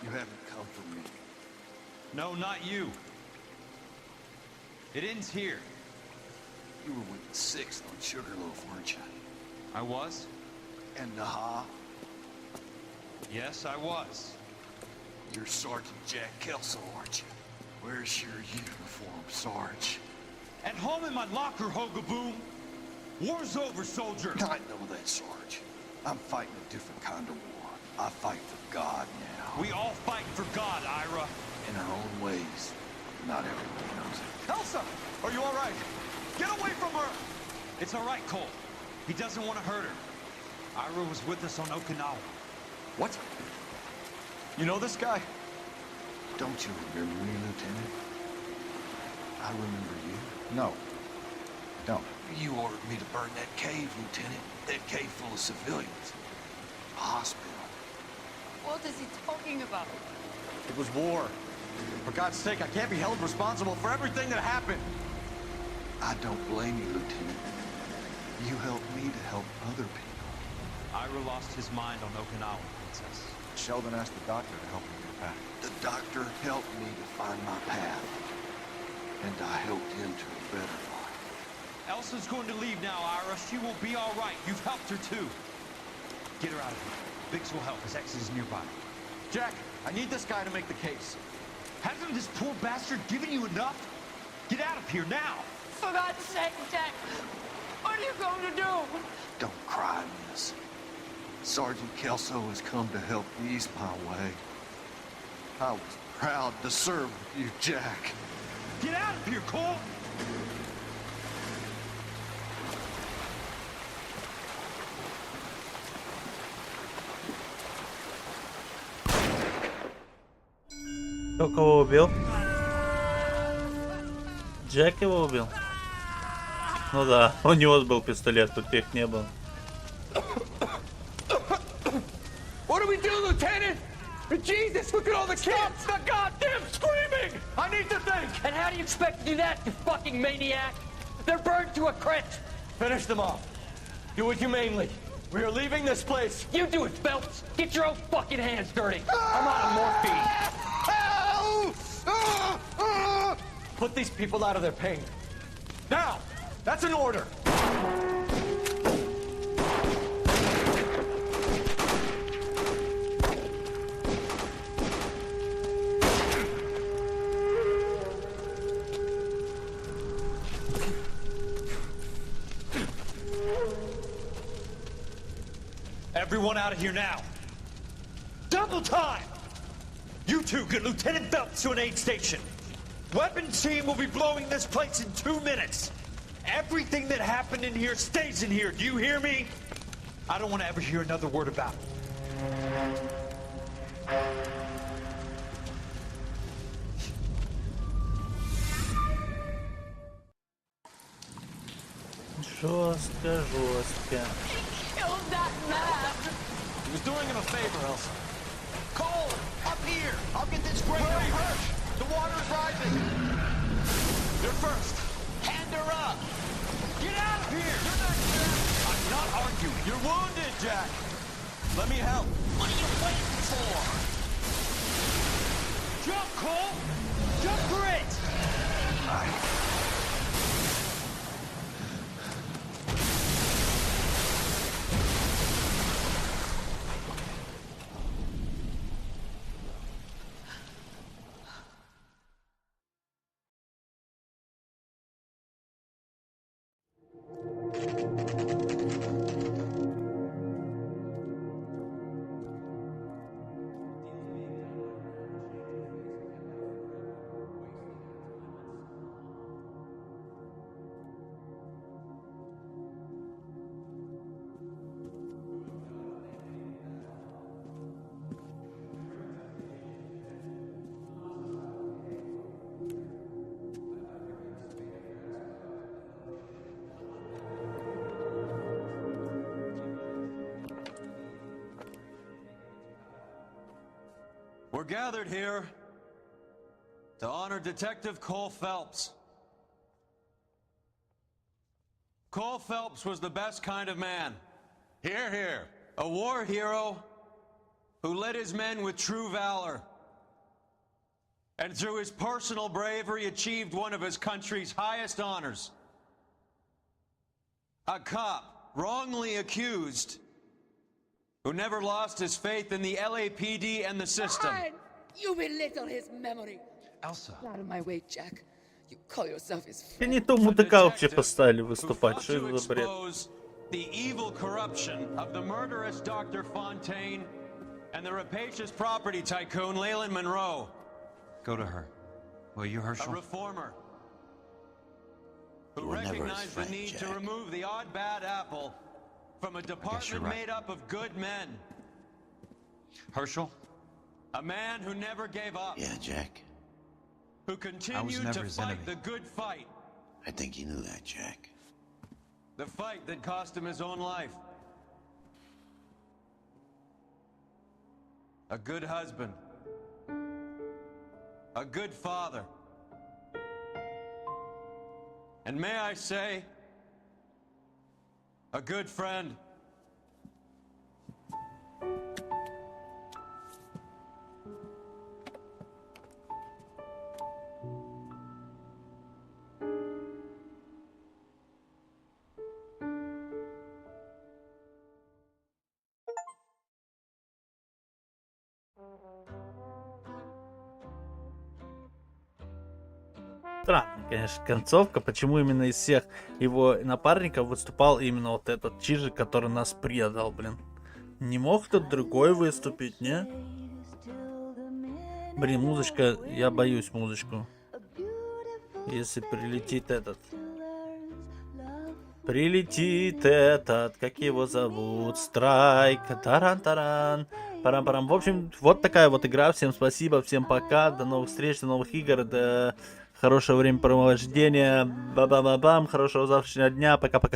You haven't come for me. No, not you. It ends here. You were with the 6th on Sugarloaf, weren't you? I was? And ʻnwaː? Yes, I was. You're Sergeant Jack Kelso, aren't you? Where's your uniform, Sarge? At home in my locker, Hogaboom. War's over, soldier. I know that, Sarge. I'm fighting a different kind of war. I fight for God now. We all fight for God, Ira. In our own ways. Not everybody knows it. Elsa, are you all right? Get away from her! It's all right, Cole. He doesn't want to hurt her. Ira was with us on Okinawa. What? You know this guy? Don't you remember me, Lieutenant? I remember you. No. Don't. You ordered me to burn that cave, Lieutenant. That cave full of civilians. A hospital. What is he talking about? It was war. For God's sake, I can't be held responsible for everything that happened. I don't blame you, Lieutenant. You helped me to help other people. Ira lost his mind on Okinawa, Princess. Sheldon asked the doctor to help him get back. The doctor helped me to find my path. And I helped him to a better life. Elsa's going to leave now, Ira. She will be all right. You've helped her, too. Get her out of here. Biggs will help. His exit is nearby. Jack, I need this guy to make the case. Hasn't this poor bastard given you enough? Get out of here now! For God's sake, Jack! What are you going to do? Don't cry, miss. Sergeant Kelso has come to help ease my way. I was proud to serve with you, Jack. Get out of here, Cole! Кто кого убил? Джек его убил? Ну да, у него был пистолет, тут их не было. What do we do, Lieutenant? Jesus, look at all the kids! Stop the goddamn screaming! I need to think! And how do you expect to do that, you fucking maniac? They're burned to a crisp! Finish them off. Do it humanely. We are leaving this place. You do it, Phelps! Get your own fucking hands dirty! I'm out of morphine! Put these people out of their pain. Now! That's an order! Everyone out of here now. Double time! You two get Lieutenant Phelps to an aid station. Weapons team will be blowing this place in 2 minutes. Everything that happened in here stays in here. Do you hear me? I don't want to ever hear another word about it. Жестко, жестко. Kill that man! He was doing him a favor, Elsa. Cole, up here! I'll get this crate of push! The water is rising! You're first! Hand her up! Get out of here! You're not Jack! I'm not arguing. You're wounded, Jack! Let me help. What are you waiting for? Jump, Cole! Jump for it! We're gathered here to honor Detective Coul Phelps. Coul Phelps was the best kind of man. Hear, hear. A war hero who led his men with true valor. And through his personal bravery achieved one of his country's highest honors, A cop wrongly accused who never lost his faith in the LAPD and the system. Fine. You belittle his memory. Elsa. Out of my way, Jack. You call yourself his И friend. не то мудака вообще поставили выступать. Что To это за бред? expose the evil corruption of the murderous Dr. Fontaine and the rapacious property tycoon Leyland Monroe. Go to her. Will you, A Herschel? reformer who You were never his recognized the friend, need to Jack. remove the odd bad apple from a department right. made up of good men. Herschel? A man who never gave up. Yeah, Jack. Who continued never to his fight enemy. the good fight. I think you knew that, Jack. The fight that cost him his own life. A good husband. A good father. And may I say, a good friend. Странная, конечно, концовка. Почему именно из всех его напарников выступал именно вот этот чижик, который нас предал, блин? Не мог кто-то другой выступить, не? Блин, музычка, я боюсь музычку. Если прилетит этот. Прилетит этот, как его зовут? Страйк, таран-таран. Парам-парам. В общем, вот такая вот игра. Всем спасибо, всем пока. До новых встреч, до новых игр. До хорошего времяпровождения. Ба-ба-ба-бам. Хорошего завтрашнего дня. Пока-пока.